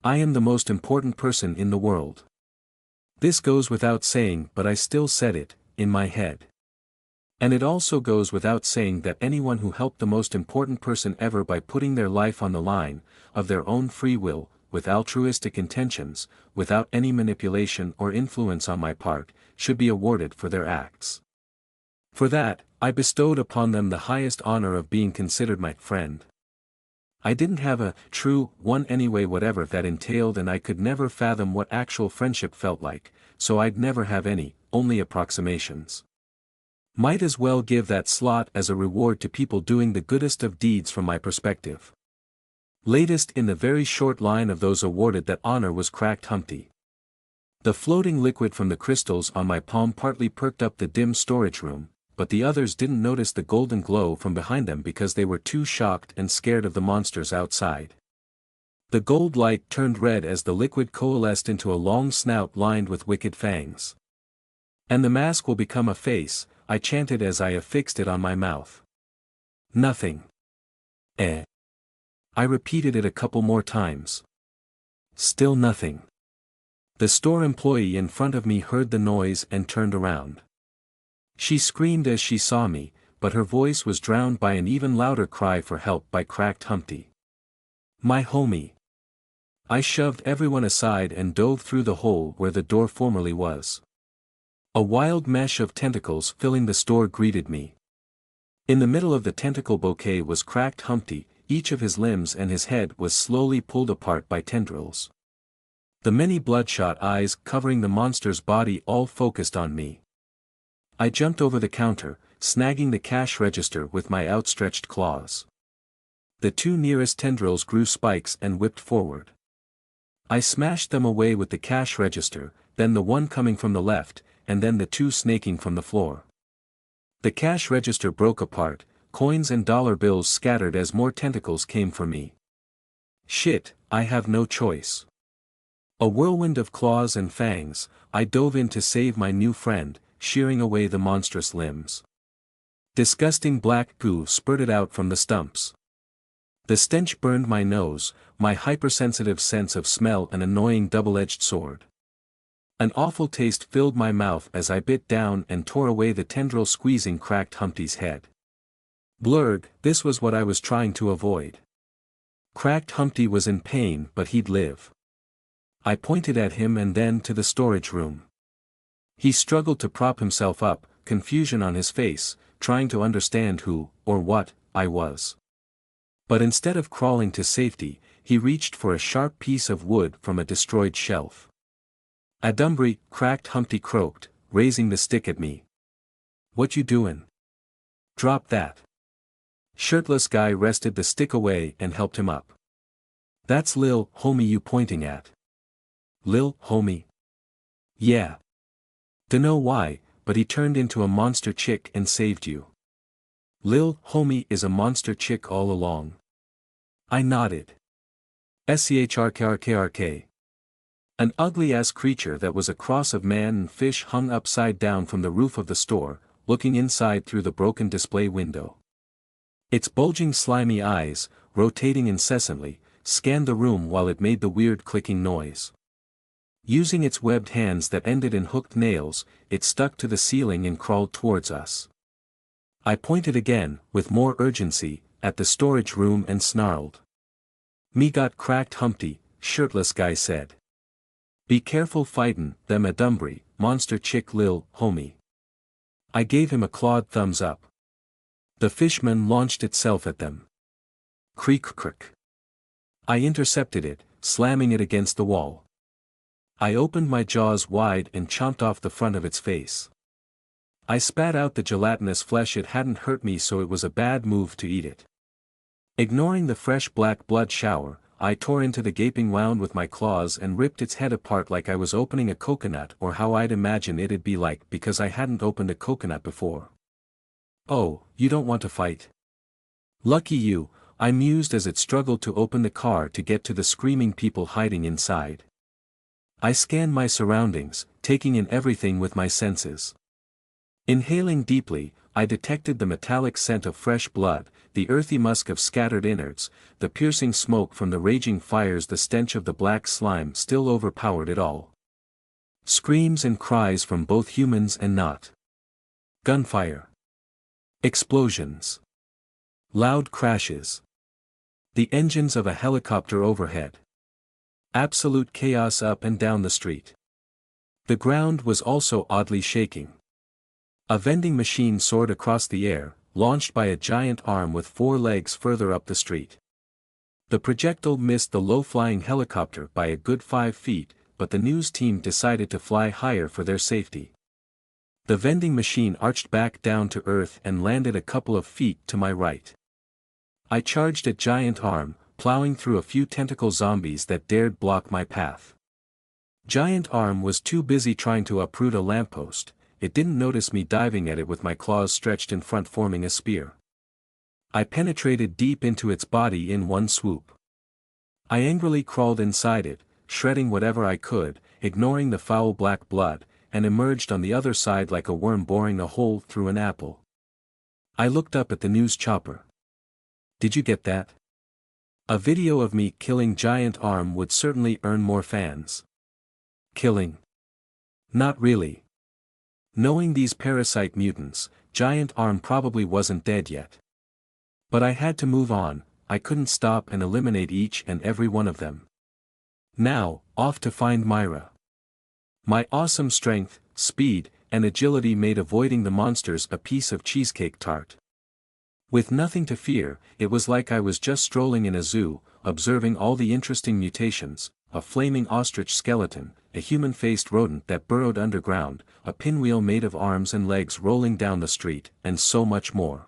I am the most important person in the world. This goes without saying, but I still said it, in my head. And it also goes without saying that anyone who helped the most important person ever by putting their life on the line, of their own free will, with altruistic intentions, without any manipulation or influence on my part, should be awarded for their acts. For that, I bestowed upon them the highest honor of being considered my friend. I didn't have a true one anyway, whatever that entailed, and I could never fathom what actual friendship felt like, so I'd never have any, only approximations. Might as well give that slot as a reward to people doing the goodest of deeds from my perspective. Latest in the very short line of those awarded that honor was Cracked Humpty. The floating liquid from the crystals on my palm partly perked up the dim storage room, but the others didn't notice the golden glow from behind them because they were too shocked and scared of the monsters outside. The gold light turned red as the liquid coalesced into a long snout lined with wicked fangs. And the mask will become a face, I chanted as I affixed it on my mouth. Nothing. I repeated it a couple more times. Still nothing. The store employee in front of me heard the noise and turned around. She screamed as she saw me, but her voice was drowned by an even louder cry for help by Cracked Humpty. My homie. I shoved everyone aside and dove through the hole where the door formerly was. A wild mesh of tentacles filling the store greeted me. In the middle of the tentacle bouquet was Cracked Humpty, each of his limbs and his head was slowly pulled apart by tendrils. The many bloodshot eyes covering the monster's body all focused on me. I jumped over the counter, snagging the cash register with my outstretched claws. The two nearest tendrils grew spikes and whipped forward. I smashed them away with the cash register, then the one coming from the left, and then the two snaking from the floor. The cash register broke apart, coins and dollar bills scattered as more tentacles came for me. Shit, I have no choice. A whirlwind of claws and fangs, I dove in to save my new friend, shearing away the monstrous limbs. Disgusting black goo spurted out from the stumps. The stench burned my nose, my hypersensitive sense of smell an annoying double-edged sword. An awful taste filled my mouth as I bit down and tore away the tendril squeezing Cracked Humpty's head. Blurg, this was what I was trying to avoid. Cracked Humpty was in pain, but he'd live. I pointed at him and then to the storage room. He struggled to prop himself up, confusion on his face, trying to understand who, or what, I was. But instead of crawling to safety, he reached for a sharp piece of wood from a destroyed shelf. Adumbry, Cracked Humpty croaked, raising the stick at me. What you doin'? Drop that. Shirtless guy wrested the stick away and helped him up. That's Lil homie you pointing at. Lil homie? Yeah. Dunno why, but he turned into a monster chick and saved you. Lil homie is a monster chick all along. I nodded. Schrkrkrk. An ugly-ass creature that was a cross of man and fish hung upside down from the roof of the store, looking inside through the broken display window. Its bulging slimy eyes, rotating incessantly, scanned the room while it made the weird clicking noise. Using its webbed hands that ended in hooked nails, it stuck to the ceiling and crawled towards us. I pointed again, with more urgency, at the storage room and snarled. Me got Cracked Humpty, shirtless guy said. Be careful fightin' them Adumbry, monster chick Lil homie. I gave him a clawed thumbs up. The fishman launched itself at them. Creak crick. I intercepted it, slamming it against the wall. I opened my jaws wide and chomped off the front of its face. I spat out the gelatinous flesh. It hadn't hurt me, so it was a bad move to eat it. Ignoring the fresh black blood shower, I tore into the gaping wound with my claws and ripped its head apart like I was opening a coconut, or how I'd imagine it'd be like, because I hadn't opened a coconut before. Oh, you don't want to fight? Lucky you, I mused as it struggled to open the car to get to the screaming people hiding inside. I scanned my surroundings, taking in everything with my senses. Inhaling deeply, I detected the metallic scent of fresh blood, the earthy musk of scattered innards, the piercing smoke from the raging fires. The stench of the black slime still overpowered it all. Screams and cries from both humans and not. Gunfire. Explosions. Loud crashes. The engines of a helicopter overhead. Absolute chaos up and down the street. The ground was also oddly shaking. A vending machine soared across the air, launched by a giant arm with 4 legs further up the street. The projectile missed the low-flying helicopter by a good 5 feet, but the news team decided to fly higher for their safety. The vending machine arched back down to earth and landed a couple of feet to my right. I charged at giant arm, plowing through a few tentacle zombies that dared block my path. Giant arm was too busy trying to uproot a lamppost. It didn't notice me diving at it with my claws stretched in front forming a spear. I penetrated deep into its body in one swoop. I angrily crawled inside it, shredding whatever I could, ignoring the foul black blood, and emerged on the other side like a worm boring a hole through an apple. I looked up at the news chopper. Did you get that? A video of me killing giant arm would certainly earn more fans. Killing? Not really. Knowing these parasite mutants, giant arm probably wasn't dead yet. But I had to move on. I couldn't stop and eliminate each and every one of them. Now, off to find Myra. My awesome strength, speed, and agility made avoiding the monsters a piece of cheesecake tart. With nothing to fear, it was like I was just strolling in a zoo, observing all the interesting mutations, a flaming ostrich skeleton, a human-faced rodent that burrowed underground, a pinwheel made of arms and legs rolling down the street, and so much more.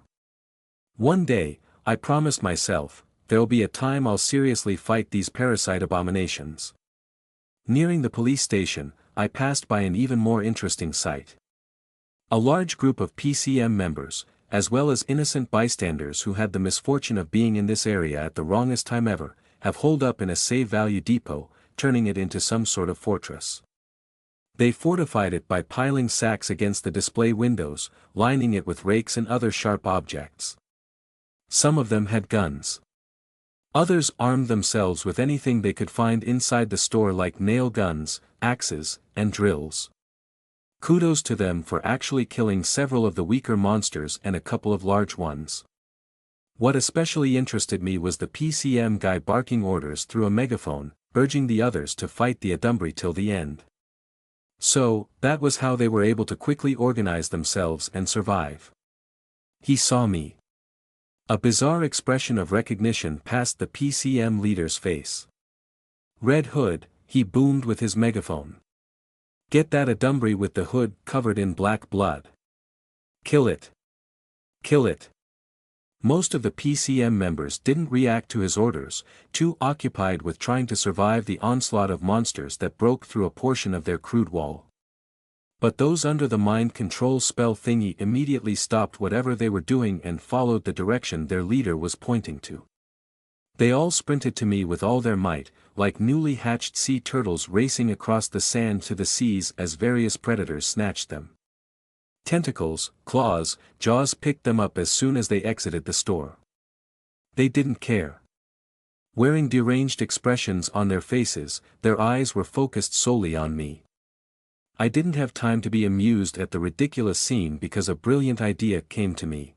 One day, I promised myself, there'll be a time I'll seriously fight these parasite abominations. Nearing the police station, I passed by an even more interesting sight. A large group of PCM members, as well as innocent bystanders who had the misfortune of being in this area at the wrongest time ever, have holed up in a save-value depot, turning it into some sort of fortress. They fortified it by piling sacks against the display windows, lining it with rakes and other sharp objects. Some of them had guns. Others armed themselves with anything they could find inside the store like nail guns, axes, and drills. Kudos to them for actually killing several of the weaker monsters and a couple of large ones. What especially interested me was the PCM guy barking orders through a megaphone, urging the others to fight the Adumbri till the end. So, that was how they were able to quickly organize themselves and survive. He saw me. A bizarre expression of recognition passed the PCM leader's face. Red Hood, he boomed with his megaphone. Get that Adumbri with the hood covered in black blood. Kill it. Kill it. Most of the PCM members didn't react to his orders, too occupied with trying to survive the onslaught of monsters that broke through a portion of their crude wall. But those under the mind control spell thingy immediately stopped whatever they were doing and followed the direction their leader was pointing to. They all sprinted to me with all their might, like newly hatched sea turtles racing across the sand to the seas as various predators snatched them. Tentacles, claws, jaws picked them up as soon as they exited the store. They didn't care. Wearing deranged expressions on their faces, their eyes were focused solely on me. I didn't have time to be amused at the ridiculous scene because a brilliant idea came to me.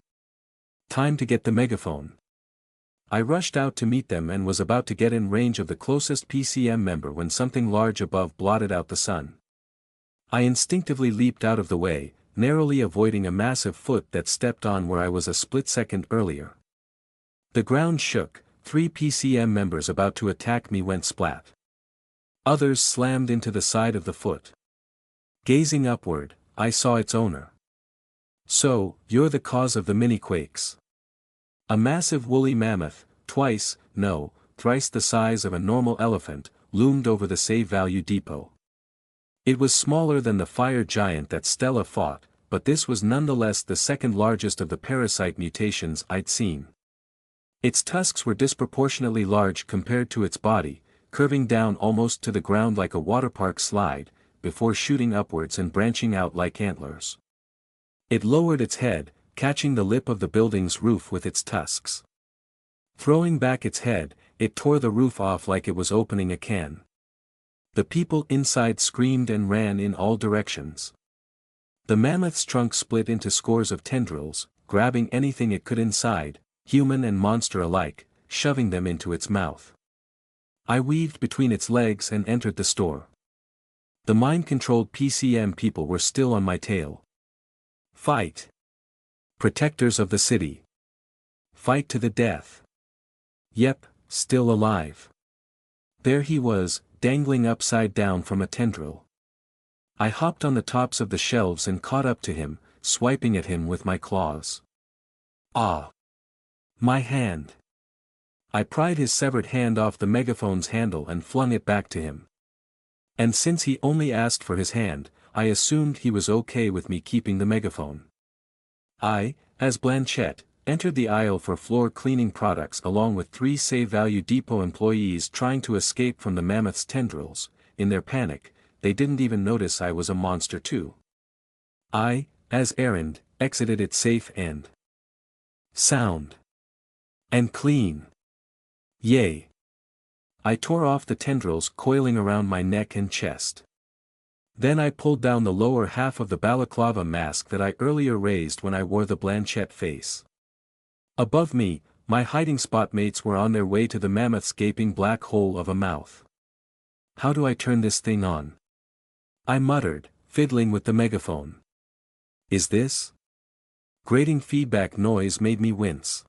Time to get the megaphone. I rushed out to meet them and was about to get in range of the closest PCM member when something large above blotted out the sun. I instinctively leaped out of the way, narrowly avoiding a massive foot that stepped on where I was a split second earlier. The ground shook, 3 PCM members about to attack me went splat. Others slammed into the side of the foot. Gazing upward, I saw its owner. So, you're the cause of the mini-quakes. A massive woolly mammoth, thrice the size of a normal elephant, loomed over the save-value depot. It was smaller than the fire giant that Stella fought, but this was nonetheless the second largest of the parasite mutations I'd seen. Its tusks were disproportionately large compared to its body, curving down almost to the ground like a waterpark slide, before shooting upwards and branching out like antlers. It lowered its head, catching the lip of the building's roof with its tusks. Throwing back its head, it tore the roof off like it was opening a can. The people inside screamed and ran in all directions. The mammoth's trunk split into scores of tendrils, grabbing anything it could inside, human and monster alike, shoving them into its mouth. I weaved between its legs and entered the store. The mind-controlled PCM people were still on my tail. Fight! Protectors of the city. Fight to the death. Yep, still alive. There he was, dangling upside down from a tendril. I hopped on the tops of the shelves and caught up to him, swiping at him with my claws. Ah! My hand! I pried his severed hand off the megaphone's handle and flung it back to him. And since he only asked for his hand, I assumed he was okay with me keeping the megaphone. I, as Blanchette, entered the aisle for floor cleaning products along with 3 Save Value Depot employees trying to escape from the mammoth's tendrils. In their panic, they didn't even notice I was a monster too. I, as errand, exited it safe and sound. And clean. Yay. I tore off the tendrils coiling around my neck and chest. Then I pulled down the lower half of the balaclava mask that I earlier raised when I wore the Blanchette face. Above me, my hiding spot mates were on their way to the mammoth's gaping black hole of a mouth. How do I turn this thing on? I muttered, fiddling with the megaphone. Is this? Grating feedback noise made me wince.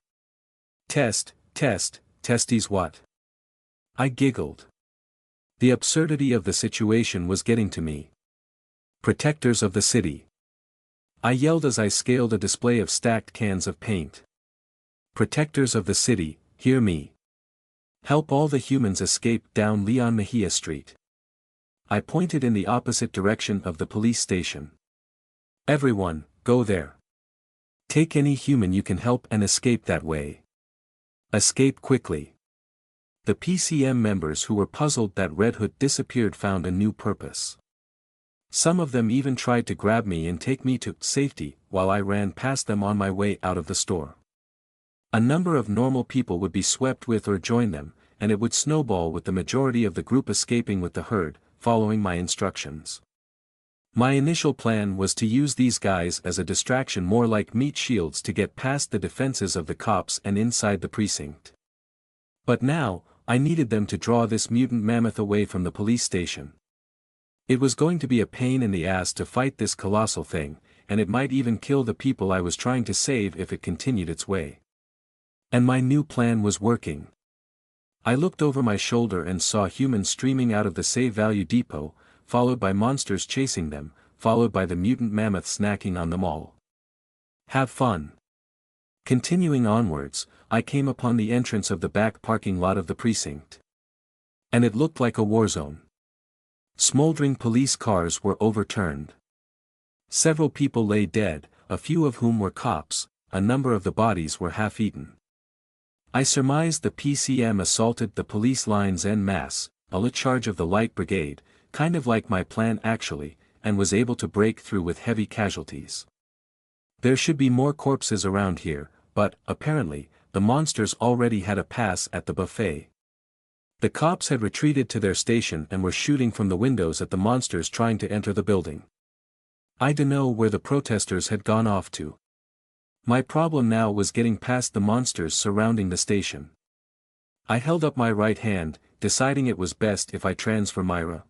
Test, testies what? I giggled. The absurdity of the situation was getting to me. Protectors of the city. I yelled as I scaled a display of stacked cans of paint. Protectors of the city, hear me. Help all the humans escape down Leon Mejia Street. I pointed in the opposite direction of the police station. Everyone, go there. Take any human you can help and escape that way. Escape quickly. The PCM members who were puzzled that Red Hood disappeared found a new purpose. Some of them even tried to grab me and take me to safety while I ran past them on my way out of the store. A number of normal people would be swept with or join them, and it would snowball with the majority of the group escaping with the herd, following my instructions. My initial plan was to use these guys as a distraction, more like meat shields, to get past the defenses of the cops and inside the precinct. But now, I needed them to draw this mutant mammoth away from the police station. It was going to be a pain in the ass to fight this colossal thing, and it might even kill the people I was trying to save if it continued its way. And my new plan was working. I looked over my shoulder and saw humans streaming out of the Save Value Depot, followed by monsters chasing them, followed by the mutant mammoth snacking on them all. Have fun. Continuing onwards, I came upon the entrance of the back parking lot of the precinct. And it looked like a war zone. Smoldering police cars were overturned. Several people lay dead, a few of whom were cops, a number of the bodies were half-eaten. I surmised the PCM assaulted the police lines en masse, a charge of the Light Brigade, kind of like my plan actually, and was able to break through with heavy casualties. There should be more corpses around here, but, apparently, the monsters already had a pass at the buffet. The cops had retreated to their station and were shooting from the windows at the monsters trying to enter the building. I dunno where the protesters had gone off to. My problem now was getting past the monsters surrounding the station. I held up my right hand, deciding it was best if I transfer Myra.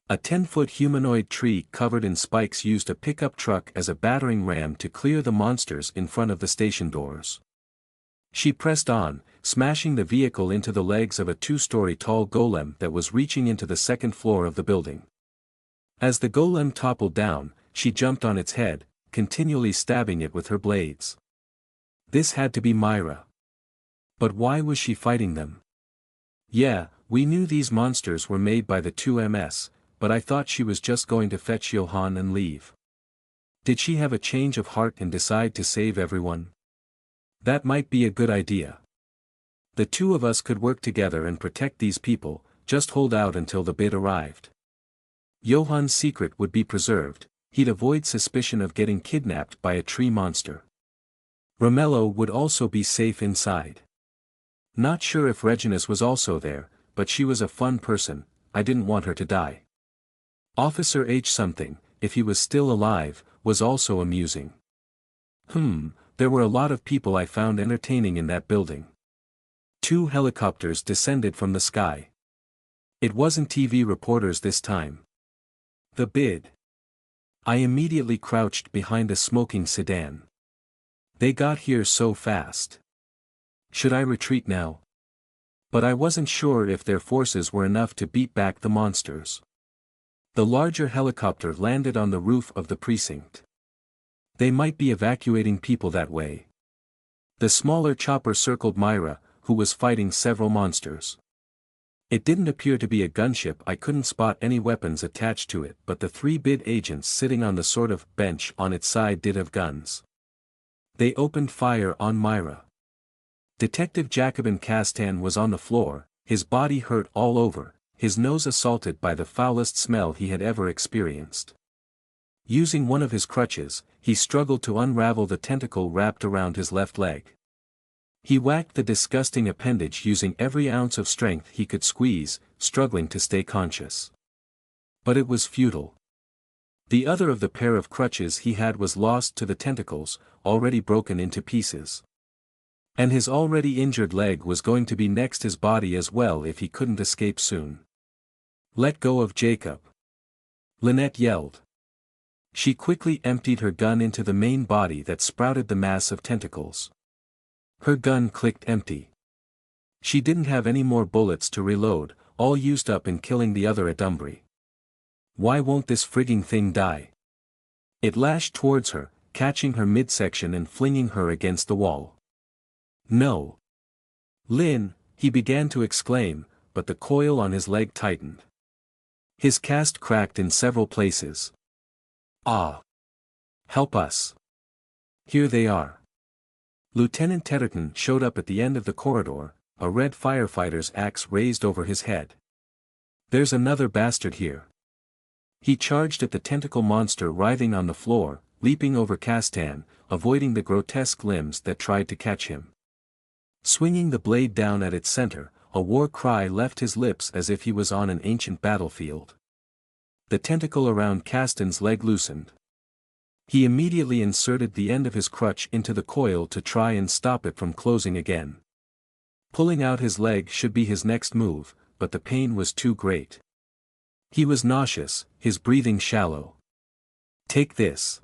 A 10-foot humanoid tree covered in spikes used a pickup truck as a battering ram to clear the monsters in front of the station doors. She pressed on, smashing the vehicle into the legs of a 2-story tall golem that was reaching into the second floor of the building. As the golem toppled down, she jumped on its head, continually stabbing it with her blades. This had to be Myra. But why was she fighting them? Yeah, we knew these monsters were made by the 2MS, but I thought she was just going to fetch Johan and leave. Did she have a change of heart and decide to save everyone? That might be a good idea. The two of us could work together and protect these people, just hold out until the bid arrived. Johan's secret would be preserved, he'd avoid suspicion of getting kidnapped by a tree monster. Romello would also be safe inside. Not sure if Reginus was also there, but she was a fun person, I didn't want her to die. Officer H something, if he was still alive, was also amusing. There were a lot of people I found entertaining in that building. 2 helicopters descended from the sky. It wasn't TV reporters this time. The bid. I immediately crouched behind a smoking sedan. They got here so fast. Should I retreat now? But I wasn't sure if their forces were enough to beat back the monsters. The larger helicopter landed on the roof of the precinct. They might be evacuating people that way. The smaller chopper circled Myra, who was fighting several monsters. It didn't appear to be a gunship. I couldn't spot any weapons attached to it, but the 3 bid agents sitting on the sort of bench on its side did have guns. They opened fire on Myra. Detective Jacobin Castan was on the floor, his body hurt all over, his nose assaulted by the foulest smell he had ever experienced. Using one of his crutches, he struggled to unravel the tentacle wrapped around his left leg. He whacked the disgusting appendage using every ounce of strength he could squeeze, struggling to stay conscious. But it was futile. The other of the pair of crutches he had was lost to the tentacles, already broken into pieces. And his already injured leg was going to be next his body as well if he couldn't escape soon. "Let go of Jacob!" Lynette yelled. She quickly emptied her gun into the main body that sprouted the mass of tentacles. Her gun clicked empty. She didn't have any more bullets to reload, all used up in killing the other Adumbri. Why won't this frigging thing die? It lashed towards her, catching her midsection and flinging her against the wall. No. Lynn, he began to exclaim, but the coil on his leg tightened. His cast cracked in several places. Ah! Help us! Here they are. Lieutenant Tetterton showed up at the end of the corridor, a red firefighter's axe raised over his head. There's another bastard here. He charged at the tentacle monster writhing on the floor, leaping over Castan, avoiding the grotesque limbs that tried to catch him. Swinging the blade down at its center, a war cry left his lips as if he was on an ancient battlefield. The tentacle around Castan's leg loosened. He immediately inserted the end of his crutch into the coil to try and stop it from closing again. Pulling out his leg should be his next move, but the pain was too great. He was nauseous, his breathing shallow. Take this.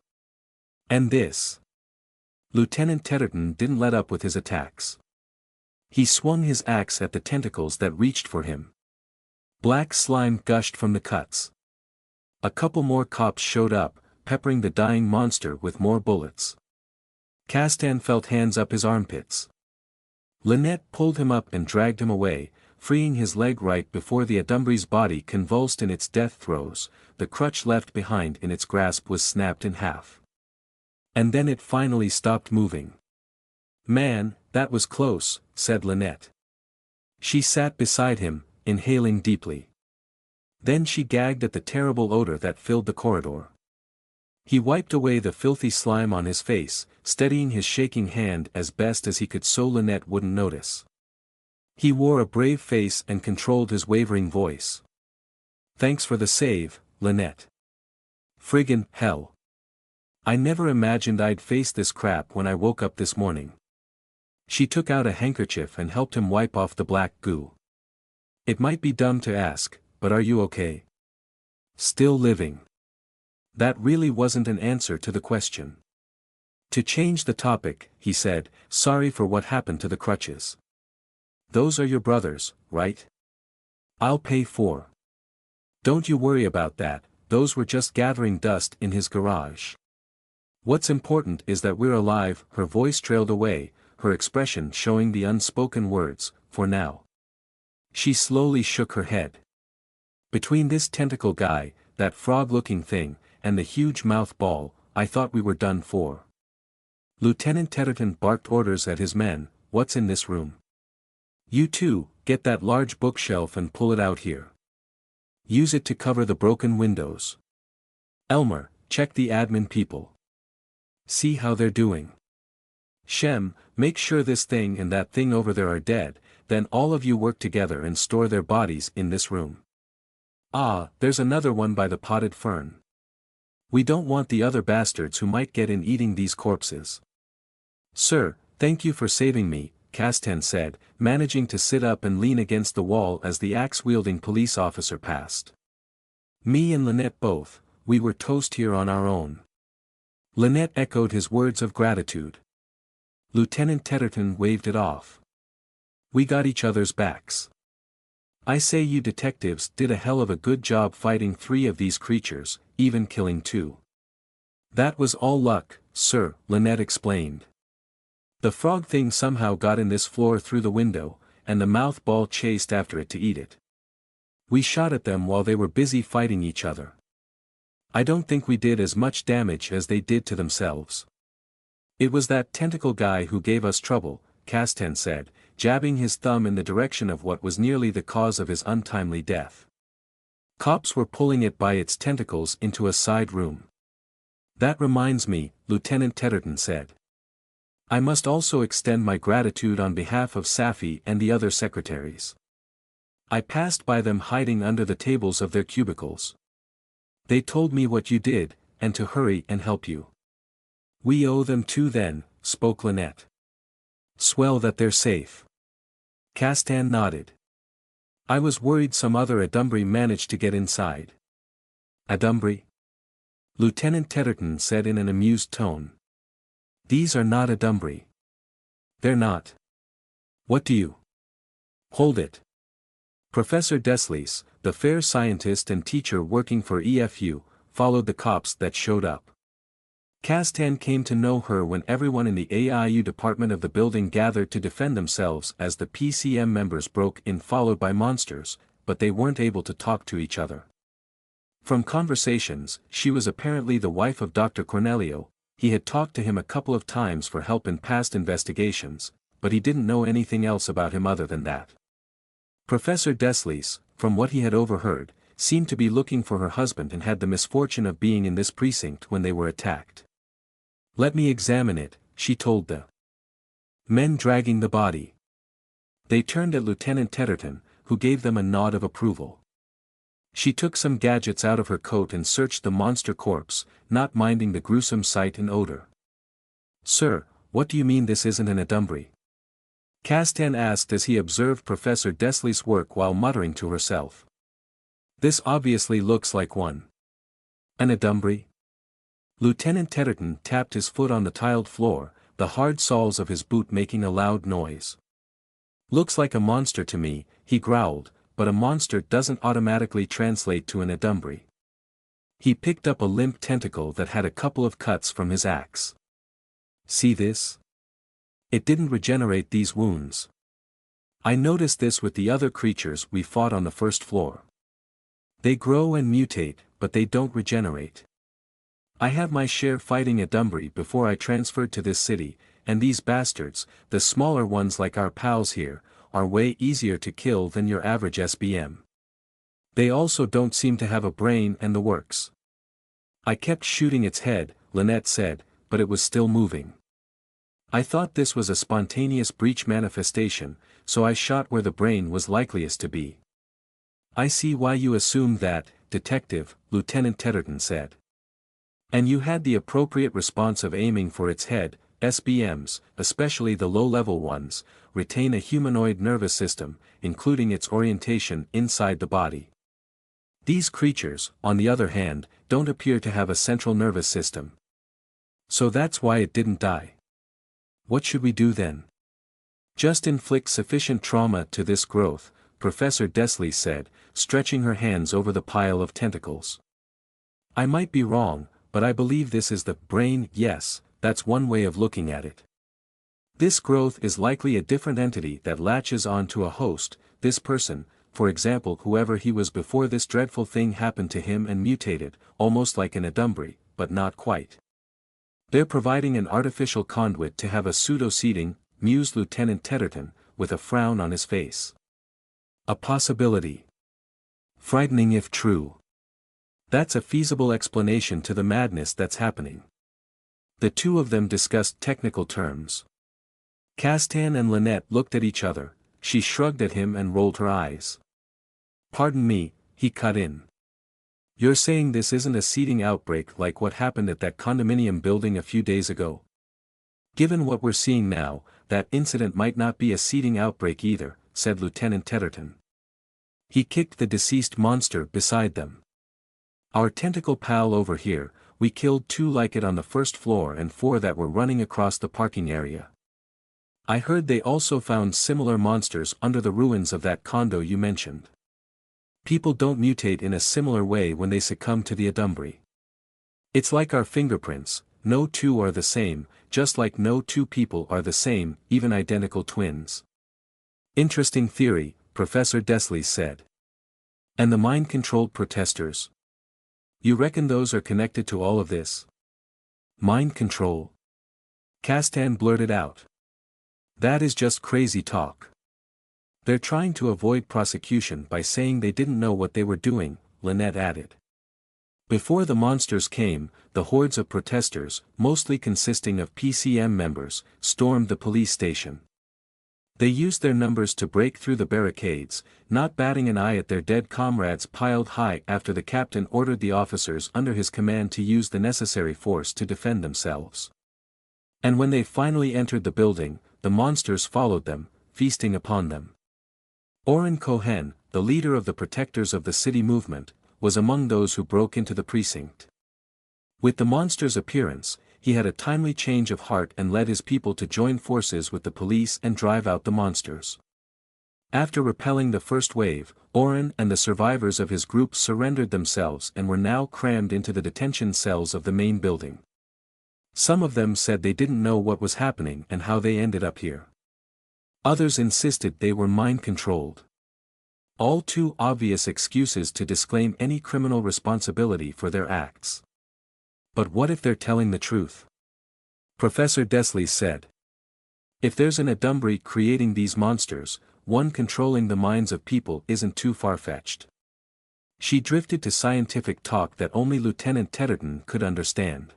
And this. Lieutenant Tetterton didn't let up with his attacks. He swung his axe at the tentacles that reached for him. Black slime gushed from the cuts. A couple more cops showed up, peppering the dying monster with more bullets. Castan felt hands up his armpits. Lynette pulled him up and dragged him away, freeing his leg right before the Adumbri's body convulsed in its death throes. The crutch left behind in its grasp was snapped in half. And then it finally stopped moving. "Man, that was close," said Lynette. She sat beside him, inhaling deeply. Then she gagged at the terrible odor that filled the corridor. He wiped away the filthy slime on his face, steadying his shaking hand as best as he could so Lynette wouldn't notice. He wore a brave face and controlled his wavering voice. "Thanks for the save, Lynette. Friggin' hell. I never imagined I'd face this crap when I woke up this morning." She took out a handkerchief and helped him wipe off the black goo. "It might be dumb to ask, but are you okay? Still living?" That really wasn't an answer to the question. To change the topic, he said, "Sorry for what happened to the crutches. Those are your brothers, right? I'll pay for." "Don't you worry about that, those were just gathering dust in his garage. What's important is that we're alive." Her voice trailed away, her expression showing the unspoken words, "for now." She slowly shook her head. "Between this tentacle guy, that frog-looking thing, and the huge mouth ball, I thought we were done for." Lieutenant Tetterton barked orders at his men. "What's in this room? You two, get that large bookshelf and pull it out here. Use it to cover the broken windows. Elmer, check the admin people. See how they're doing. Shem, make sure this thing and that thing over there are dead, then all of you work together and store their bodies in this room. Ah, there's another one by the potted fern. We don't want the other bastards who might get in eating these corpses. Sir, thank you for saving me, Castan said, managing to sit up and lean against the wall as the axe-wielding police officer passed. Me and Lynette both, we were toast here on our own. Lynette echoed his words of gratitude. Lieutenant Tetterton waved it off. We got each other's backs. I say you detectives did a hell of a good job fighting 3 of these creatures, even killing 2. That was all luck, sir, Lynette explained. The frog thing somehow got in this floor through the window, and the mouth ball chased after it to eat it. We shot at them while they were busy fighting each other. I don't think we did as much damage as they did to themselves. It was that tentacle guy who gave us trouble, Castan said, jabbing his thumb in the direction of what was nearly the cause of his untimely death. Cops were pulling it by its tentacles into a side room. That reminds me, Lieutenant Tetterton said. I must also extend my gratitude on behalf of Safi and the other secretaries. I passed by them hiding under the tables of their cubicles. They told me what you did, and to hurry and help you. We owe them 2 then, spoke Lynette. Swell that they're safe. Castan nodded. I was worried some other Adumbri managed to get inside. Adumbri? Lieutenant Tetterton said in an amused tone. These are not Adumbri. They're not. What do you? Hold it. Professor Deslice, the fair scientist and teacher working for EFU, followed the cops that showed up. Castan came to know her when everyone in the AIU department of the building gathered to defend themselves as the PCM members broke in followed by monsters, but they weren't able to talk to each other. From conversations, she was apparently the wife of Dr. Cornelio. He had talked to him a couple of times for help in past investigations, but he didn't know anything else about him other than that. Professor Deslice, from what he had overheard, seemed to be looking for her husband and had the misfortune of being in this precinct when they were attacked. Let me examine it, she told the men dragging the body. They turned at Lieutenant Tetterton, who gave them a nod of approval. She took some gadgets out of her coat and searched the monster corpse, not minding the gruesome sight and odor. Sir, what do you mean this isn't an Adumbri? Castan asked as he observed Professor Deslice's work while muttering to herself. This obviously looks like one. An Adumbri? Lieutenant Tetterton tapped his foot on the tiled floor, the hard soles of his boot making a loud noise. Looks like a monster to me, he growled, but a monster doesn't automatically translate to an Adumbri. He picked up a limp tentacle that had a couple of cuts from his axe. See this? It didn't regenerate these wounds. I noticed this with the other creatures we fought on the first floor. They grow and mutate, but they don't regenerate. I have my share fighting Adumbri before I transferred to this city, and these bastards, the smaller ones like our pals here, are way easier to kill than your average SBM. They also don't seem to have a brain and the works. I kept shooting its head, Lynette said, but it was still moving. I thought this was a spontaneous breach manifestation, so I shot where the brain was likeliest to be. I see why you assumed that, Detective, Lieutenant Tetterton said. And you had the appropriate response of aiming for its head. SBMs, especially the low-level ones, retain a humanoid nervous system, including its orientation inside the body. These creatures, on the other hand, don't appear to have a central nervous system. So that's why it didn't die. What should we do then? Just inflict sufficient trauma to this growth, Professor Deslice said, stretching her hands over the pile of tentacles. I might be wrong, but I believe this is the brain. Yes, that's one way of looking at it. This growth is likely a different entity that latches on to a host, this person, for example whoever he was before this dreadful thing happened to him and mutated, almost like an Adumbri, but not quite. They're providing an artificial conduit to have a pseudo-seeding, mused Lieutenant Tetterton, with a frown on his face. A possibility. Frightening if true. That's a feasible explanation to the madness that's happening. The two of them discussed technical terms. Castan and Lynette looked at each other, she shrugged at him and rolled her eyes. "Pardon me," he cut in. "You're saying this isn't a seeding outbreak like what happened at that condominium building a few days ago? Given what we're seeing now, that incident might not be a seeding outbreak either," said Lieutenant Tedderton. He kicked the deceased monster beside them. "Our tentacle pal over here, we killed 2 like it on the first floor and 4 that were running across the parking area. I heard they also found similar monsters under the ruins of that condo you mentioned. People don't mutate in a similar way when they succumb to the Adumbri. It's like our fingerprints, no 2 are the same, just like no 2 people are the same, even identical twins." "Interesting theory," Professor Desley said. "And the mind-controlled protesters? You reckon those are connected to all of this?" "Mind control?" Castan blurted out. "That is just crazy talk. They're trying to avoid prosecution by saying they didn't know what they were doing," Lynette added. "Before the monsters came, the hordes of protesters, mostly consisting of PCM members, stormed the police station. They used their numbers to break through the barricades, not batting an eye at their dead comrades piled high after the captain ordered the officers under his command to use the necessary force to defend themselves. And when they finally entered the building, the monsters followed them, feasting upon them. Oren Cohen, the leader of the Protectors of the City movement, was among those who broke into the precinct. With the monster's appearance, he had a timely change of heart and led his people to join forces with the police and drive out the monsters. After repelling the first wave, Oren and the survivors of his group surrendered themselves and were now crammed into the detention cells of the main building. Some of them said they didn't know what was happening and how they ended up here. Others insisted they were mind-controlled. All too obvious excuses to disclaim any criminal responsibility for their acts. But what if they're telling the truth? Professor Desley said. If there's an Adumbri creating these monsters, one controlling the minds of people isn't too far-fetched. She drifted to scientific talk that only Lieutenant Tedderton could understand.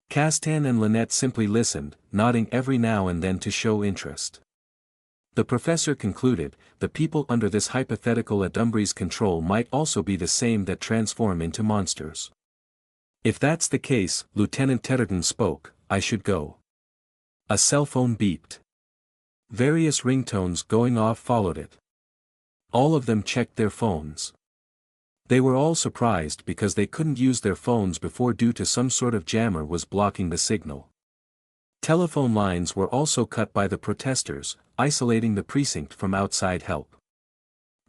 Castan and Lynette simply listened, nodding every now and then to show interest. The professor concluded, the people under this hypothetical Adumbri's control might also be the same that transform into monsters. If that's the case, Lieutenant Tedderton spoke, I should go. A cell phone beeped. Various ringtones going off followed it. All of them checked their phones. They were all surprised because they couldn't use their phones before due to some sort of jammer was blocking the signal. Telephone lines were also cut by the protesters, isolating the precinct from outside help.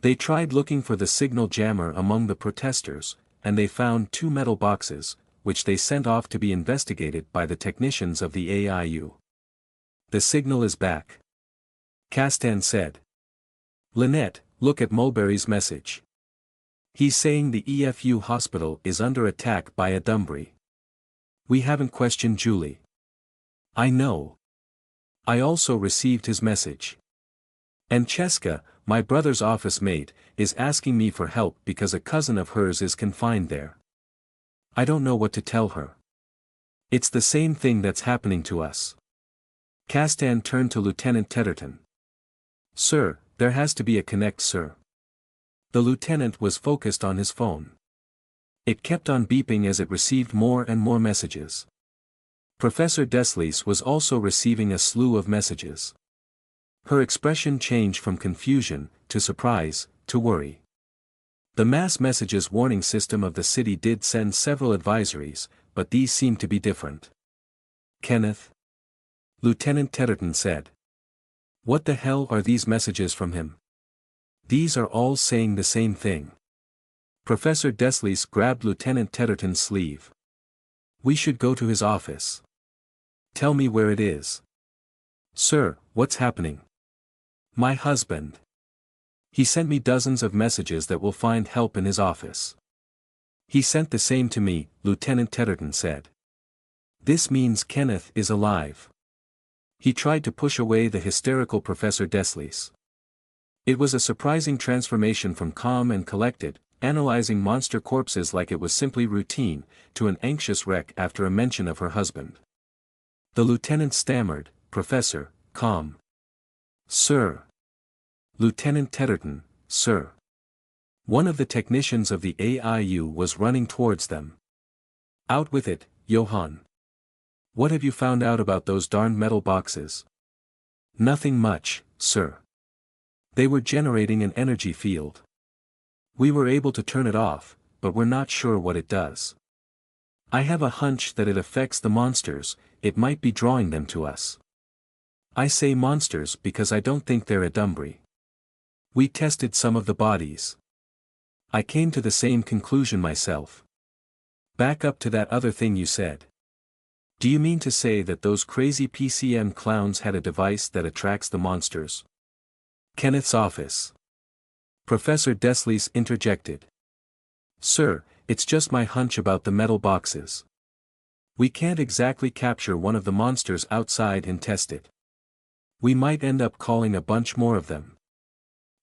They tried looking for the signal jammer among the protesters, and they found 2 metal boxes, which they sent off to be investigated by the technicians of the AIU. The signal is back. Castan said. Lynette, look at Mulberry's message. He's saying the EFU hospital is under attack by Adumbri. We haven't questioned Julie. I know. I also received his message. And Cheska, my brother's office mate, is asking me for help because a cousin of hers is confined there. I don't know what to tell her. It's the same thing that's happening to us. Castan turned to Lieutenant Tedderton. Sir, there has to be a connect, sir. The lieutenant was focused on his phone. It kept on beeping as it received more and more messages. Professor Deslys was also receiving a slew of messages. Her expression changed from confusion, to surprise, to worry. The mass messages warning system of the city did send several advisories, but these seemed to be different. Kenneth? Lieutenant Tedderton said. What the hell are these messages from him? These are all saying the same thing. Professor Deslys grabbed Lieutenant Tedderton's sleeve. We should go to his office. Tell me where it is. Sir, what's happening? My husband. He sent me dozens of messages that will find help in his office. He sent the same to me, Lieutenant Tedderton said. This means Kenneth is alive. He tried to push away the hysterical Professor Deslys. It was a surprising transformation from calm and collected, analyzing monster corpses like it was simply routine, to an anxious wreck after a mention of her husband. The lieutenant stammered, Professor, calm. Sir. Lieutenant Tedderton, sir. One of the technicians of the AIU was running towards them. Out with it, Johann. What have you found out about those darned metal boxes? Nothing much, sir. They were generating an energy field. We were able to turn it off, but we're not sure what it does. I have a hunch that it affects the monsters, it might be drawing them to us. I say monsters because I don't think they're a Dumbry. We tested some of the bodies. I came to the same conclusion myself. Back up to that other thing you said. Do you mean to say that those crazy PCM clowns had a device that attracts the monsters? Kenneth's office. Professor Deslies interjected. Sir, it's just my hunch about the metal boxes. We can't exactly capture one of the monsters outside and test it. We might end up calling a bunch more of them.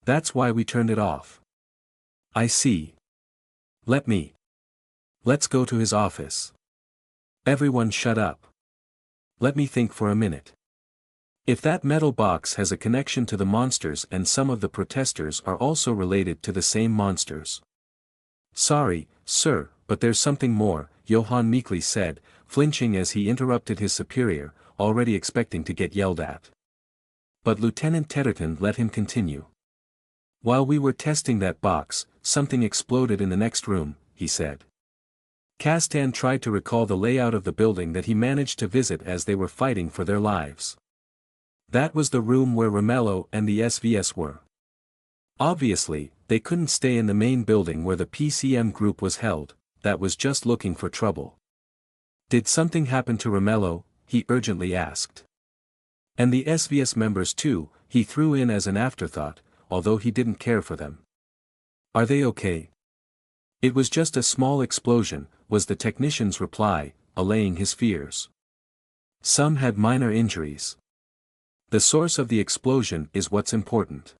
That's why we turned it off. I see. Let's go to his office. Everyone shut up. Let me think for a minute. If that metal box has a connection to the monsters and some of the protesters are also related to the same monsters. Sorry, sir, but there's something more, Johann meekly said, flinching as he interrupted his superior, already expecting to get yelled at. But Lieutenant Tedderton let him continue. While we were testing that box, something exploded in the next room, he said. Castan tried to recall the layout of the building that he managed to visit as they were fighting for their lives. That was the room where Romello and the SVS were. Obviously, they couldn't stay in the main building where the PCM group was held, that was just looking for trouble. Did something happen to Romello? He urgently asked. And the SVS members too, he threw in as an afterthought, although he didn't care for them. Are they okay? It was just a small explosion, was the technician's reply, allaying his fears. Some had minor injuries. The source of the explosion is what's important.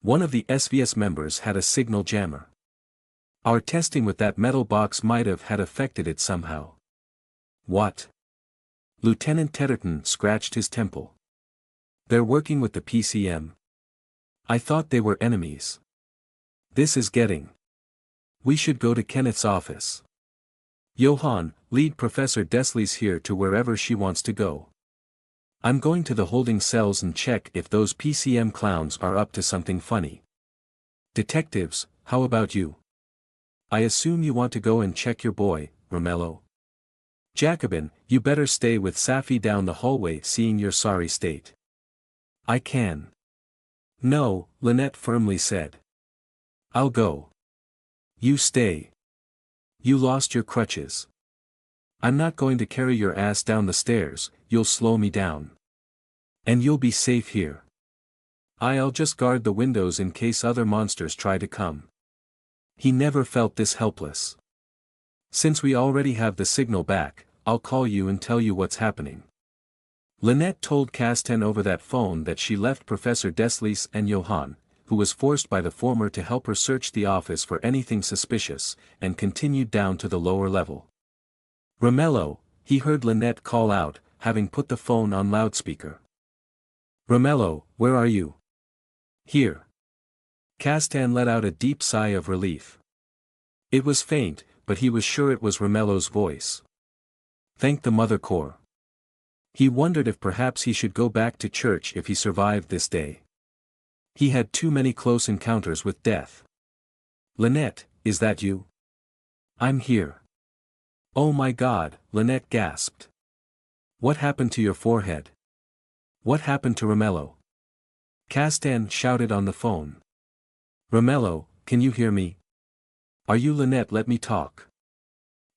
One of the SVS members had a signal jammer. Our testing with that metal box might have had affected it somehow. What? Lieutenant Tedderton scratched his temple. They're working with the PCM. I thought they were enemies. This is getting. We should go to Kenneth's office. Johann, lead Professor Deslies here to wherever she wants to go. I'm going to the holding cells and check if those PCM clowns are up to something funny. Detectives, how about you? I assume you want to go and check your boy, Romello. Jacobin, you better stay with Safi down the hallway seeing your sorry state. I can. No, Lynette firmly said. I'll go. You stay. You lost your crutches. I'm not going to carry your ass down the stairs, you'll slow me down. And you'll be safe here. I'll just guard the windows in case other monsters try to come. He never felt this helpless. Since we already have the signal back, I'll call you and tell you what's happening. Lynette told Castan over that phone that she left Professor Deslies and Johann, who was forced by the former to help her search the office for anything suspicious, and continued down to the lower level. Romello, he heard Lynette call out, having put the phone on loudspeaker. Romello, where are you? Here. Castan let out a deep sigh of relief. It was faint, but he was sure it was Romello's voice. Thank the Mother Core. He wondered if perhaps he should go back to church if he survived this day. He had too many close encounters with death. Lynette, is that you? I'm here. Oh my God, Lynette gasped. What happened to your forehead? What happened to Romello? Castan shouted on the phone. Romello, can you hear me? Are you Lynette? Let me talk.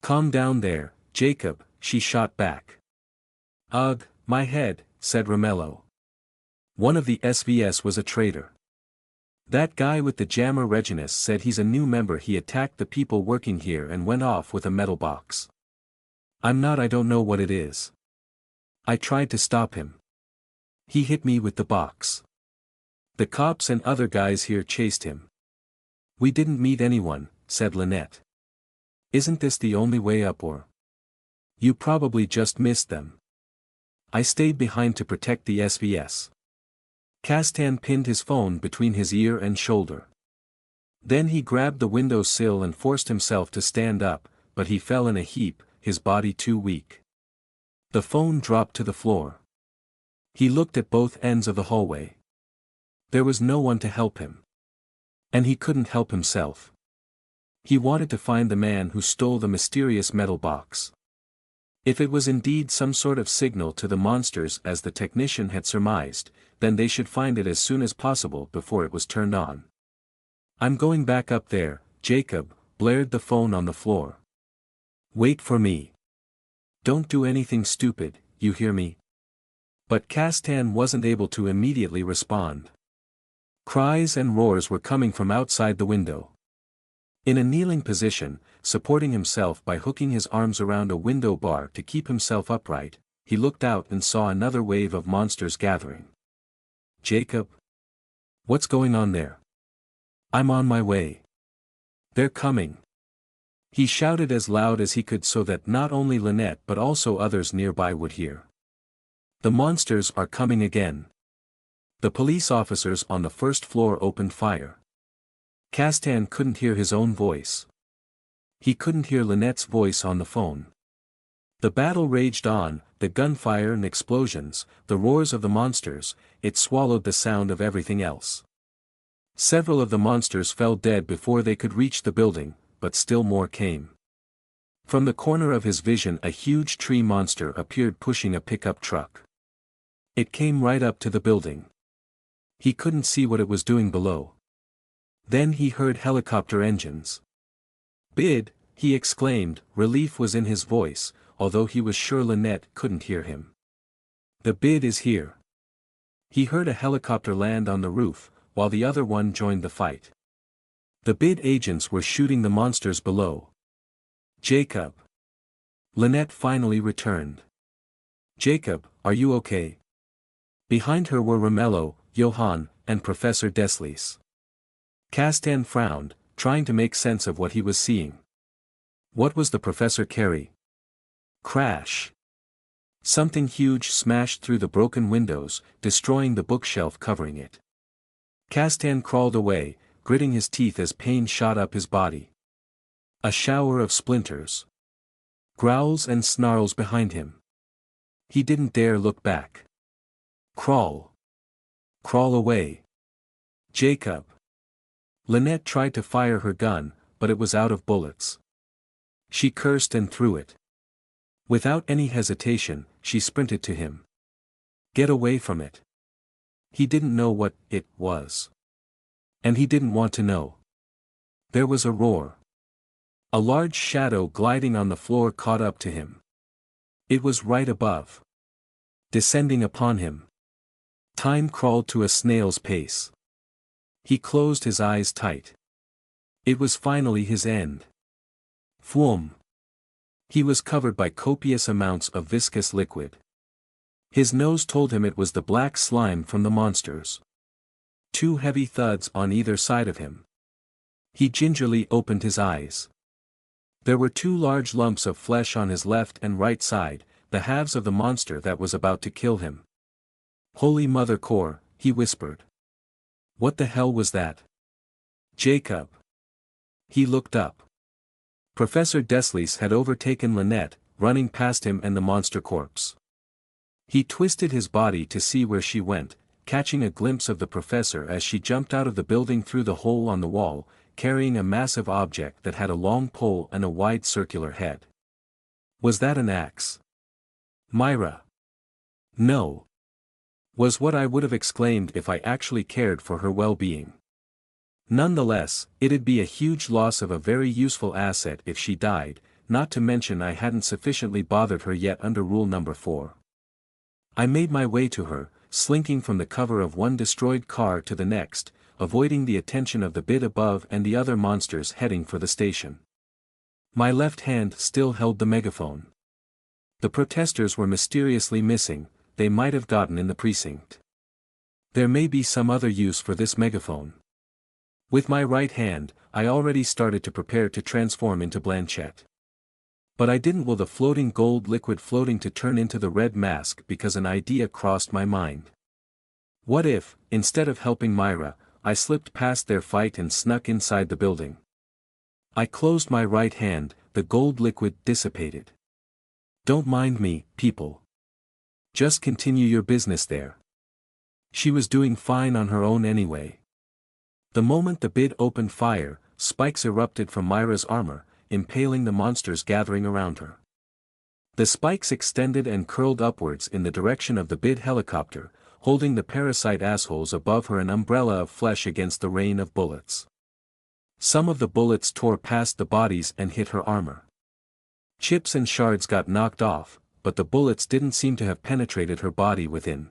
Calm down there, Jacob, she shot back. Ugh, my head, said Romello. One of the SVS was a traitor. That guy with the jammer Reginus said he's a new member. He attacked the people working here and went off with a metal box. I don't know what it is. I tried to stop him. He hit me with the box. The cops and other guys here chased him. We didn't meet anyone, said Lynette. Isn't this the only way up or? You probably just missed them. I stayed behind to protect the SVS. Castan pinned his phone between his ear and shoulder. Then he grabbed the window sill and forced himself to stand up, but he fell in a heap, his body too weak. The phone dropped to the floor. He looked at both ends of the hallway. There was no one to help him. And he couldn't help himself. He wanted to find the man who stole the mysterious metal box. If it was indeed some sort of signal to the monsters as the technician had surmised, then they should find it as soon as possible before it was turned on. I'm going back up there, Jacob, blared the phone on the floor. Wait for me. Don't do anything stupid, you hear me? But Castan wasn't able to immediately respond. Cries and roars were coming from outside the window. In a kneeling position, supporting himself by hooking his arms around a window bar to keep himself upright, he looked out and saw another wave of monsters gathering. Jacob? What's going on there? I'm on my way. They're coming. He shouted as loud as he could so that not only Lynette but also others nearby would hear. The monsters are coming again. The police officers on the first floor opened fire. Castan couldn't hear his own voice. He couldn't hear Lynette's voice on the phone. The battle raged on, the gunfire and explosions, the roars of the monsters, it swallowed the sound of everything else. Several of the monsters fell dead before they could reach the building, but still more came. From the corner of his vision a huge tree monster appeared pushing a pickup truck. It came right up to the building. He couldn't see what it was doing below. Then he heard helicopter engines. Bid, he exclaimed, relief was in his voice, although he was sure Lynette couldn't hear him. The bid is here. He heard a helicopter land on the roof, while the other one joined the fight. The bid agents were shooting the monsters below. Jacob. Lynette finally returned. Jacob, are you okay? Behind her were Romello, Johann, and Professor Deslice. Castan frowned, trying to make sense of what he was seeing. What was the professor carry? Crash. Something huge smashed through the broken windows, destroying the bookshelf covering it. Castan crawled away, gritting his teeth as pain shot up his body. A shower of splinters. Growls and snarls behind him. He didn't dare look back. Crawl. Crawl away. Jacob. Lynette tried to fire her gun, but it was out of bullets. She cursed and threw it. Without any hesitation, she sprinted to him. Get away from it. He didn't know what it was. And he didn't want to know. There was a roar. A large shadow gliding on the floor caught up to him. It was right above. Descending upon him. Time crawled to a snail's pace. He closed his eyes tight. It was finally his end. Phoom. He was covered by copious amounts of viscous liquid. His nose told him it was the black slime from the monsters. Two heavy thuds on either side of him. He gingerly opened his eyes. There were two large lumps of flesh on his left and right side, the halves of the monster that was about to kill him. Holy Mother Core, he whispered. What the hell was that? Jacob. He looked up. Professor Deslice had overtaken Lynette, running past him and the monster corpse. He twisted his body to see where she went, catching a glimpse of the professor as she jumped out of the building through the hole on the wall, carrying a massive object that had a long pole and a wide circular head. Was that an axe? Myra. No. Was what I would have exclaimed if I actually cared for her well-being. Nonetheless, it'd be a huge loss of a very useful asset if she died, not to mention I hadn't sufficiently bothered her yet under rule number 4. I made my way to her, slinking from the cover of one destroyed car to the next, avoiding the attention of the bit above and the other monsters heading for the station. My left hand still held the megaphone. The protesters were mysteriously missing, they might have gotten in the precinct. There may be some other use for this megaphone. With my right hand, I already started to prepare to transform into Blanchette. But I didn't will the floating gold liquid floating to turn into the red mask because an idea crossed my mind. What if, instead of helping Myra, I slipped past their fight and snuck inside the building? I closed my right hand, the gold liquid dissipated. Don't mind me, people. Just continue your business there. She was doing fine on her own anyway. The moment the bid opened fire, spikes erupted from Myra's armor, impaling the monsters gathering around her. The spikes extended and curled upwards in the direction of the bid helicopter, holding the parasite assholes above her an umbrella of flesh against the rain of bullets. Some of the bullets tore past the bodies and hit her armor. Chips and shards got knocked off, but the bullets didn't seem to have penetrated her body within.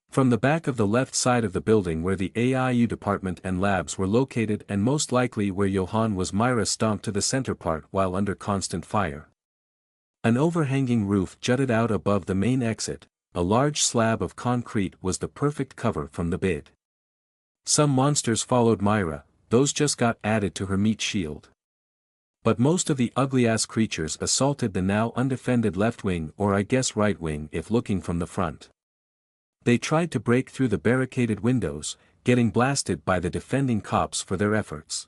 From the back of the left side of the building where the AIU department and labs were located and most likely where Johann was, Myra stomped to the center part while under constant fire. An overhanging roof jutted out above the main exit, a large slab of concrete was the perfect cover from the bid. Some monsters followed Myra, those just got added to her meat shield. But most of the ugly-ass creatures assaulted the now undefended left wing, or I guess right wing if looking from the front. They tried to break through the barricaded windows, getting blasted by the defending cops for their efforts.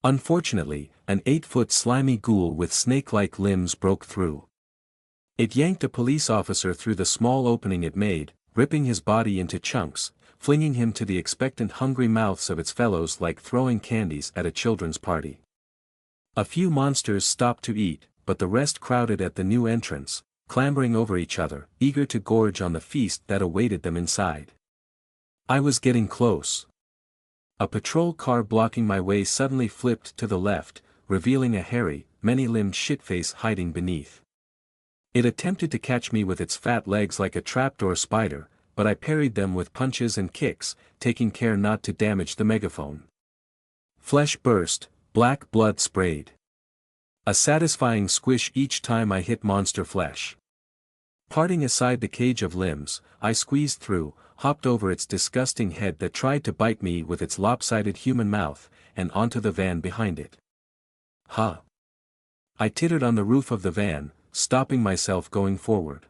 Unfortunately, an 8-foot slimy ghoul with snake-like limbs broke through. It yanked a police officer through the small opening it made, ripping his body into chunks, flinging him to the expectant hungry mouths of its fellows like throwing candies at a children's party. A few monsters stopped to eat, but the rest crowded at the new entrance, clambering over each other, eager to gorge on the feast that awaited them inside. I was getting close. A patrol car blocking my way suddenly flipped to the left, revealing a hairy, many-limbed shitface hiding beneath. It attempted to catch me with its fat legs like a trapdoor spider, but I parried them with punches and kicks, taking care not to damage the megaphone. Flesh burst, black blood sprayed. A satisfying squish each time I hit monster flesh. Parting aside the cage of limbs, I squeezed through, hopped over its disgusting head that tried to bite me with its lopsided human mouth, and onto the van behind it. Huh. I tittered on the roof of the van, stopping myself going forward.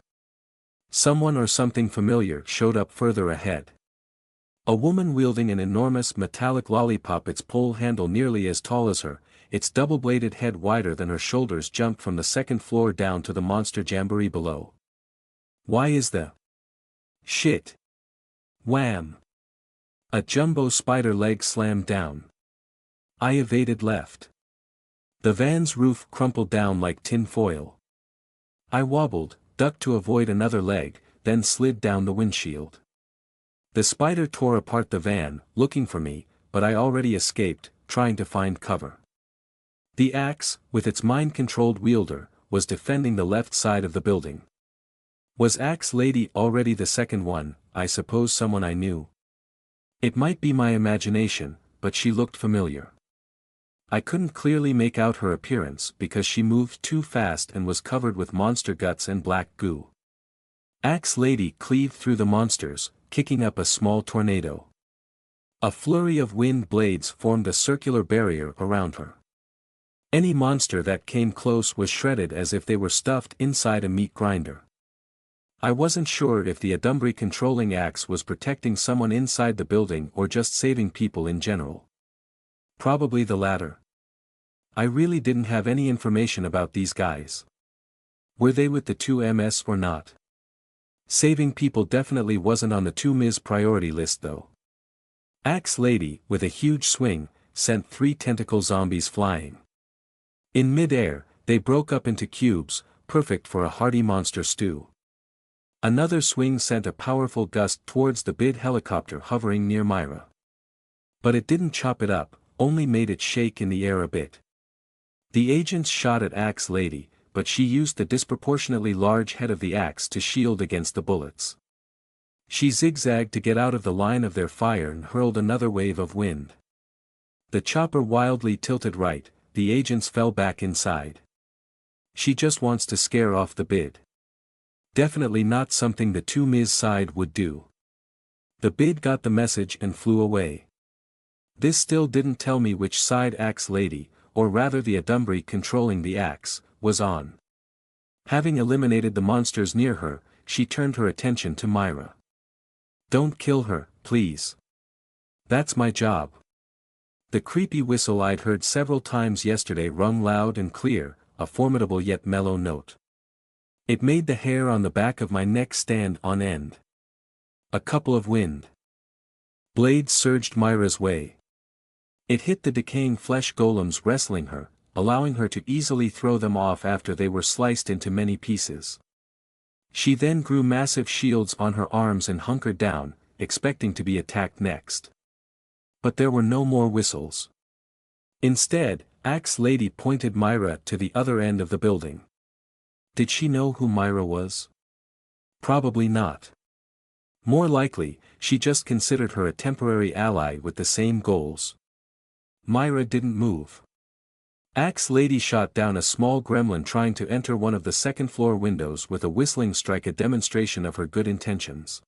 Someone or something familiar showed up further ahead. A woman wielding an enormous metallic lollipop, its pole handle nearly as tall as her, its double-bladed head wider than her shoulders, jumped from the second floor down to the monster jamboree below. Why is the shit? Wham! A jumbo spider leg slammed down. I evaded left. The van's roof crumpled down like tin foil. I wobbled, ducked to avoid another leg, then slid down the windshield. The spider tore apart the van, looking for me, but I already escaped, trying to find cover. The axe, with its mind-controlled wielder, was defending the left side of the building. Was Axe Lady already the second one? I suppose someone I knew. It might be my imagination, but she looked familiar. I couldn't clearly make out her appearance because she moved too fast and was covered with monster guts and black goo. Axe Lady cleaved through the monsters, kicking up a small tornado. A flurry of wind blades formed a circular barrier around her. Any monster that came close was shredded as if they were stuffed inside a meat grinder. I wasn't sure if the Adumbri controlling axe was protecting someone inside the building or just saving people in general. Probably the latter. I really didn't have any information about these guys. Were they with the 2MS or not? Saving people definitely wasn't on the 2MS priority list though. Axe Lady, with a huge swing, sent 3 tentacle zombies flying. In mid-air, they broke up into cubes, perfect for a hearty monster stew. Another swing sent a powerful gust towards the bid helicopter hovering near Myra. But it didn't chop it up, only made it shake in the air a bit. The agents shot at Axe Lady, but she used the disproportionately large head of the axe to shield against the bullets. She zigzagged to get out of the line of their fire and hurled another wave of wind. The chopper wildly tilted right, the agents fell back inside. She just wants to scare off the bid. Definitely not something the 2MS side would do. The bid got the message and flew away. This still didn't tell me which side Axe Lady, or rather the Adumbri controlling the axe, was on. Having eliminated the monsters near her, she turned her attention to Myra. "Don't kill her, please. That's my job." The creepy whistle I'd heard several times yesterday rung loud and clear, a formidable yet mellow note. It made the hair on the back of my neck stand on end. A couple of wind blades surged Myra's way. It hit the decaying flesh golems wrestling her, allowing her to easily throw them off after they were sliced into many pieces. She then grew massive shields on her arms and hunkered down, expecting to be attacked next. But there were no more whistles. Instead, Axe Lady pointed Myra to the other end of the building. Did she know who Myra was? Probably not. More likely, she just considered her a temporary ally with the same goals. Myra didn't move. Axe Lady shot down a small gremlin trying to enter one of the second-floor windows with a whistling strike, a demonstration of her good intentions.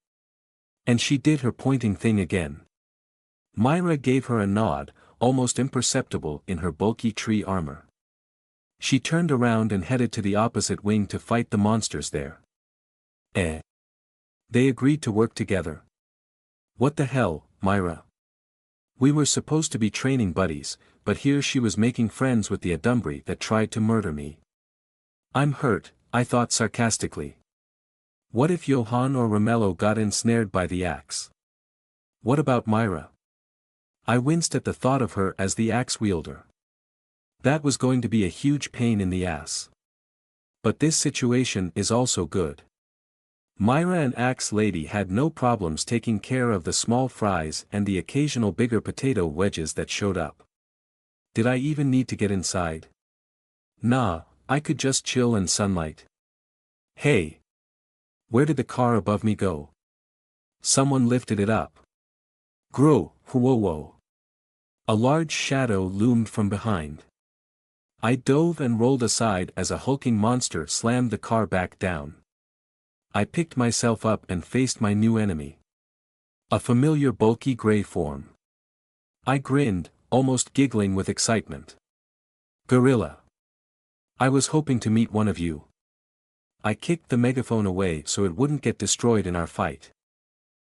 And she did her pointing thing again. Myra gave her a nod, almost imperceptible in her bulky tree armor. She turned around and headed to the opposite wing to fight the monsters there. They agreed to work together. What the hell, Myra? We were supposed to be training buddies, but here she was making friends with the Adumbri that tried to murder me. I'm hurt, I thought sarcastically. What if Johann or Romello got ensnared by the axe? What about Myra? I winced at the thought of her as the axe wielder. That was going to be a huge pain in the ass. But this situation is also good. Myra and Axe Lady had no problems taking care of the small fries and the occasional bigger potato wedges that showed up. Did I even need to get inside? Nah, I could just chill in sunlight. Hey! Where did the car above me go? Someone lifted it up. Grow, whoa. A large shadow loomed from behind. I dove and rolled aside as a hulking monster slammed the car back down. I picked myself up and faced my new enemy. A familiar bulky gray form. I grinned, almost giggling with excitement. Gorilla. I was hoping to meet one of you. I kicked the megaphone away so it wouldn't get destroyed in our fight.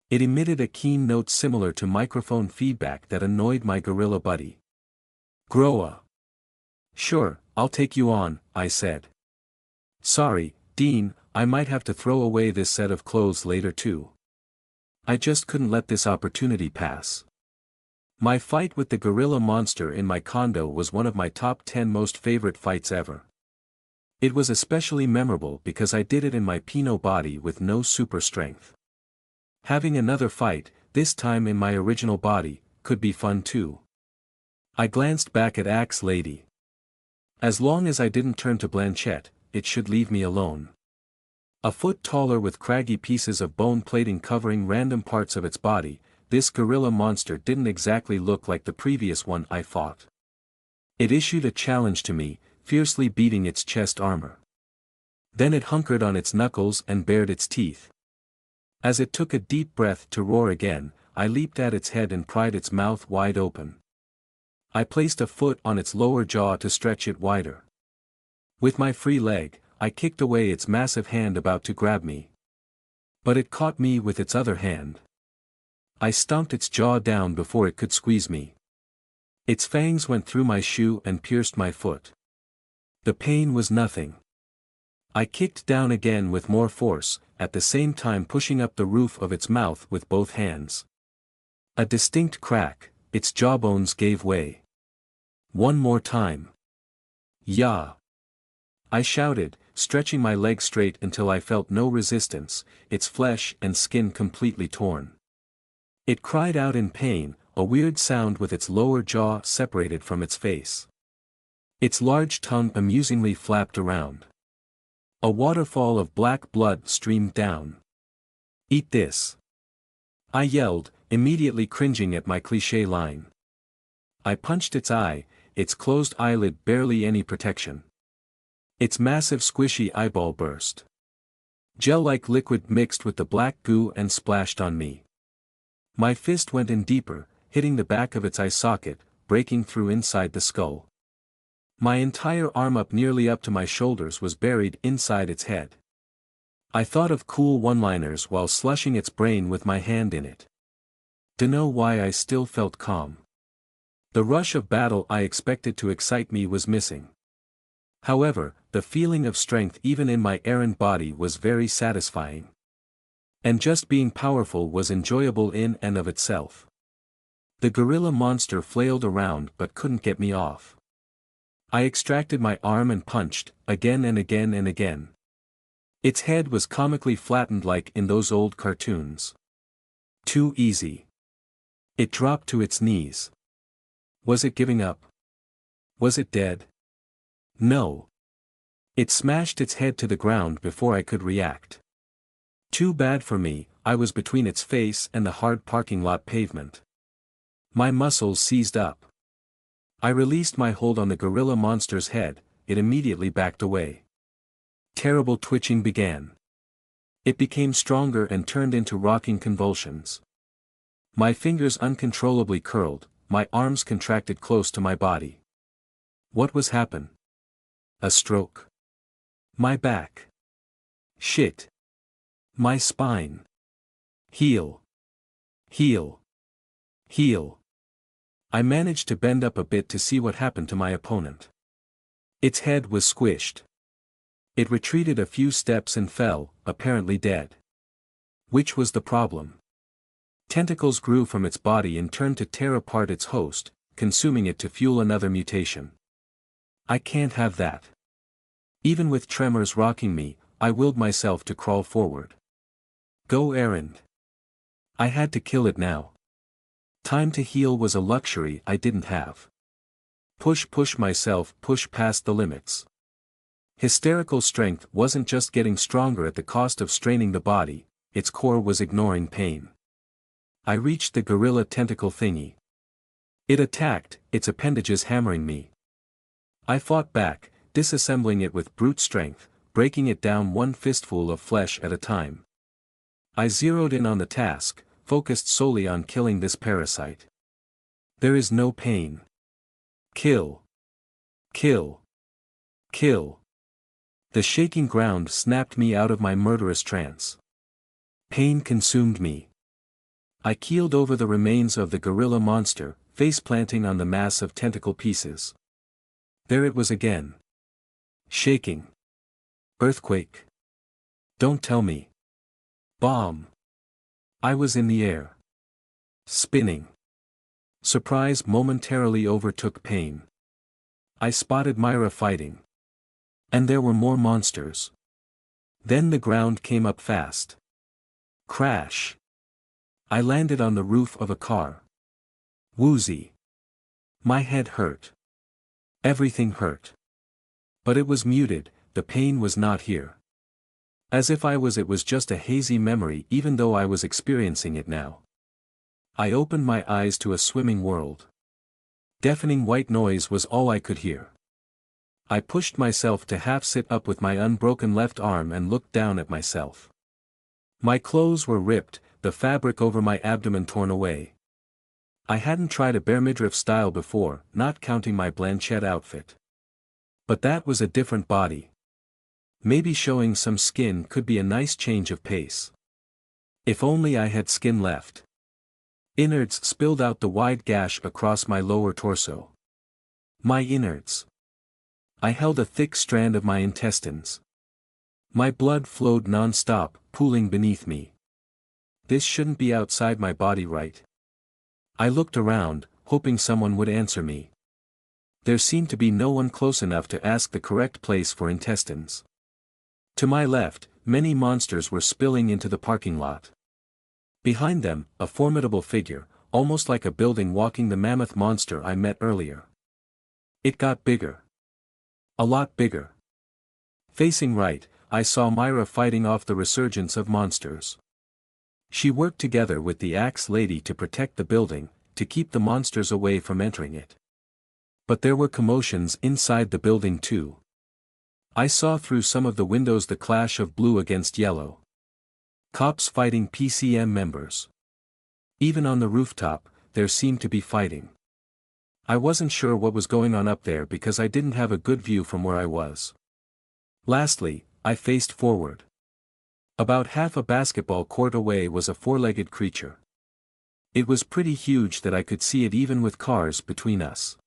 It emitted a keen note similar to microphone feedback that annoyed my gorilla buddy. Groa. Sure, I'll take you on, I said. Sorry, Dean, I might have to throw away this set of clothes later too. I just couldn't let this opportunity pass. My fight with the gorilla monster in my condo was one of my top 10 most favorite fights ever. It was especially memorable because I did it in my Pinot body with no super strength. Having another fight, this time in my original body, could be fun too. I glanced back at Axe Lady. As long as I didn't turn to Blanchette, it should leave me alone. A foot taller with craggy pieces of bone plating covering random parts of its body, this gorilla monster didn't exactly look like the previous one I fought. It issued a challenge to me, fiercely beating its chest armor. Then it hunkered on its knuckles and bared its teeth. As it took a deep breath to roar again, I leaped at its head and pried its mouth wide open. I placed a foot on its lower jaw to stretch it wider. With my free leg, I kicked away its massive hand about to grab me. But it caught me with its other hand. I stomped its jaw down before it could squeeze me. Its fangs went through my shoe and pierced my foot. The pain was nothing. I kicked down again with more force, at the same time pushing up the roof of its mouth with both hands. A distinct crack, its jawbones gave way. One more time. Yeah! I shouted, stretching my leg straight until I felt no resistance, its flesh and skin completely torn. It cried out in pain, a weird sound with its lower jaw separated from its face. Its large tongue amusingly flapped around. A waterfall of black blood streamed down. Eat this! I yelled, immediately cringing at my cliché line. I punched its eye, its closed eyelid barely any protection. Its massive squishy eyeball burst. Gel-like liquid mixed with the black goo and splashed on me. My fist went in deeper, hitting the back of its eye socket, breaking through inside the skull. My entire arm nearly up to my shoulders was buried inside its head. I thought of cool one-liners while slushing its brain with my hand in it. Dunno why I still felt calm. The rush of battle I expected to excite me was missing. However, the feeling of strength even in my errant body was very satisfying. And just being powerful was enjoyable in and of itself. The gorilla monster flailed around but couldn't get me off. I extracted my arm and punched, again and again and again. Its head was comically flattened like in those old cartoons. Too easy. It dropped to its knees. Was it giving up? Was it dead? No. It smashed its head to the ground before I could react. Too bad for me, I was between its face and the hard parking lot pavement. My muscles seized up. I released my hold on the gorilla monster's head, it immediately backed away. Terrible twitching began. It became stronger and turned into rocking convulsions. My fingers uncontrollably curled, my arms contracted close to my body. What was happening? A stroke. My back. Shit. My spine. Heal. Heal. Heal. I managed to bend up a bit to see what happened to my opponent. Its head was squished. It retreated a few steps and fell, apparently dead. Which was the problem? Tentacles grew from its body and turned to tear apart its host, consuming it to fuel another mutation. I can't have that. Even with tremors rocking me, I willed myself to crawl forward. Go errand. I had to kill it now. Time to heal was a luxury I didn't have. Push myself, push past the limits. Hysterical strength wasn't just getting stronger at the cost of straining the body, its core was ignoring pain. I reached the gorilla tentacle thingy. It attacked, its appendages hammering me. I fought back, disassembling it with brute strength, breaking it down one fistful of flesh at a time. I zeroed in on the task, focused solely on killing this parasite. There is no pain. Kill. Kill. Kill. The shaking ground snapped me out of my murderous trance. Pain consumed me. I keeled over the remains of the gorilla monster, face-planting on the mass of tentacle pieces. There it was again. Shaking. Earthquake. Don't tell me. Bomb. I was in the air. Spinning. Surprise momentarily overtook pain. I spotted Myra fighting. And there were more monsters. Then the ground came up fast. Crash. I landed on the roof of a car. Woozy. My head hurt. Everything hurt. But it was muted, the pain was not here. As if it was just a hazy memory even though I was experiencing it now. I opened my eyes to a swimming world. Deafening white noise was all I could hear. I pushed myself to half sit up with my unbroken left arm and looked down at myself. My clothes were ripped, the fabric over my abdomen torn away. I hadn't tried a bare midriff style before, not counting my Blanchette outfit. But that was a different body. Maybe showing some skin could be a nice change of pace. If only I had skin left. Innards spilled out the wide gash across my lower torso. My innards. I held a thick strand of my intestines. My blood flowed non-stop, pooling beneath me. This shouldn't be outside my body, right? I looked around, hoping someone would answer me. There seemed to be no one close enough to ask the correct place for intestines. To my left, many monsters were spilling into the parking lot. Behind them, a formidable figure, almost like a building walking the mammoth monster I met earlier. It got bigger. A lot bigger. Facing right, I saw Myra fighting off the resurgence of monsters. She worked together with the axe lady to protect the building, to keep the monsters away from entering it. But there were commotions inside the building too. I saw through some of the windows the clash of blue against yellow. Cops fighting PCM members. Even on the rooftop, there seemed to be fighting. I wasn't sure what was going on up there because I didn't have a good view from where I was. Lastly, I faced forward. About half a basketball court away was a four-legged creature. It was pretty huge that I could see it even with cars between us.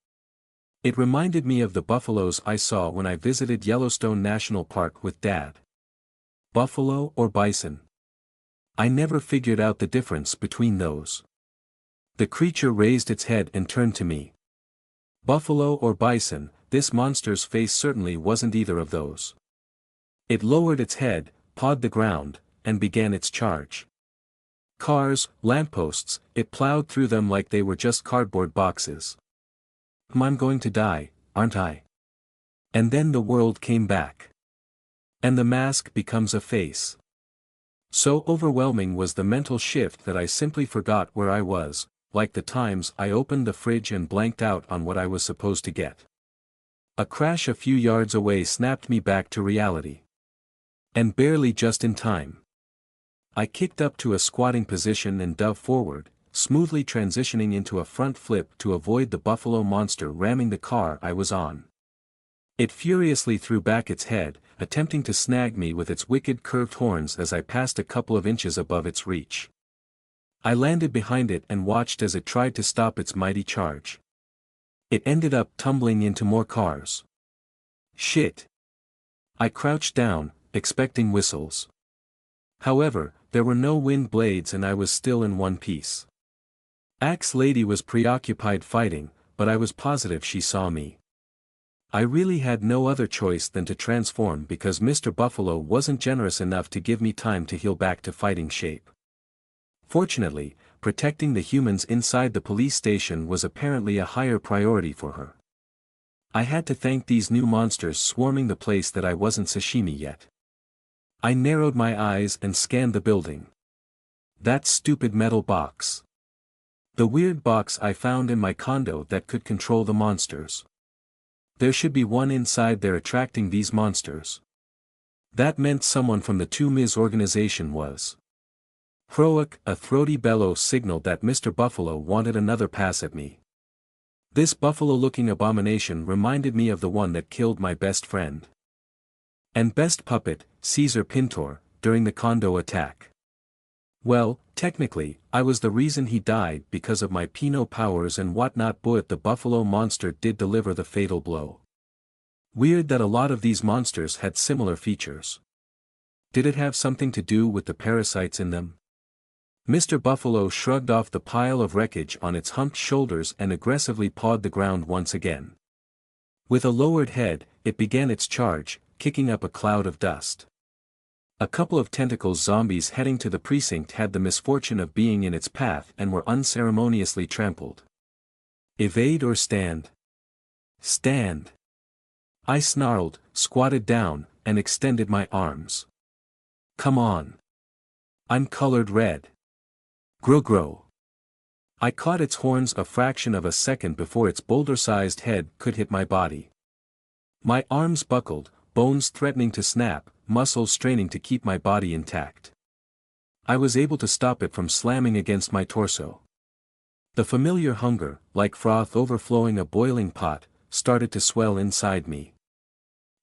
It reminded me of the buffaloes I saw when I visited Yellowstone National Park with Dad. Buffalo or bison? I never figured out the difference between those. The creature raised its head and turned to me. Buffalo or bison, this monster's face certainly wasn't either of those. It lowered its head, pawed the ground, and began its charge. Cars, lampposts, it plowed through them like they were just cardboard boxes. I'm going to die, aren't I? And then the world came back. And the mask becomes a face. So overwhelming was the mental shift that I simply forgot where I was, like the times I opened the fridge and blanked out on what I was supposed to get. A crash a few yards away snapped me back to reality. And barely just in time. I kicked up to a squatting position and dove forward, smoothly transitioning into a front flip to avoid the buffalo monster ramming the car I was on. It furiously threw back its head, attempting to snag me with its wicked curved horns as I passed a couple of inches above its reach. I landed behind it and watched as it tried to stop its mighty charge. It ended up tumbling into more cars. Shit. I crouched down, expecting whistles. However, there were no wind blades and I was still in one piece. Axe Lady was preoccupied fighting, but I was positive she saw me. I really had no other choice than to transform because Mr. Buffalo wasn't generous enough to give me time to heal back to fighting shape. Fortunately, protecting the humans inside the police station was apparently a higher priority for her. I had to thank these new monsters swarming the place that I wasn't sashimi yet. I narrowed my eyes and scanned the building. That stupid metal box. The weird box I found in my condo that could control the monsters. There should be one inside there attracting these monsters. That meant someone from the 2Ms organization was. Croak, a throaty bellow signaled that Mr. Buffalo wanted another pass at me. This buffalo-looking abomination reminded me of the one that killed my best friend. And best puppet, Caesar Pintor, during the condo attack. Well, technically, I was the reason he died because of my Pinot powers and whatnot, but the buffalo monster did deliver the fatal blow. Weird that a lot of these monsters had similar features. Did it have something to do with the parasites in them? Mr. Buffalo shrugged off the pile of wreckage on its humped shoulders and aggressively pawed the ground once again. With a lowered head, it began its charge, kicking up a cloud of dust. A couple of tentacles zombies heading to the precinct had the misfortune of being in its path and were unceremoniously trampled. Evade or stand? Stand. I snarled, squatted down, and extended my arms. Come on. I'm colored red. Grow. I caught its horns a fraction of a second before its boulder-sized head could hit my body. My arms buckled, bones threatening to snap, muscles straining to keep my body intact. I was able to stop it from slamming against my torso. The familiar hunger, like froth overflowing a boiling pot, started to swell inside me.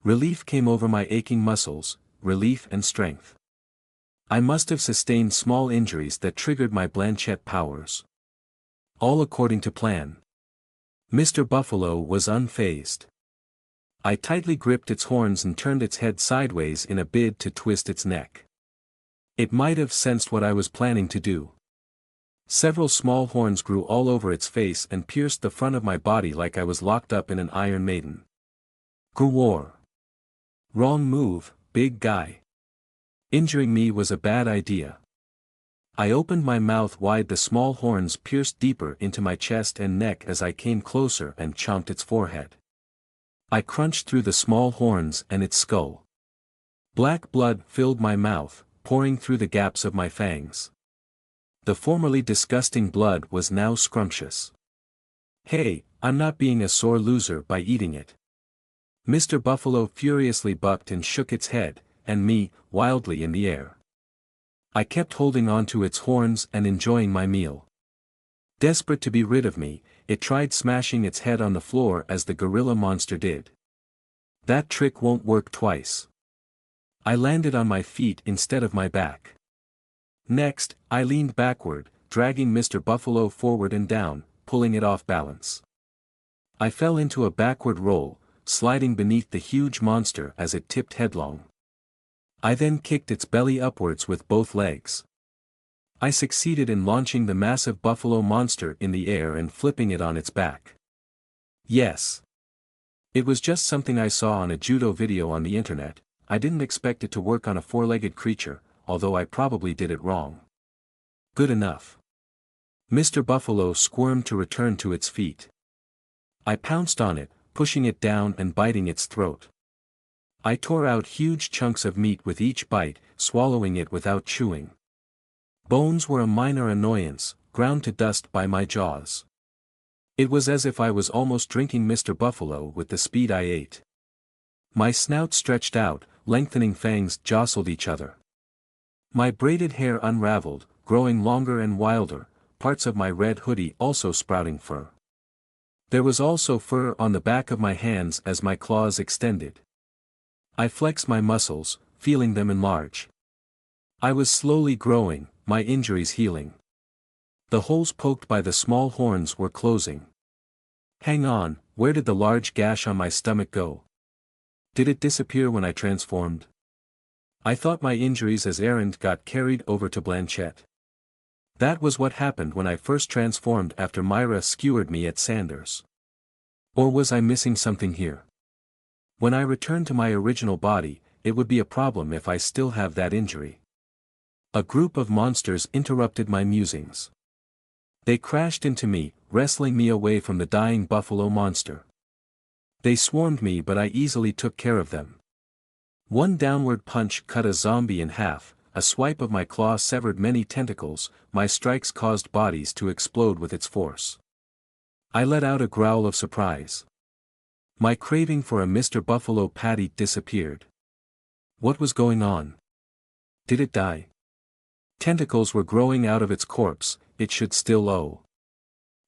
Relief came over my aching muscles, relief and strength. I must have sustained small injuries that triggered my Blanchette powers. All according to plan. Mr. Buffalo was unfazed. I tightly gripped its horns and turned its head sideways in a bid to twist its neck. It might have sensed what I was planning to do. Several small horns grew all over its face and pierced the front of my body like I was locked up in an Iron Maiden. Gwar. Wrong move, big guy. Injuring me was a bad idea. I opened my mouth wide. The small horns pierced deeper into my chest and neck as I came closer and chomped its forehead. I crunched through the small horns and its skull. Black blood filled my mouth, pouring through the gaps of my fangs. The formerly disgusting blood was now scrumptious. Hey, I'm not being a sore loser by eating it. Mr. Buffalo furiously bucked and shook its head, and me, wildly in the air. I kept holding on to its horns and enjoying my meal. Desperate to be rid of me, it tried smashing its head on the floor as the gorilla monster did. That trick won't work twice. I landed on my feet instead of my back. Next, I leaned backward, dragging Mr. Buffalo forward and down, pulling it off balance. I fell into a backward roll, sliding beneath the huge monster as it tipped headlong. I then kicked its belly upwards with both legs. I succeeded in launching the massive buffalo monster in the air and flipping it on its back. Yes. It was just something I saw on a judo video on the internet. I didn't expect it to work on a four-legged creature, although I probably did it wrong. Good enough. Mr. Buffalo squirmed to return to its feet. I pounced on it, pushing it down and biting its throat. I tore out huge chunks of meat with each bite, swallowing it without chewing. Bones were a minor annoyance, ground to dust by my jaws. It was as if I was almost drinking Mr. Buffalo with the speed I ate. My snout stretched out, lengthening fangs jostled each other. My braided hair unraveled, growing longer and wilder, parts of my red hoodie also sprouting fur. There was also fur on the back of my hands as my claws extended. I flexed my muscles, feeling them enlarge. I was slowly growing, my injuries healing. The holes poked by the small horns were closing. Hang on, where did the large gash on my stomach go? Did it disappear when I transformed? I thought my injuries as errand got carried over to Blanchette. That was what happened when I first transformed after Myra skewered me at Sanders. Or was I missing something here? When I return to my original body, it would be a problem if I still have that injury. A group of monsters interrupted my musings. They crashed into me, wrestling me away from the dying buffalo monster. They swarmed me, but I easily took care of them. One downward punch cut a zombie in half, a swipe of my claw severed many tentacles, my strikes caused bodies to explode with its force. I let out a growl of surprise. My craving for a Mr. Buffalo patty disappeared. What was going on? Did it die? Tentacles were growing out of its corpse, it should still owe.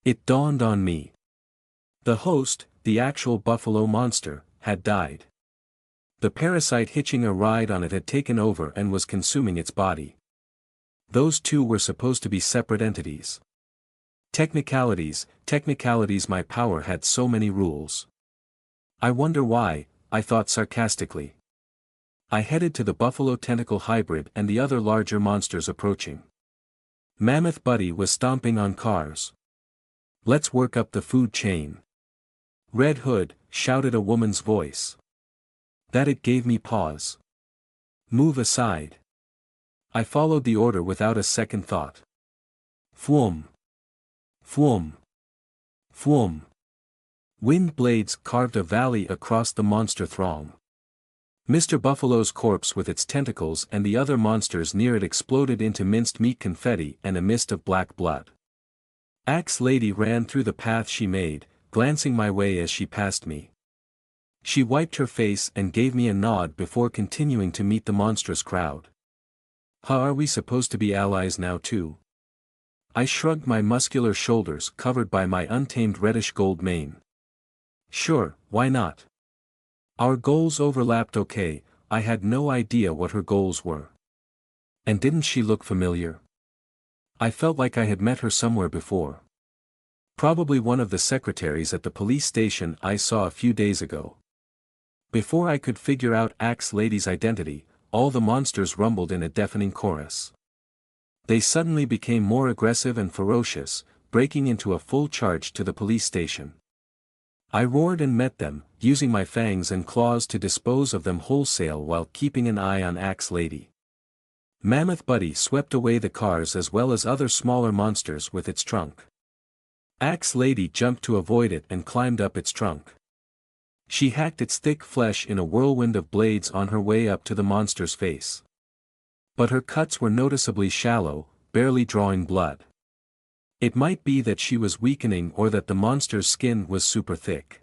It dawned on me. The host, the actual buffalo monster, had died. The parasite hitching a ride on it had taken over and was consuming its body. Those two were supposed to be separate entities. Technicalities, my power had so many rules. I wonder why, I thought sarcastically. I headed to the buffalo tentacle hybrid and the other larger monsters approaching. Mammoth Buddy was stomping on cars. Let's work up the food chain. Red Hood, shouted a woman's voice. That it gave me pause. Move aside. I followed the order without a second thought. Fwoom. Fwoom. Fwoom. Wind blades carved a valley across the monster throng. Mr. Buffalo's corpse with its tentacles and the other monsters near it exploded into minced meat confetti and a mist of black blood. Axe Lady ran through the path she made, glancing my way as she passed me. She wiped her face and gave me a nod before continuing to meet the monstrous crowd. How are we supposed to be allies now too? I shrugged my muscular shoulders covered by my untamed reddish-gold mane. Sure, why not? Our goals overlapped okay, I had no idea what her goals were. And didn't she look familiar? I felt like I had met her somewhere before. Probably one of the secretaries at the police station I saw a few days ago. Before I could figure out Axe Lady's identity, all the monsters rumbled in a deafening chorus. They suddenly became more aggressive and ferocious, breaking into a full charge to the police station. I roared and met them, using my fangs and claws to dispose of them wholesale while keeping an eye on Axe Lady. Mammoth Buddy swept away the cars as well as other smaller monsters with its trunk. Axe Lady jumped to avoid it and climbed up its trunk. She hacked its thick flesh in a whirlwind of blades on her way up to the monster's face. But her cuts were noticeably shallow, barely drawing blood. It might be that she was weakening or that the monster's skin was super thick.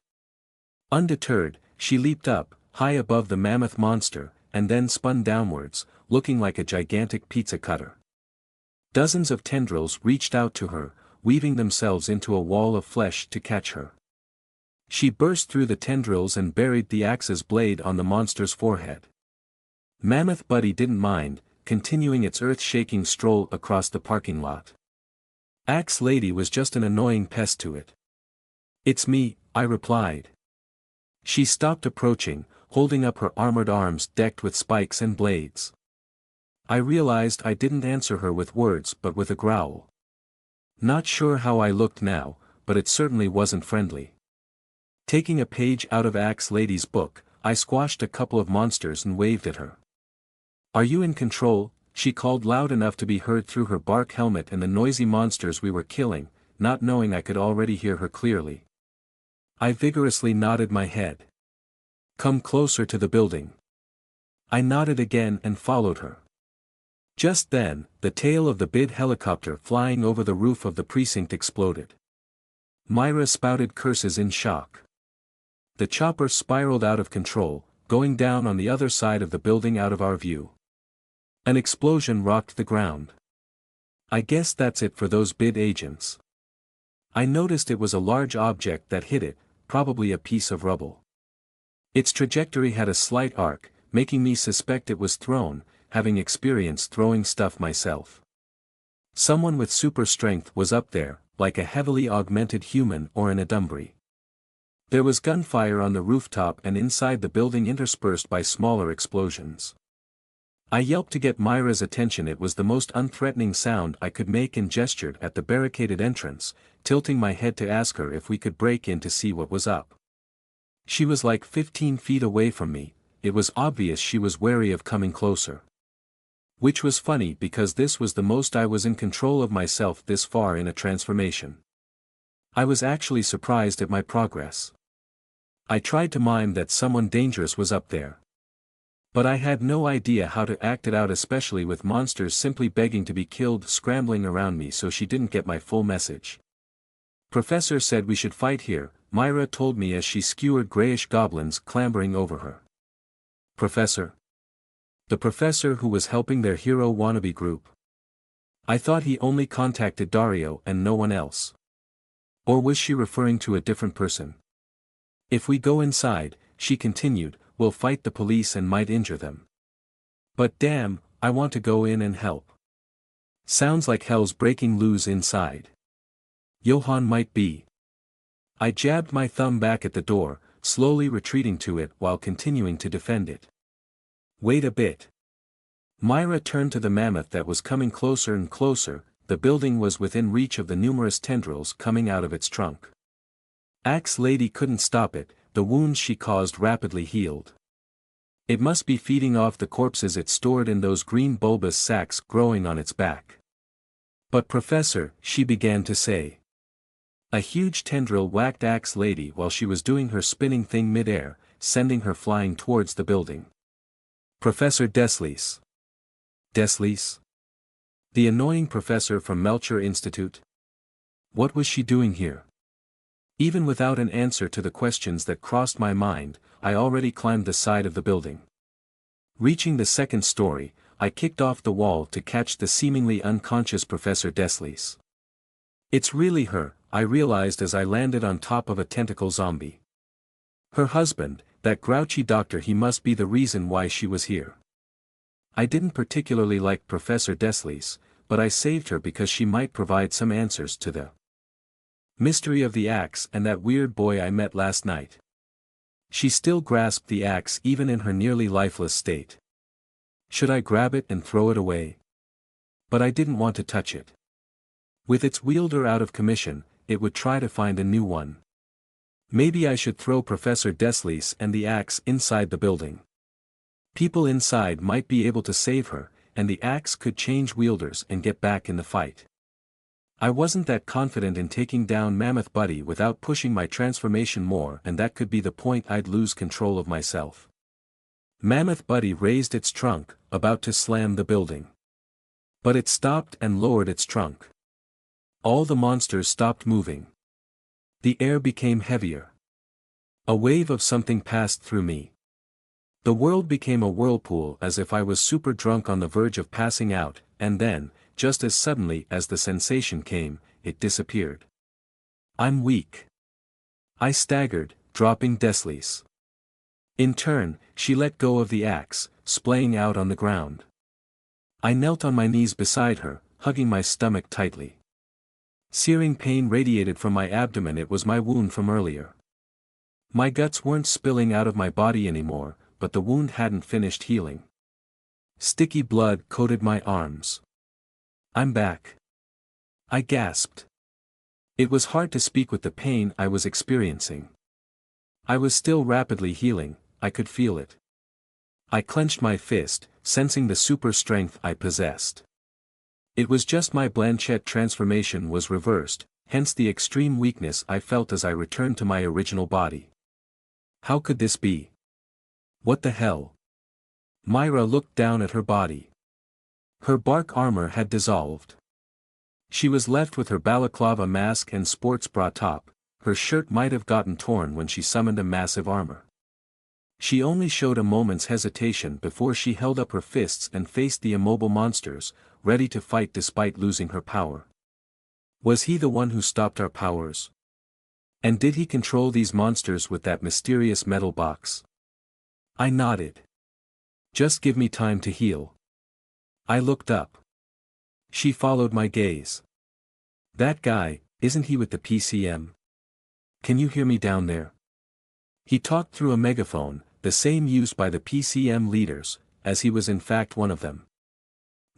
Undeterred, she leaped up, high above the mammoth monster, and then spun downwards, looking like a gigantic pizza cutter. Dozens of tendrils reached out to her, weaving themselves into a wall of flesh to catch her. She burst through the tendrils and buried the axe's blade on the monster's forehead. Mammoth Buddy didn't mind, continuing its earth-shaking stroll across the parking lot. Axe Lady was just an annoying pest to it. "It's me," I replied. She stopped approaching, holding up her armored arms decked with spikes and blades. I realized I didn't answer her with words but with a growl. Not sure how I looked now, but it certainly wasn't friendly. Taking a page out of Axe Lady's book, I squashed a couple of monsters and waved at her. "Are you in control?" she called loud enough to be heard through her bark helmet and the noisy monsters we were killing, not knowing I could already hear her clearly. I vigorously nodded my head. "Come closer to the building." I nodded again and followed her. Just then, the tail of the bid helicopter flying over the roof of the precinct exploded. Myra spouted curses in shock. The chopper spiraled out of control, going down on the other side of the building out of our view. An explosion rocked the ground. I guess that's it for those bid agents. I noticed it was a large object that hit it, probably a piece of rubble. Its trajectory had a slight arc, making me suspect it was thrown, having experienced throwing stuff myself. Someone with super strength was up there, like a heavily augmented human or an Adumbri. There was gunfire on the rooftop and inside the building interspersed by smaller explosions. I yelped to get Myra's attention. It was the most unthreatening sound I could make and gestured at the barricaded entrance, tilting my head to ask her if we could break in to see what was up. She was like 15 feet away from me. It was obvious she was wary of coming closer. Which was funny because this was the most I was in control of myself this far in a transformation. I was actually surprised at my progress. I tried to mime that someone dangerous was up there. But I had no idea how to act it out, especially with monsters simply begging to be killed scrambling around me, so she didn't get my full message. "Professor said we should fight here," Myra told me as she skewered grayish goblins clambering over her. "Professor?" The professor who was helping their hero wannabe group. I thought he only contacted Dario and no one else. Or was she referring to a different person? "If we go inside," she continued, "we'll fight the police and might injure them. But damn, I want to go in and help. Sounds like hell's breaking loose inside." Johann might be. I jabbed my thumb back at the door, slowly retreating to it while continuing to defend it. "Wait a bit." Myra turned to the mammoth that was coming closer and closer. The building was within reach of the numerous tendrils coming out of its trunk. Axe Lady couldn't stop it. The wounds she caused rapidly healed. It must be feeding off the corpses it stored in those green bulbous sacs growing on its back. "But Professor," she began to say. A huge tendril whacked Axe Lady while she was doing her spinning thing mid-air, sending her flying towards the building. "Professor Deslice." Deslice? The annoying professor from Melcher Institute? What was she doing here? Even without an answer to the questions that crossed my mind, I already climbed the side of the building. Reaching the second story, I kicked off the wall to catch the seemingly unconscious Professor Deslice. It's really her, I realized as I landed on top of a tentacle zombie. Her husband, that grouchy doctor, he must be the reason why she was here. I didn't particularly like Professor Deslice, but I saved her because she might provide some answers to the mystery of the axe and that weird boy I met last night. She still grasped the axe even in her nearly lifeless state. Should I grab it and throw it away? But I didn't want to touch it. With its wielder out of commission, it would try to find a new one. Maybe I should throw Professor Deslice and the axe inside the building. People inside might be able to save her, and the axe could change wielders and get back in the fight. I wasn't that confident in taking down Mammoth Buddy without pushing my transformation more, and that could be the point I'd lose control of myself. Mammoth Buddy raised its trunk, about to slam the building. But it stopped and lowered its trunk. All the monsters stopped moving. The air became heavier. A wave of something passed through me. The world became a whirlpool, as if I was super drunk on the verge of passing out, and then, just as suddenly as the sensation came, it disappeared. I'm weak. I staggered, dropping Deslice. In turn, she let go of the axe, splaying out on the ground. I knelt on my knees beside her, hugging my stomach tightly. Searing pain radiated from my abdomen. It was my wound from earlier. My guts weren't spilling out of my body anymore, but the wound hadn't finished healing. Sticky blood coated my arms. I'm back. I gasped. It was hard to speak with the pain I was experiencing. I was still rapidly healing, I could feel it. I clenched my fist, sensing the super strength I possessed. It was just my Blanchette transformation was reversed, hence the extreme weakness I felt as I returned to my original body. How could this be? What the hell? Myra looked down at her body. Her bark armor had dissolved. She was left with her balaclava mask and sports bra top. Her shirt might have gotten torn when she summoned a massive armor. She only showed a moment's hesitation before she held up her fists and faced the immobile monsters, ready to fight despite losing her power. Was he the one who stopped our powers? And did he control these monsters with that mysterious metal box? I nodded. Just give me time to heal. I looked up. She followed my gaze. That guy, isn't he with the PCM? Can you hear me down there? He talked through a megaphone, the same used by the PCM leaders, as he was in fact one of them.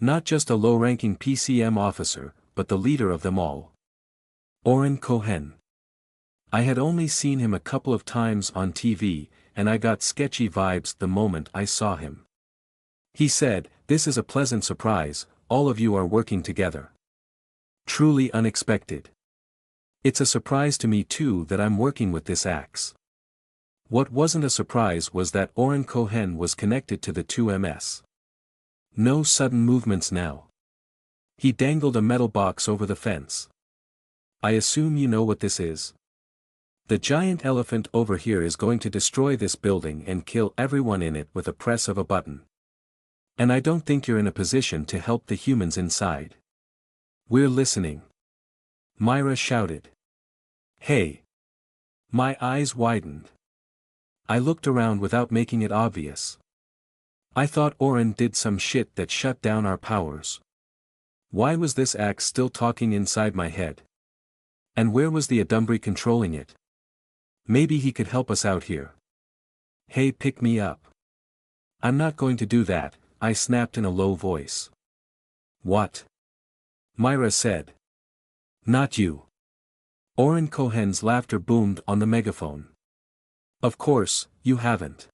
Not just a low-ranking PCM officer, but the leader of them all. Oren Cohen. I had only seen him a couple of times on TV, and I got sketchy vibes the moment I saw him. He said, "This is a pleasant surprise, all of you are working together. Truly unexpected. It's a surprise to me too that I'm working with this axe." What wasn't a surprise was that Oren Cohen was connected to the 2MS. No sudden movements now. He dangled a metal box over the fence. I assume you know what this is. The giant elephant over here is going to destroy this building and kill everyone in it with a press of a button. And I don't think you're in a position to help the humans inside. We're listening. Myra shouted. Hey. My eyes widened. I looked around without making it obvious. I thought Oren did some shit that shut down our powers. Why was this axe still talking inside my head? And where was the Adumbri controlling it? Maybe he could help us out here. Hey, pick me up. I'm not going to do that, I snapped in a low voice. What? Myra said. Not you. Oren Cohen's laughter boomed on the megaphone. Of course, you haven't.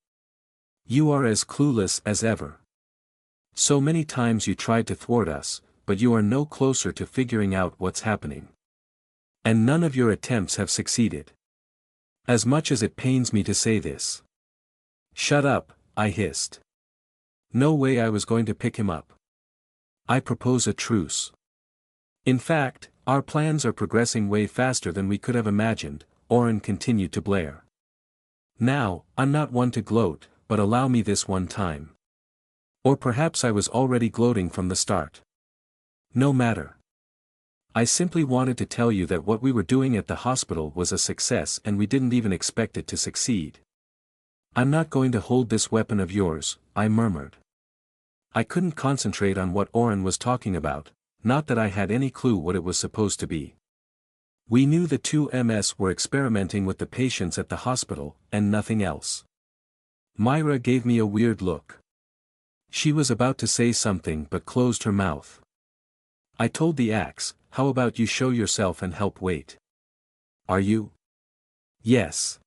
You are as clueless as ever. So many times you tried to thwart us, but you are no closer to figuring out what's happening. And none of your attempts have succeeded. As much as it pains me to say this. Shut up, I hissed. No way I was going to pick him up. I propose a truce. In fact, our plans are progressing way faster than we could have imagined, Oren continued to blare. Now, I'm not one to gloat, but allow me this one time. Or perhaps I was already gloating from the start. No matter. I simply wanted to tell you that what we were doing at the hospital was a success and we didn't even expect it to succeed. I'm not going to hold this weapon of yours, I murmured. I couldn't concentrate on what Oren was talking about, not that I had any clue what it was supposed to be. We knew the 2MS were experimenting with the patients at the hospital, and nothing else. Myra gave me a weird look. She was about to say something but closed her mouth. I told the axe, how about you show yourself and help wait? Are you? Yes.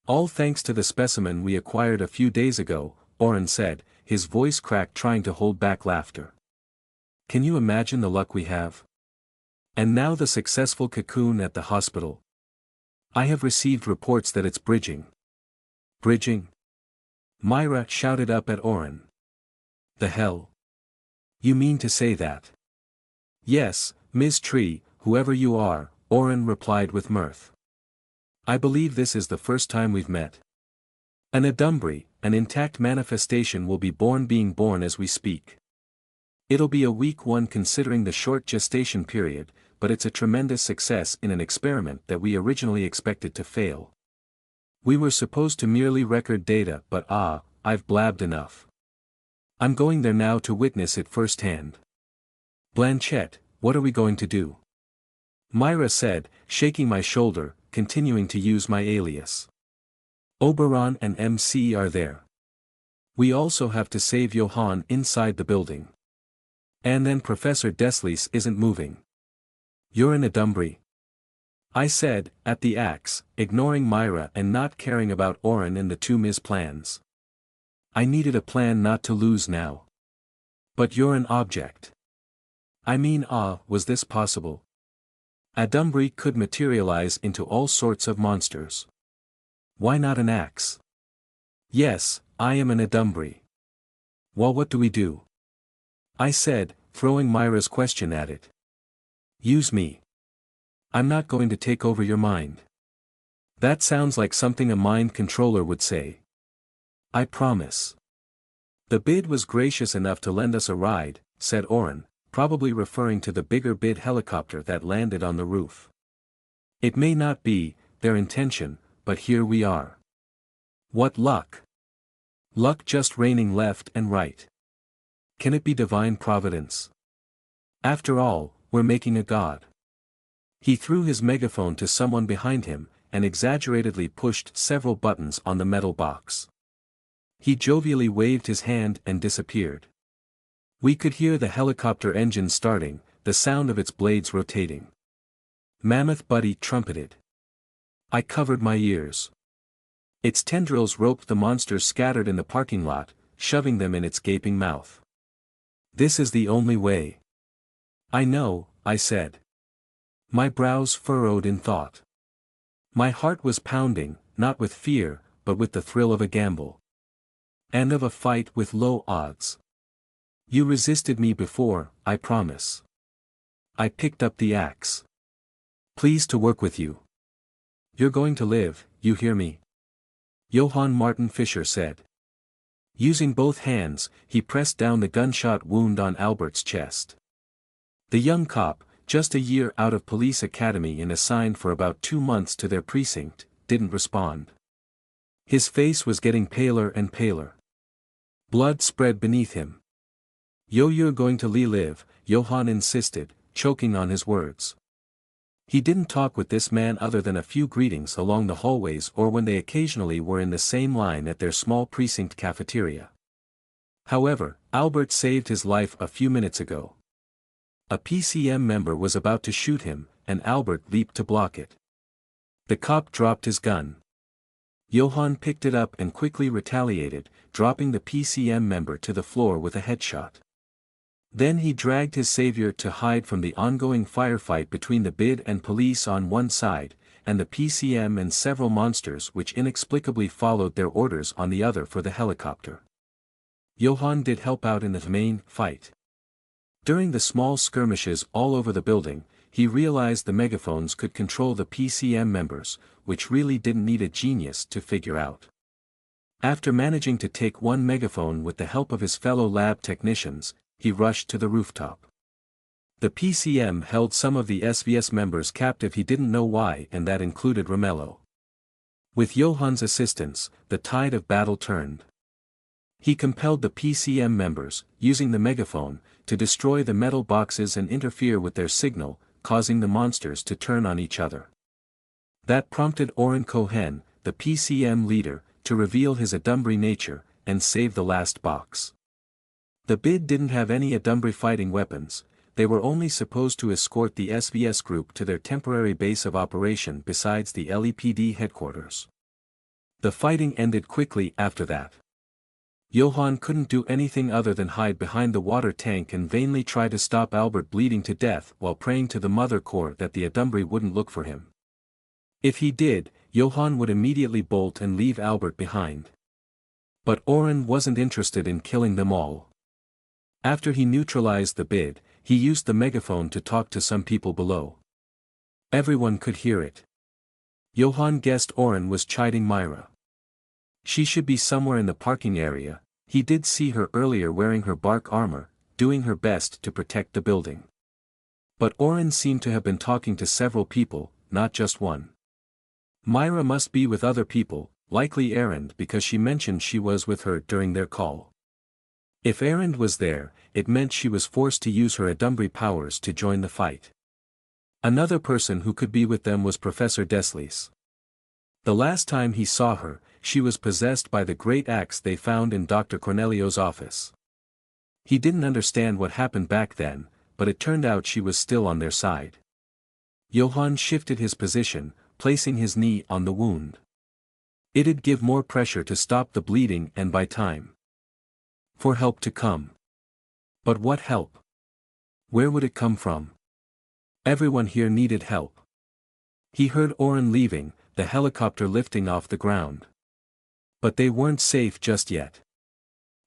All thanks to the specimen we acquired a few days ago, Oren said, his voice cracked trying to hold back laughter. Can you imagine the luck we have? And now the successful cocoon at the hospital. I have received reports that it's bridging. Bridging? Myra shouted up at Oren. The hell? You mean to say that? Yes, Ms. Tree, whoever you are, Oren replied with mirth. I believe this is the first time we've met. An Adumbri, an intact manifestation will be being born as we speak. It'll be a weak one considering the short gestation period, but it's a tremendous success in an experiment that we originally expected to fail. We were supposed to merely record data, but I've blabbed enough. I'm going there now to witness it firsthand. Blanchette, what are we going to do? Myra said, shaking my shoulder, continuing to use my alias. Oberon and MC are there. We also have to save Johann inside the building. And then Professor Deslice isn't moving. You're in a Dumbry? I said, at the axe, ignoring Myra and not caring about Oren and the two Ms. plans. I needed a plan not to lose now. But you're an object. I mean, was this possible? A Dumbry could materialize into all sorts of monsters. Why not an axe? Yes, I am an Adumbry. Well, what do we do? I said, throwing Myra's question at it. Use me. I'm not going to take over your mind. That sounds like something a mind controller would say. I promise. The bid was gracious enough to lend us a ride, said Oren, probably referring to the bigger bid helicopter that landed on the roof. It may not be their intention, but here we are. What luck! Luck just raining left and right. Can it be divine providence? After all, we're making a god. He threw his megaphone to someone behind him, and exaggeratedly pushed several buttons on the metal box. He jovially waved his hand and disappeared. We could hear the helicopter engine starting, the sound of its blades rotating. Mammoth Buddy trumpeted. I covered my ears. Its tendrils roped the monsters scattered in the parking lot, shoving them in its gaping mouth. This is the only way. I know, I said. My brows furrowed in thought. My heart was pounding, not with fear, but with the thrill of a gamble. And of a fight with low odds. You resisted me before, I promise. I picked up the axe. Pleased to work with you. You're going to live, you hear me? Johann Martin Fischer said. Using both hands, he pressed down the gunshot wound on Albert's chest. The young cop, just a year out of police academy and assigned for about 2 months to their precinct, didn't respond. His face was getting paler and paler. Blood spread beneath him. You're going to live, Johann insisted, choking on his words. He didn't talk with this man other than a few greetings along the hallways or when they occasionally were in the same line at their small precinct cafeteria. However, Albert saved his life a few minutes ago. A PCM member was about to shoot him, and Albert leaped to block it. The cop dropped his gun. Johann picked it up and quickly retaliated, dropping the PCM member to the floor with a headshot. Then he dragged his savior to hide from the ongoing firefight between the bid and police on one side, and the PCM and several monsters which inexplicably followed their orders on the other for the helicopter. Johann did help out in the main fight. During the small skirmishes all over the building, he realized the megaphones could control the PCM members, which really didn't need a genius to figure out. After managing to take one megaphone with the help of his fellow lab technicians, he rushed to the rooftop. The PCM held some of the SVS members captive, he didn't know why, and that included Romello. With Johann's assistance, the tide of battle turned. He compelled the PCM members, using the megaphone, to destroy the metal boxes and interfere with their signal, causing the monsters to turn on each other. That prompted Oren Cohen, the PCM leader, to reveal his Adumbry nature, and save the last box. The bid didn't have any Adumbry fighting weapons, they were only supposed to escort the SVS group to their temporary base of operation besides the LEPD headquarters. The fighting ended quickly after that. Johann couldn't do anything other than hide behind the water tank and vainly try to stop Albert bleeding to death while praying to the Mother Core that the Adumbry wouldn't look for him. If he did, Johann would immediately bolt and leave Albert behind. But Oren wasn't interested in killing them all. After he neutralized the bid, he used the megaphone to talk to some people below. Everyone could hear it. Johann guessed Oren was chiding Myra. She should be somewhere in the parking area, he did see her earlier wearing her bark armor, doing her best to protect the building. But Oren seemed to have been talking to several people, not just one. Myra must be with other people, likely Erend because she mentioned she was with her during their call. If Erend was there, it meant she was forced to use her Adumbri powers to join the fight. Another person who could be with them was Professor Deslice. The last time he saw her, she was possessed by the great axe they found in Dr. Cornelio's office. He didn't understand what happened back then, but it turned out she was still on their side. Johann shifted his position, placing his knee on the wound. It'd give more pressure to stop the bleeding and buy time for help to come. But what help? Where would it come from? Everyone here needed help. He heard Oren leaving, the helicopter lifting off the ground. But they weren't safe just yet.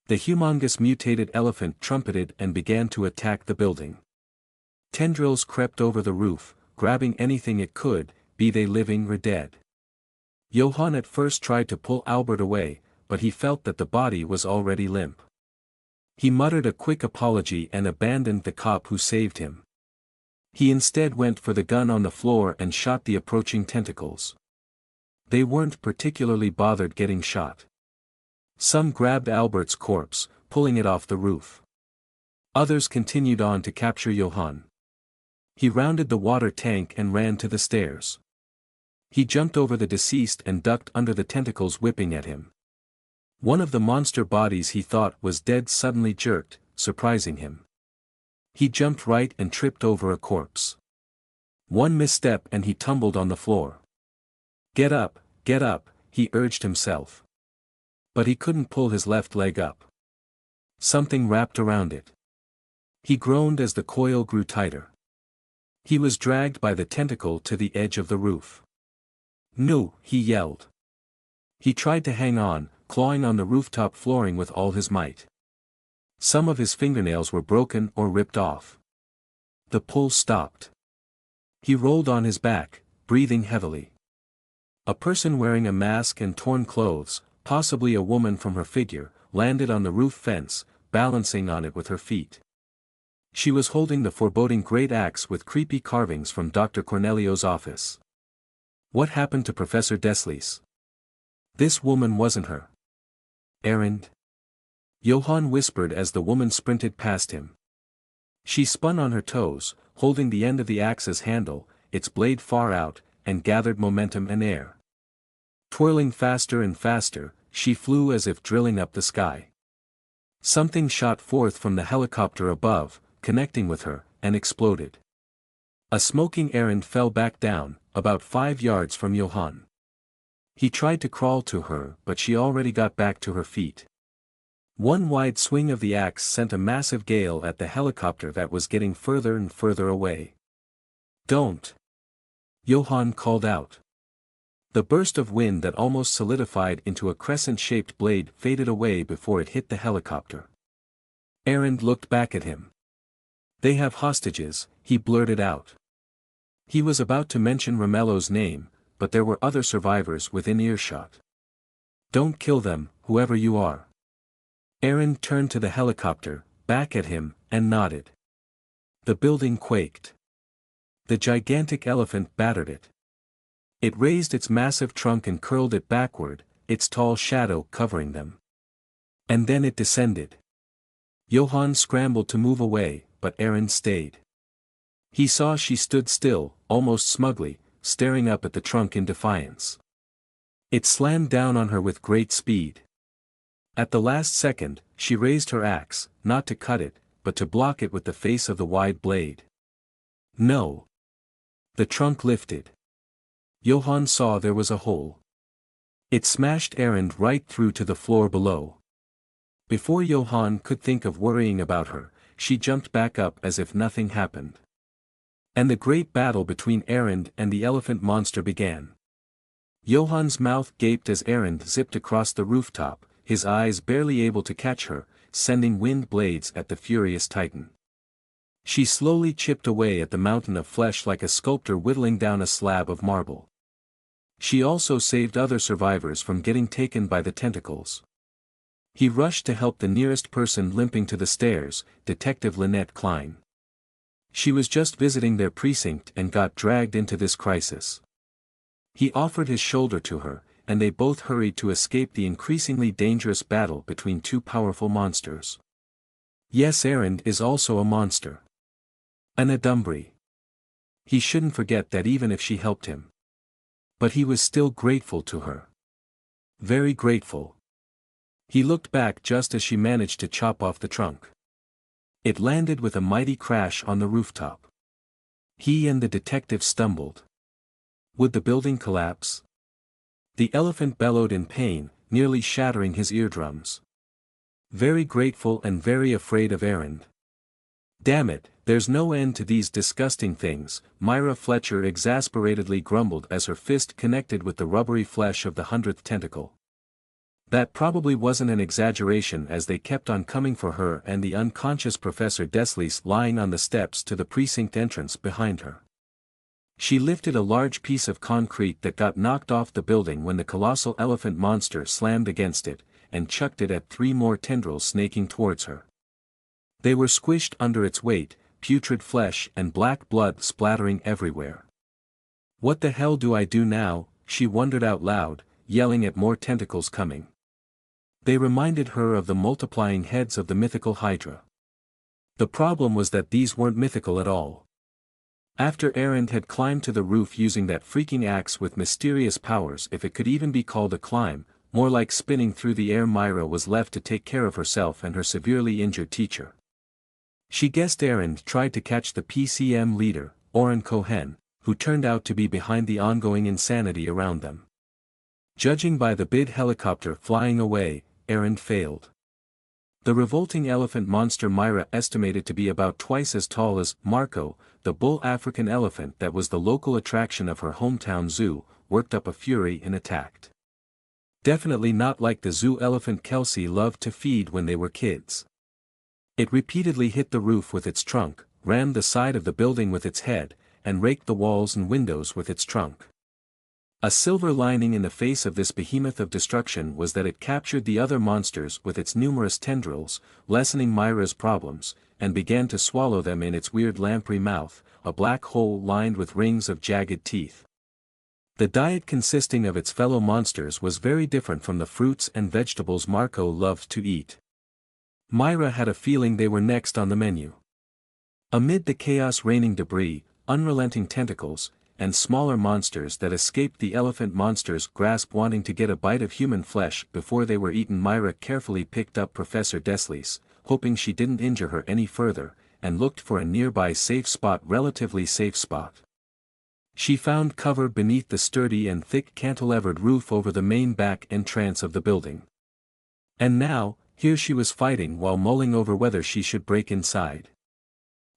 The humongous mutated elephant trumpeted and began to attack the building. Tendrils crept over the roof, grabbing anything it could, be they living or dead. Johann at first tried to pull Albert away, but he felt that the body was already limp. He muttered a quick apology and abandoned the cop who saved him. He instead went for the gun on the floor and shot the approaching tentacles. They weren't particularly bothered getting shot. Some grabbed Albert's corpse, pulling it off the roof. Others continued on to capture Johann. He rounded the water tank and ran to the stairs. He jumped over the deceased and ducked under the tentacles whipping at him. One of the monster bodies he thought was dead suddenly jerked, surprising him. He jumped right and tripped over a corpse. One misstep and he tumbled on the floor. Get up, he urged himself. But he couldn't pull his left leg up. Something wrapped around it. He groaned as the coil grew tighter. He was dragged by the tentacle to the edge of the roof. No, he yelled. He tried to hang on, clawing on the rooftop flooring with all his might. Some of his fingernails were broken or ripped off. The pull stopped. He rolled on his back, breathing heavily. A person wearing a mask and torn clothes, possibly a woman from her figure, landed on the roof fence, balancing on it with her feet. She was holding the foreboding great axe with creepy carvings from Dr. Cornelio's office. What happened to Professor Deslice? This woman wasn't her. Erend? Johann whispered as the woman sprinted past him. She spun on her toes, holding the end of the axe's handle, its blade far out, and gathered momentum and air. Twirling faster and faster, she flew as if drilling up the sky. Something shot forth from the helicopter above, connecting with her, and exploded. A smoking Erend fell back down, about 5 yards from Johann. He tried to crawl to her but she already got back to her feet. One wide swing of the axe sent a massive gale at the helicopter that was getting further and further away. Don't! Johann called out. The burst of wind that almost solidified into a crescent-shaped blade faded away before it hit the helicopter. Erend looked back at him. They have hostages, he blurted out. He was about to mention Romello's name, but there were other survivors within earshot. Don't kill them, whoever you are. Erend turned to the helicopter, back at him, and nodded. The building quaked. The gigantic elephant battered it. It raised its massive trunk and curled it backward, its tall shadow covering them. And then it descended. Johann scrambled to move away, but Erend stayed. He saw she stood still, almost smugly, staring up at the trunk in defiance. It slammed down on her with great speed. At the last second, she raised her axe, not to cut it, but to block it with the face of the wide blade. No. The trunk lifted. Johann saw there was a hole. It smashed Erend right through to the floor below. Before Johann could think of worrying about her, she jumped back up as if nothing happened. And the great battle between Erend and the elephant monster began. Johann's mouth gaped as Erend zipped across the rooftop, his eyes barely able to catch her, sending wind blades at the furious titan. She slowly chipped away at the mountain of flesh like a sculptor whittling down a slab of marble. She also saved other survivors from getting taken by the tentacles. He rushed to help the nearest person limping to the stairs, Detective Lynette Klein. She was just visiting their precinct and got dragged into this crisis. He offered his shoulder to her, and they both hurried to escape the increasingly dangerous battle between two powerful monsters. Yes, Erend is also a monster. An Adumbri. He shouldn't forget that even if she helped him. But he was still grateful to her. Very grateful. He looked back just as she managed to chop off the trunk. It landed with a mighty crash on the rooftop. He and the detective stumbled. Would the building collapse? The elephant bellowed in pain, nearly shattering his eardrums. Very grateful and very afraid of Erend. Damn it, there's no end to these disgusting things, Myra Fletcher exasperatedly grumbled as her fist connected with the rubbery flesh of the 100th tentacle. That probably wasn't an exaggeration as they kept on coming for her and the unconscious Professor Deslice lying on the steps to the precinct entrance behind her. She lifted a large piece of concrete that got knocked off the building when the colossal elephant monster slammed against it, and chucked it at 3 more tendrils snaking towards her. They were squished under its weight, putrid flesh and black blood splattering everywhere. What the hell do I do now? She wondered out loud, yelling at more tentacles coming. They reminded her of the multiplying heads of the mythical Hydra. The problem was that these weren't mythical at all. After Erend had climbed to the roof using that freaking axe with mysterious powers, if it could even be called a climb, more like spinning through the air, Myra was left to take care of herself and her severely injured teacher. She guessed Erend tried to catch the PCM leader, Oren Cohen, who turned out to be behind the ongoing insanity around them. Judging by the bid helicopter flying away, Erend failed. The revolting elephant monster Myra estimated to be about twice as tall as Marco, the bull African elephant that was the local attraction of her hometown zoo, worked up a fury and attacked. Definitely not like the zoo elephant Kelsey loved to feed when they were kids. It repeatedly hit the roof with its trunk, rammed the side of the building with its head, and raked the walls and windows with its trunk. A silver lining in the face of this behemoth of destruction was that it captured the other monsters with its numerous tendrils, lessening Myra's problems, and began to swallow them in its weird lamprey mouth, a black hole lined with rings of jagged teeth. The diet consisting of its fellow monsters was very different from the fruits and vegetables Marco loved to eat. Myra had a feeling they were next on the menu. Amid the chaos reigning debris, unrelenting tentacles, and smaller monsters that escaped the elephant monster's grasp wanting to get a bite of human flesh before they were eaten, Myra carefully picked up Professor Deslice, hoping she didn't injure her any further, and looked for a nearby relatively safe spot. She found cover beneath the sturdy and thick cantilevered roof over the main back entrance of the building. And now, here she was fighting while mulling over whether she should break inside.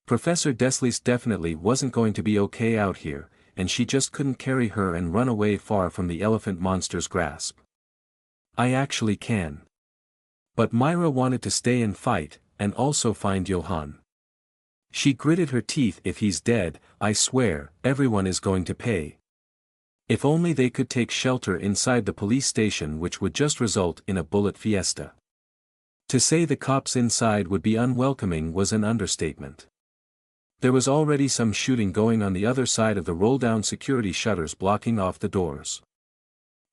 Professor Deslice definitely wasn't going to be okay out here, and she just couldn't carry her and run away far from the elephant monster's grasp. I actually can. But Myra wanted to stay and fight, and also find Johann. She gritted her teeth. If he's dead, I swear, everyone is going to pay. If only they could take shelter inside the police station, which would just result in a bullet fiesta. To say the cops inside would be unwelcoming was an understatement. There was already some shooting going on the other side of the roll-down security shutters blocking off the doors.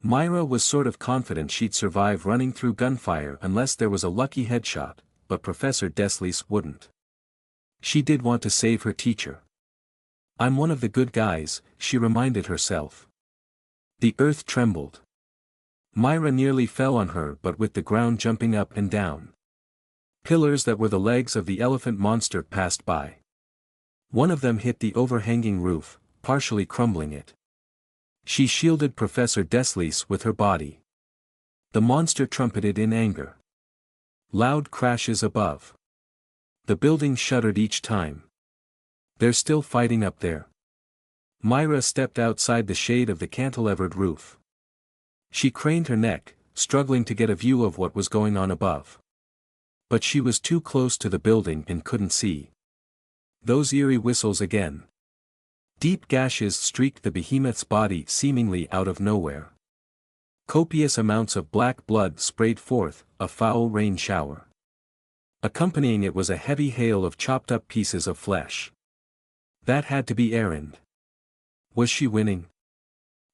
Myra was sort of confident she'd survive running through gunfire unless there was a lucky headshot, but Professor Deslice wouldn't. She did want to save her teacher. I'm one of the good guys, she reminded herself. The earth trembled. Myra nearly fell on her, but with the ground jumping up and down. Pillars that were the legs of the elephant monster passed by. One of them hit the overhanging roof, partially crumbling it. She shielded Professor Deslice with her body. The monster trumpeted in anger. Loud crashes above. The building shuddered each time. They're still fighting up there. Myra stepped outside the shade of the cantilevered roof. She craned her neck, struggling to get a view of what was going on above. But she was too close to the building and couldn't see. Those eerie whistles again. Deep gashes streaked the behemoth's body seemingly out of nowhere. Copious amounts of black blood sprayed forth, a foul rain shower. Accompanying it was a heavy hail of chopped up pieces of flesh. That had to be Erend. Was she winning?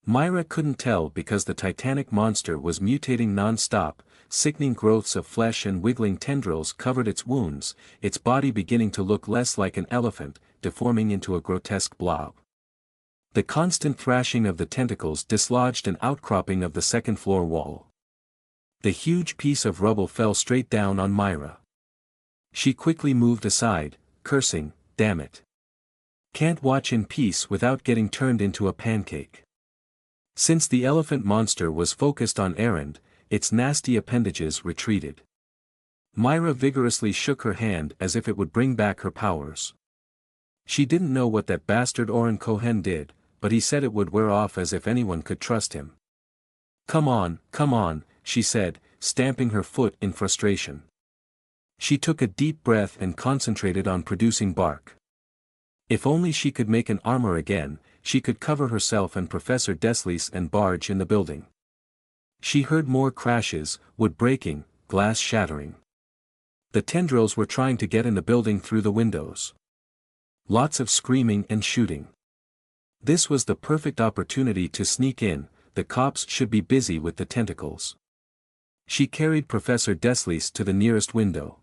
Myra couldn't tell because the titanic monster was mutating non-stop, sickening growths of flesh and wiggling tendrils covered its wounds, its body beginning to look less like an elephant, deforming into a grotesque blob. The constant thrashing of the tentacles dislodged an outcropping of the second-floor wall. The huge piece of rubble fell straight down on Myra. She quickly moved aside, cursing, "Damn it. Can't watch in peace without getting turned into a pancake." Since the elephant monster was focused on Erend, its nasty appendages retreated. Myra vigorously shook her hand as if it would bring back her powers. She didn't know what that bastard Oren Cohen did, but he said it would wear off as if anyone could trust him. Come on," she said, stamping her foot in frustration. She took a deep breath and concentrated on producing bark. If only she could make an armor again, she could cover herself and Professor Deslice and barge in the building. She heard more crashes, wood breaking, glass shattering. The tendrils were trying to get in the building through the windows. Lots of screaming and shooting. This was the perfect opportunity to sneak in, the cops should be busy with the tentacles. She carried Professor Deslice to the nearest window.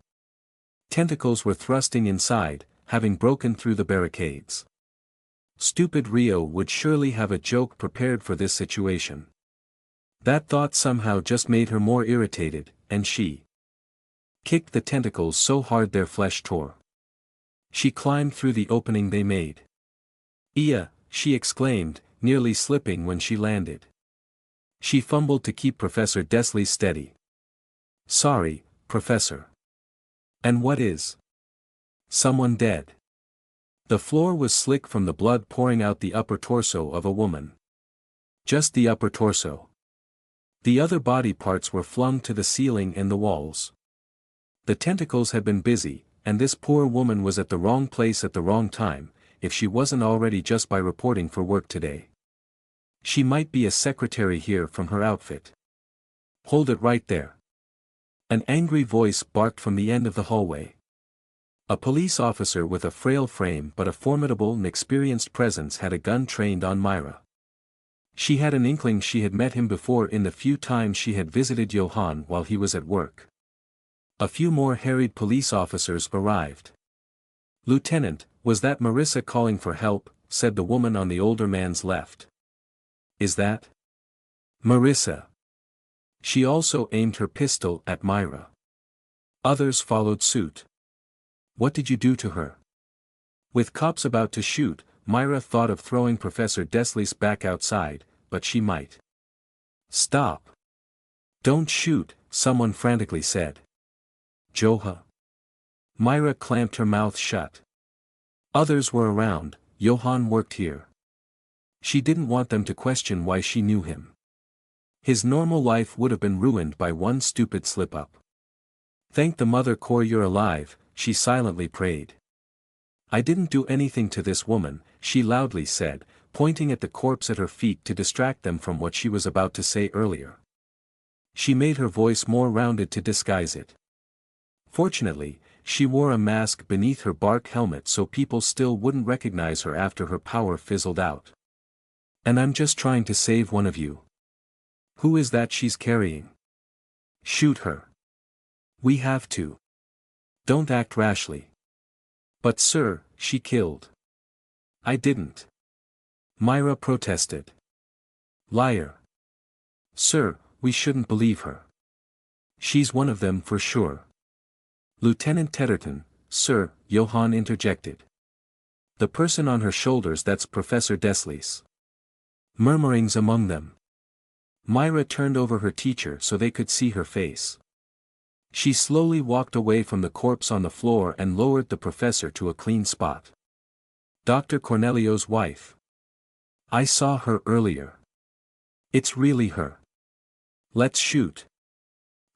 Tentacles were thrusting inside, having broken through the barricades. Stupid Rio would surely have a joke prepared for this situation. That thought somehow just made her more irritated, and she kicked the tentacles so hard their flesh tore. She climbed through the opening they made. "Iya," she exclaimed, nearly slipping when she landed. She fumbled to keep Professor Deslice steady. "Sorry, Professor." "And what is?" "Someone dead." The floor was slick from the blood pouring out the upper torso of a woman. Just the upper torso. The other body parts were flung to the ceiling and the walls. The tentacles had been busy, and this poor woman was at the wrong place at the wrong time, if she wasn't already just by reporting for work today. She might be a secretary here from her outfit. "Hold it right there." An angry voice barked from the end of the hallway. A police officer with a frail frame but a formidable and experienced presence had a gun trained on Myra. She had an inkling she had met him before in the few times she had visited Johann while he was at work. A few more harried police officers arrived. "Lieutenant, was that Marissa calling for help?" said the woman on the older man's left. "Is that Marissa?" She also aimed her pistol at Myra. Others followed suit. "What did you do to her?" With cops about to shoot, Myra thought of throwing Professor Deslice back outside, but she might. "Stop. Don't shoot," someone frantically said. "Joha." Myra clamped her mouth shut. Others were around. Johann worked here. She didn't want them to question why she knew him. His normal life would have been ruined by one stupid slip-up. "Thank the Mother Core you're alive," she silently prayed. "I didn't do anything to this woman," she loudly said, pointing at the corpse at her feet to distract them from what she was about to say earlier. She made her voice more rounded to disguise it. Fortunately, she wore a mask beneath her bark helmet so people still wouldn't recognize her after her power fizzled out. "And I'm just trying to save one of you. Who is that she's carrying? Shoot her. We have to. Don't act rashly." "But sir, she killed." "I didn't." Myra protested. "Liar. Sir, we shouldn't believe her. She's one of them for sure." "Lieutenant Tedderton, sir," Johann interjected. "The person on her shoulders, that's Professor Deslice." Murmurings among them. Myra turned over her teacher so they could see her face. She slowly walked away from the corpse on the floor and lowered the professor to a clean spot. "Dr. Cornelio's wife. I saw her earlier. It's really her. Let's shoot.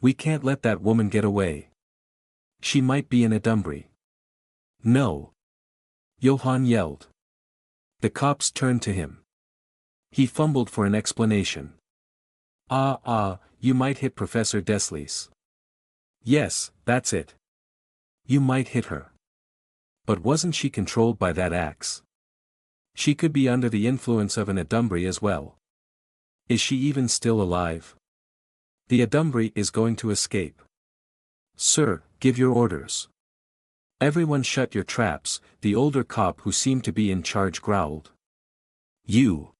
We can't let that woman get away. She might be in a Dumbry." "No!" Johann yelled. The cops turned to him. He fumbled for an explanation. You might hit Professor Deslice." "Yes, that's it. You might hit her. But wasn't she controlled by that axe?" She could be under the influence of an Adumbri as well. Is she even still alive? The Adumbri is going to escape. Sir, give your orders. Everyone shut your traps, the older cop who seemed to be in charge growled. You.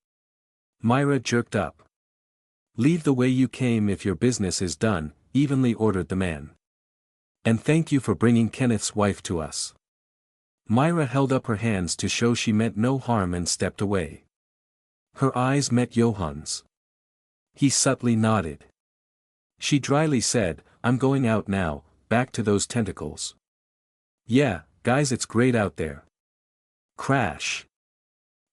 Myra jerked up. Leave the way you came if your business is done, evenly ordered the man. And thank you for bringing Kenneth's wife to us. Myra held up her hands to show she meant no harm and stepped away. Her eyes met Johann's. He subtly nodded. She dryly said, I'm going out now, back to those tentacles. Yeah, guys, it's great out there. Crash.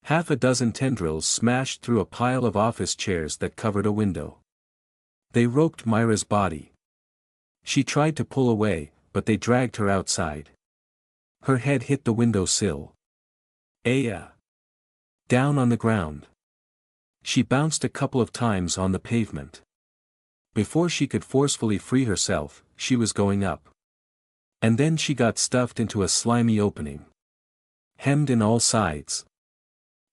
Half a dozen tendrils smashed through a pile of office chairs that covered a window. They roped Myra's body. She tried to pull away, but they dragged her outside. Her head hit the window sill. Aya. Down on the ground. She bounced a couple of times on the pavement. Before she could forcefully free herself, she was going up. And then she got stuffed into a slimy opening. Hemmed in all sides.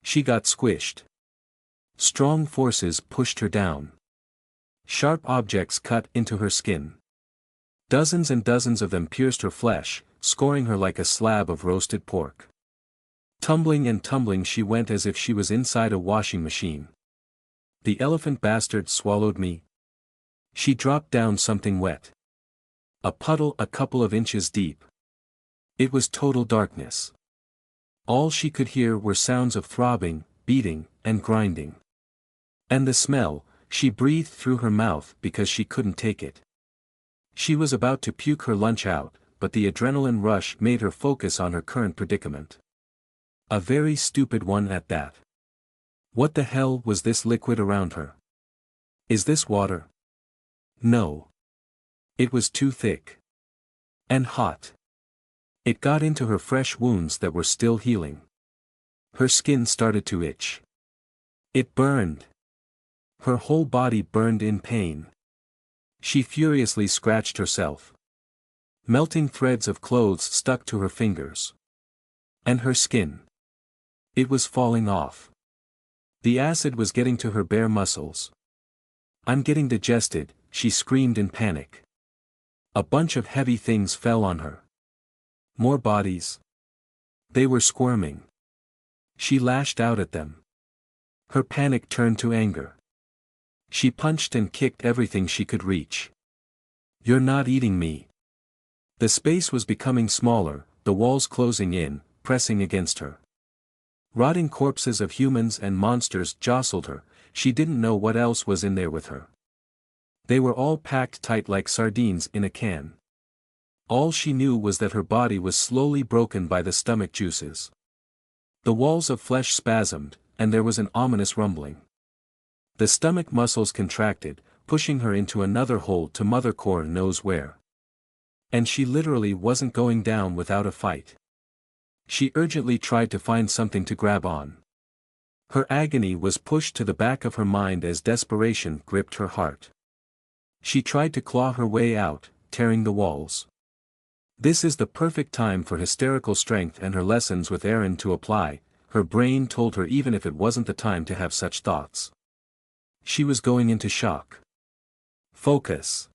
She got squished. Strong forces pushed her down. Sharp objects cut into her skin. Dozens and dozens of them pierced her flesh, scoring her like a slab of roasted pork. Tumbling and tumbling she went as if she was inside a washing machine. The elephant bastard swallowed me. She dropped down something wet. A puddle a couple of inches deep. It was total darkness. All she could hear were sounds of throbbing, beating, and grinding. And the smell, she breathed through her mouth because she couldn't take it. She was about to puke her lunch out, but the adrenaline rush made her focus on her current predicament. A very stupid one at that. What the hell was this liquid around her? Is this water? No. It was too thick. And hot. It got into her fresh wounds that were still healing. Her skin started to itch. It burned. Her whole body burned in pain. She furiously scratched herself. Melting threads of clothes stuck to her fingers. And her skin. It was falling off. The acid was getting to her bare muscles. I'm getting digested, she screamed in panic. A bunch of heavy things fell on her. More bodies. They were squirming. She lashed out at them. Her panic turned to anger. She punched and kicked everything she could reach. You're not eating me. The space was becoming smaller, the walls closing in, pressing against her. Rotting corpses of humans and monsters jostled her, she didn't know what else was in there with her. They were all packed tight like sardines in a can. All she knew was that her body was slowly broken by the stomach juices. The walls of flesh spasmed, and there was an ominous rumbling. The stomach muscles contracted, pushing her into another hole to mother core knows where. And she literally wasn't going down without a fight. She urgently tried to find something to grab on. Her agony was pushed to the back of her mind as desperation gripped her heart. She tried to claw her way out, tearing the walls. This is the perfect time for hysterical strength and her lessons with Aaron to apply, her brain told her, even if it wasn't the time to have such thoughts. She was going into shock. Focus.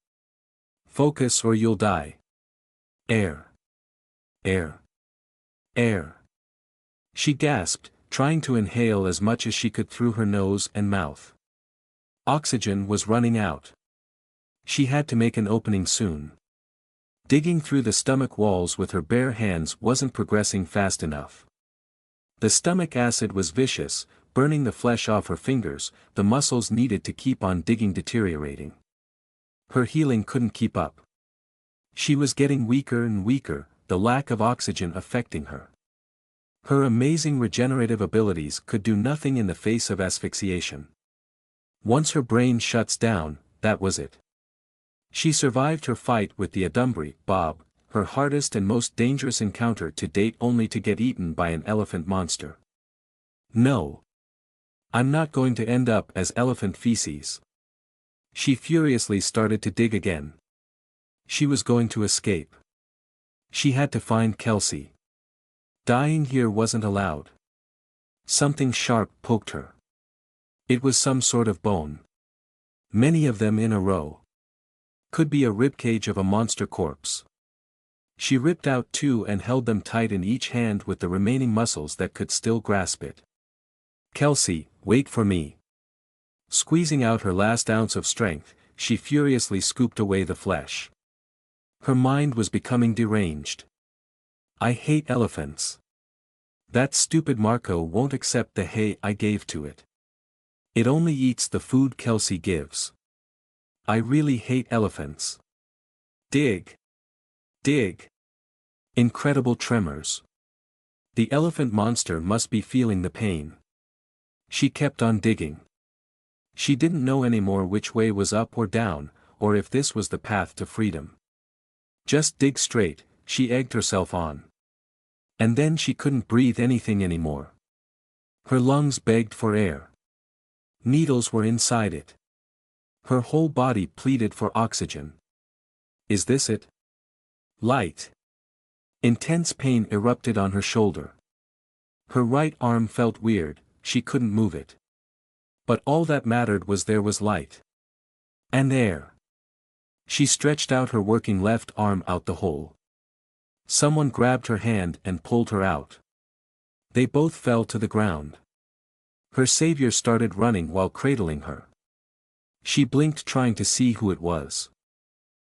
Focus or you'll die. Air. Air. Air. She gasped, trying to inhale as much as she could through her nose and mouth. Oxygen was running out. She had to make an opening soon. Digging through the stomach walls with her bare hands wasn't progressing fast enough. The stomach acid was vicious, burning the flesh off her fingers, the muscles needed to keep on digging deteriorating. Her healing couldn't keep up. She was getting weaker and weaker, the lack of oxygen affecting her. Her amazing regenerative abilities could do nothing in the face of asphyxiation. Once her brain shuts down, that was it. She survived her fight with the Adumbri, Bob, her hardest and most dangerous encounter to date, only to get eaten by an elephant monster. No. I'm not going to end up as elephant feces. She furiously started to dig again. She was going to escape. She had to find Kelsey. Dying here wasn't allowed. Something sharp poked her. It was some sort of bone. Many of them in a row. Could be a ribcage of a monster corpse. She ripped out two and held them tight in each hand with the remaining muscles that could still grasp it. "Kelsey, wait for me." Squeezing out her last ounce of strength, she furiously scooped away the flesh. Her mind was becoming deranged. "I hate elephants. That stupid Marco won't accept the hay I gave to it. It only eats the food Kelsey gives. I really hate elephants. Dig. Dig." Incredible tremors. The elephant monster must be feeling the pain. She kept on digging. She didn't know anymore which way was up or down, or if this was the path to freedom. Just dig straight, she egged herself on. And then she couldn't breathe anything anymore. Her lungs begged for air. Needles were inside it. Her whole body pleaded for oxygen. Is this it? Light. Intense pain erupted on her shoulder. Her right arm felt weird, she couldn't move it. But all that mattered was there was light. And air. She stretched out her working left arm out the hole. Someone grabbed her hand and pulled her out. They both fell to the ground. Her savior started running while cradling her. She blinked trying to see who it was.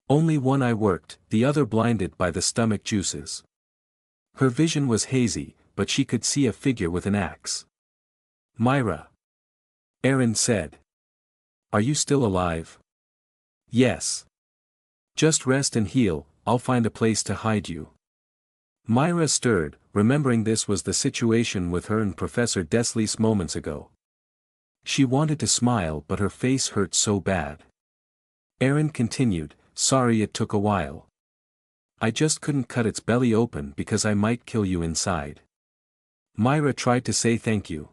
Only one eye worked, the other blinded by the stomach juices. Her vision was hazy, but she could see a figure with an axe. "Myra." Aaron said. "Are you still alive?" "Yes. Just rest and heal, I'll find a place to hide you." Myra stirred, remembering this was the situation with her and Professor Deslice moments ago. She wanted to smile but her face hurt so bad. Aaron continued, "Sorry it took a while. I just couldn't cut its belly open because I might kill you inside." Myra tried to say thank you.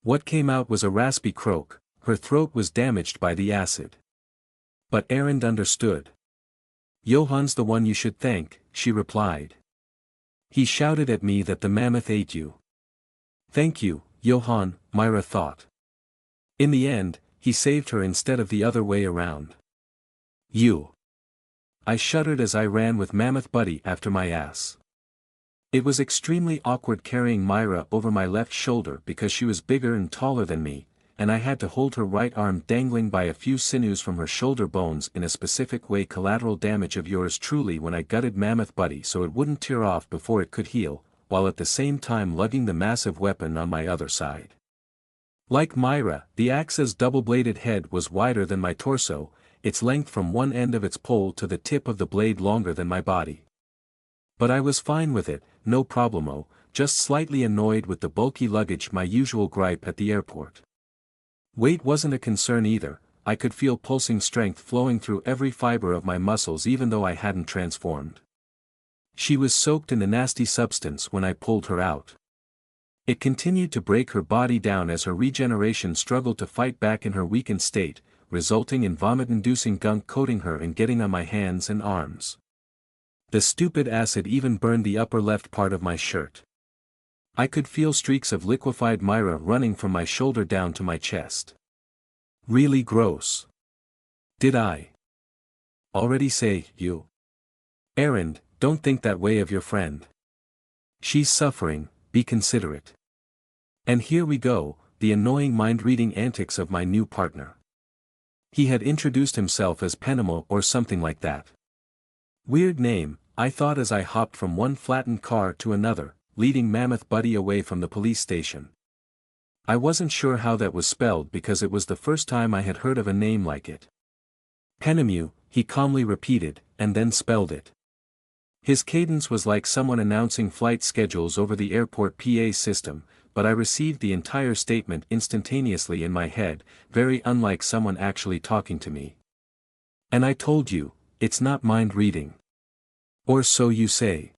What came out was a raspy croak, her throat was damaged by the acid. But Aaron understood. "Johann's the one you should thank," she replied. "He shouted at me that the mammoth ate you." "Thank you, Johann," Myra thought. In the end, he saved her instead of the other way around. "You." I shuddered as I ran with Mammoth Buddy after my ass. It was extremely awkward carrying Myra over my left shoulder because she was bigger and taller than me, and I had to hold her right arm dangling by a few sinews from her shoulder bones in a specific way. Collateral damage of yours truly when I gutted Mammoth Buddy so it wouldn't tear off before it could heal, while at the same time lugging the massive weapon on my other side. Like Myra, the axe's double-bladed head was wider than my torso, its length from one end of its pole to the tip of the blade longer than my body. But I was fine with it, no problemo, just slightly annoyed with the bulky luggage, my usual gripe at the airport. Weight wasn't a concern either, I could feel pulsing strength flowing through every fiber of my muscles even though I hadn't transformed. She was soaked in the nasty substance when I pulled her out. It continued to break her body down as her regeneration struggled to fight back in her weakened state, resulting in vomit-inducing gunk coating her and getting on my hands and arms. The stupid acid even burned the upper left part of my shirt. I could feel streaks of liquefied Myra running from my shoulder down to my chest. Really gross. Did I already say, you? Aaron, don't think that way of your friend. She's suffering, be considerate. And here we go, the annoying mind-reading antics of my new partner. He had introduced himself as Penamo or something like that. Weird name, I thought as I hopped from one flattened car to another, leading Mammoth Buddy away from the police station. I wasn't sure how that was spelled because it was the first time I had heard of a name like it. Penamu, he calmly repeated, and then spelled it. His cadence was like someone announcing flight schedules over the airport PA system, but I received the entire statement instantaneously in my head, very unlike someone actually talking to me. And I told you, it's not mind reading. Or so you say.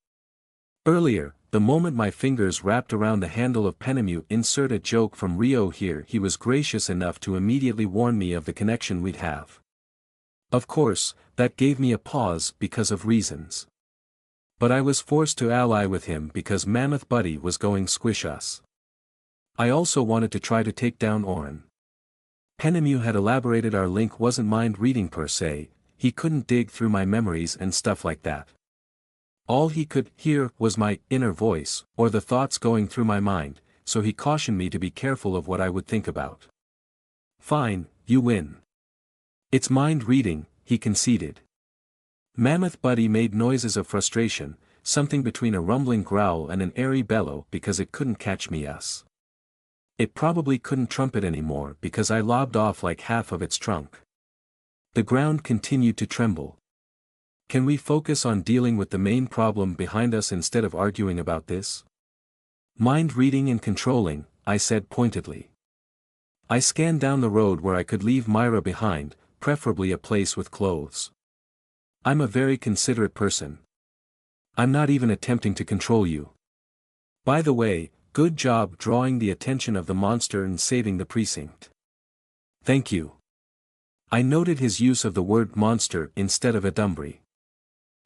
Earlier, the moment my fingers wrapped around the handle of Penamu, insert a joke from Rio here, he was gracious enough to immediately warn me of the connection we'd have. Of course, that gave me a pause because of reasons. But I was forced to ally with him because Mammoth Buddy was going squish us. I also wanted to try to take down Oren. Penemu had elaborated our link wasn't mind reading per se, he couldn't dig through my memories and stuff like that. All he could hear was my inner voice, or the thoughts going through my mind, so he cautioned me to be careful of what I would think about. Fine, you win. It's mind reading, he conceded. Mammoth Buddy made noises of frustration, something between a rumbling growl and an airy bellow because it couldn't catch me. It probably couldn't trumpet anymore because I lobbed off like half of its trunk. The ground continued to tremble. Can we focus on dealing with the main problem behind us instead of arguing about this? Mind reading and controlling, I said pointedly. I scanned down the road where I could leave Myra behind, preferably a place with clothes. I'm a very considerate person. I'm not even attempting to control you. By the way, good job drawing the attention of the monster and saving the precinct. Thank you. I noted his use of the word monster instead of Adumbri.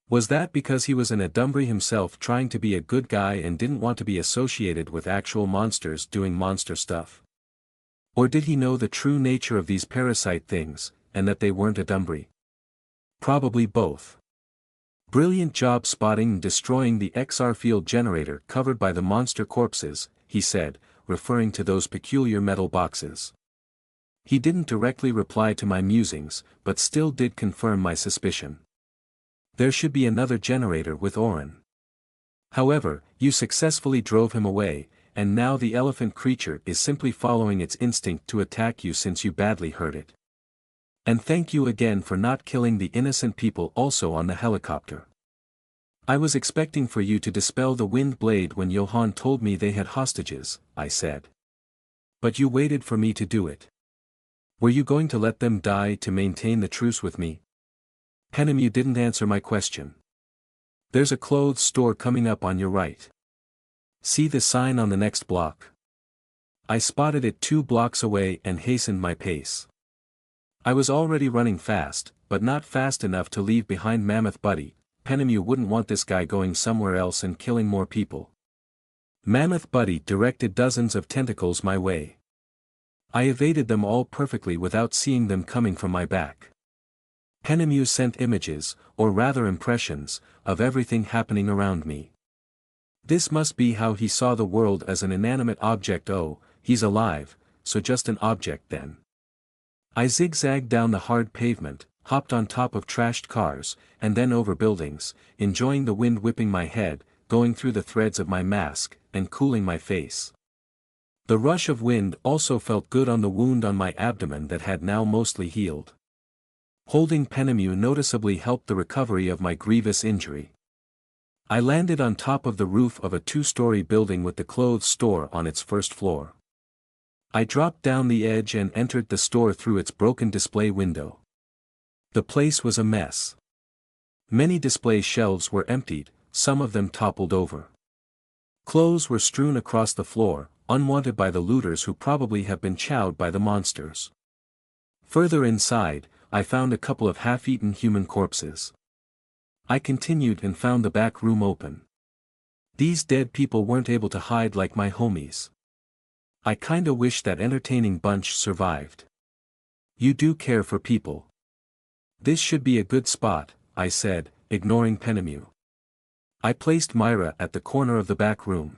Was that because he was an Adumbri himself trying to be a good guy and didn't want to be associated with actual monsters doing monster stuff? Or did he know the true nature of these parasite things, and that they weren't Adumbri? Probably both. Brilliant job spotting and destroying the XR field generator covered by the monster corpses, he said, referring to those peculiar metal boxes. He didn't directly reply to my musings, but still did confirm my suspicion. There should be another generator with Oren. However, you successfully drove him away, and now the elephant creature is simply following its instinct to attack you since you badly hurt it. And thank you again for not killing the innocent people also on the helicopter. I was expecting for you to dispel the wind blade when Johann told me they had hostages, I said. But you waited for me to do it. Were you going to let them die to maintain the truce with me? Penemu didn't answer my question. There's a clothes store coming up on your right. See the sign on the next block? I spotted it 2 blocks away and hastened my pace. I was already running fast, but not fast enough to leave behind Mammoth Buddy. Penemu wouldn't want this guy going somewhere else and killing more people. Mammoth Buddy directed dozens of tentacles my way. I evaded them all perfectly without seeing them coming from my back. Penemu sent images, or rather impressions, of everything happening around me. This must be how he saw the world as an inanimate object. Oh, he's alive, so just an object then. I zigzagged down the hard pavement, hopped on top of trashed cars, and then over buildings, enjoying the wind whipping my head, going through the threads of my mask, and cooling my face. The rush of wind also felt good on the wound on my abdomen that had now mostly healed. Holding Penemu noticeably helped the recovery of my grievous injury. I landed on top of the roof of a 2-story building with the clothes store on its first floor. I dropped down the edge and entered the store through its broken display window. The place was a mess. Many display shelves were emptied, some of them toppled over. Clothes were strewn across the floor, unwanted by the looters who probably have been chowed by the monsters. Further inside, I found a couple of half-eaten human corpses. I continued and found the back room open. These dead people weren't able to hide like my homies. I kinda wish that entertaining bunch survived. You do care for people. This should be a good spot, I said, ignoring Penemu. I placed Myra at the corner of the back room.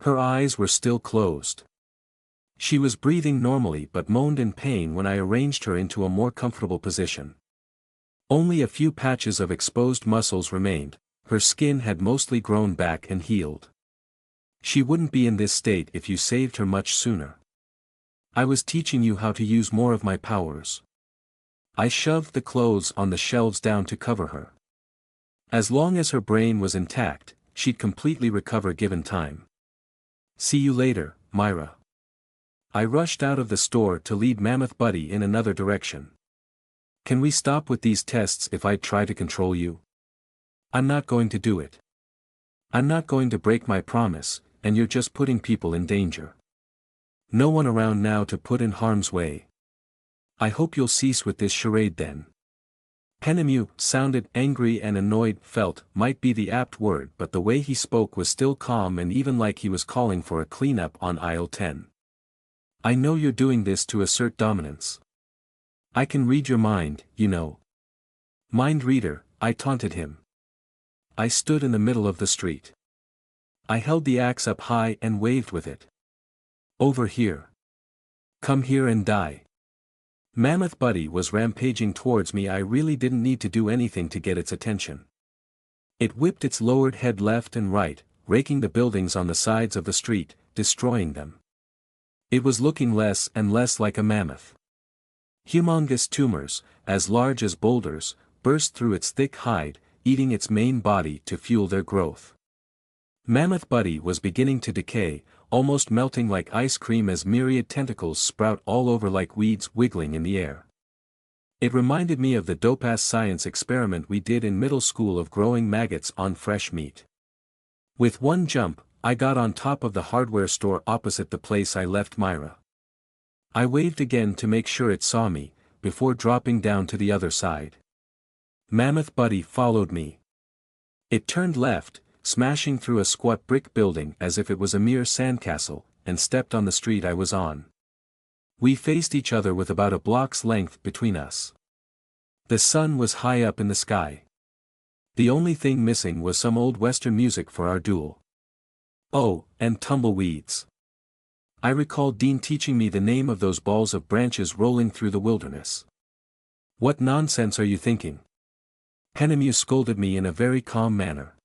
Her eyes were still closed. She was breathing normally but moaned in pain when I arranged her into a more comfortable position. Only a few patches of exposed muscles remained, her skin had mostly grown back and healed. She wouldn't be in this state if you saved her much sooner. I was teaching you how to use more of my powers. I shoved the clothes on the shelves down to cover her. As long as her brain was intact, she'd completely recover given time. See you later, Myra. I rushed out of the store to lead Mammoth Buddy in another direction. Can we stop with these tests if I try to control you? I'm not going to do it. I'm not going to break my promise, and you're just putting people in danger. No one around now to put in harm's way. I hope you'll cease with this charade then. Penemu sounded angry and annoyed, felt might be the apt word, but the way he spoke was still calm and even like he was calling for a cleanup on aisle 10. I know you're doing this to assert dominance. I can read your mind, you know. Mind reader, I taunted him. I stood in the middle of the street. I held the axe up high and waved with it. Over here. Come here and die. Mammoth Buddy was rampaging towards me. I really didn't need to do anything to get its attention. It whipped its lowered head left and right, raking the buildings on the sides of the street, destroying them. It was looking less and less like a mammoth. Humongous tumors, as large as boulders, burst through its thick hide, eating its main body to fuel their growth. Mammoth Buddy was beginning to decay, almost melting like ice cream as myriad tentacles sprout all over like weeds wiggling in the air. It reminded me of the dope-ass science experiment we did in middle school of growing maggots on fresh meat. With one jump, I got on top of the hardware store opposite the place I left Myra. I waved again to make sure it saw me, before dropping down to the other side. Mammoth Buddy followed me. It turned left, smashing through a squat brick building as if it was a mere sandcastle, and stepped on the street I was on. We faced each other with about a block's length between us. The sun was high up in the sky. The only thing missing was some old Western music for our duel. Oh, and tumbleweeds. I recall Dean teaching me the name of those balls of branches rolling through the wilderness. What nonsense are you thinking? Penemu scolded me in a very calm manner.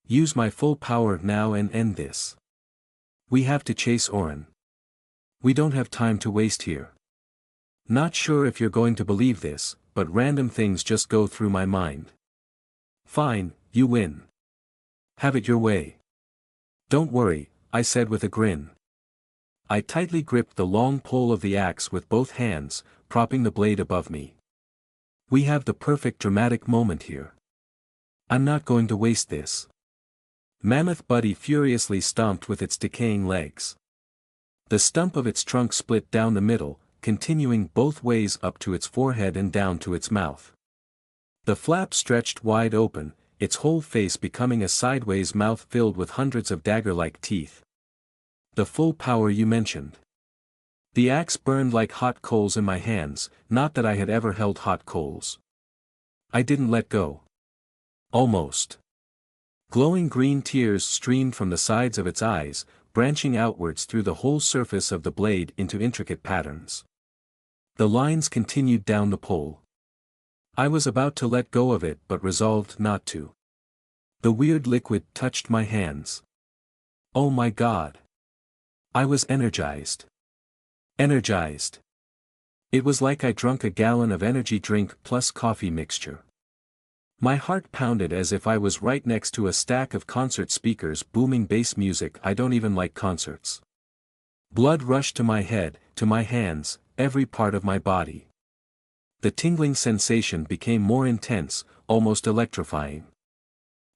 Use my full power now and end this. We have to chase Orin. We don't have time to waste here. Not sure if you're going to believe this, but random things just go through my mind. Fine, you win. Have it your way. Don't worry, I said with a grin. I tightly gripped the long pole of the axe with both hands, propping the blade above me. We have the perfect dramatic moment here. I'm not going to waste this. Mammoth Buddy furiously stomped with its decaying legs. The stump of its trunk split down the middle, continuing both ways up to its forehead and down to its mouth. The flap stretched wide open, its whole face becoming a sideways mouth filled with hundreds of dagger-like teeth. The full power you mentioned. The axe burned like hot coals in my hands, not that I had ever held hot coals. I didn't let go. Almost. Glowing green tears streamed from the sides of its eyes, branching outwards through the whole surface of the blade into intricate patterns. The lines continued down the pole. I was about to let go of it but resolved not to. The weird liquid touched my hands. Oh my God. I was energized. Energized. It was like I drunk a gallon of energy drink plus coffee mixture. My heart pounded as if I was right next to a stack of concert speakers booming bass music. I don't even like concerts. Blood rushed to my head, to my hands, every part of my body. The tingling sensation became more intense, almost electrifying.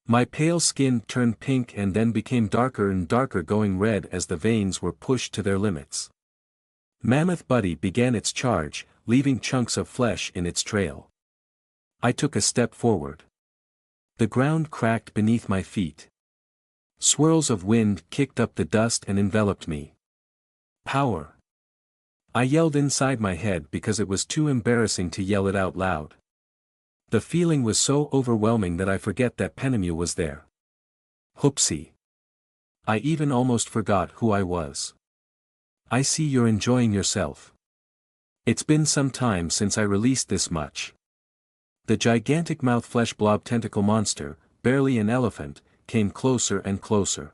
My pale skin turned pink and then became darker and darker, going red as the veins were pushed to their limits. Mammoth Buddy began its charge, leaving chunks of flesh in its trail. I took a step forward. The ground cracked beneath my feet. Swirls of wind kicked up the dust and enveloped me. Power. I yelled inside my head because it was too embarrassing to yell it out loud. The feeling was so overwhelming that I forget that Penemu was there. Whoopsie. I even almost forgot who I was. I see you're enjoying yourself. It's been some time since I released this much. The gigantic mouth flesh blob tentacle monster, barely an elephant, came closer and closer.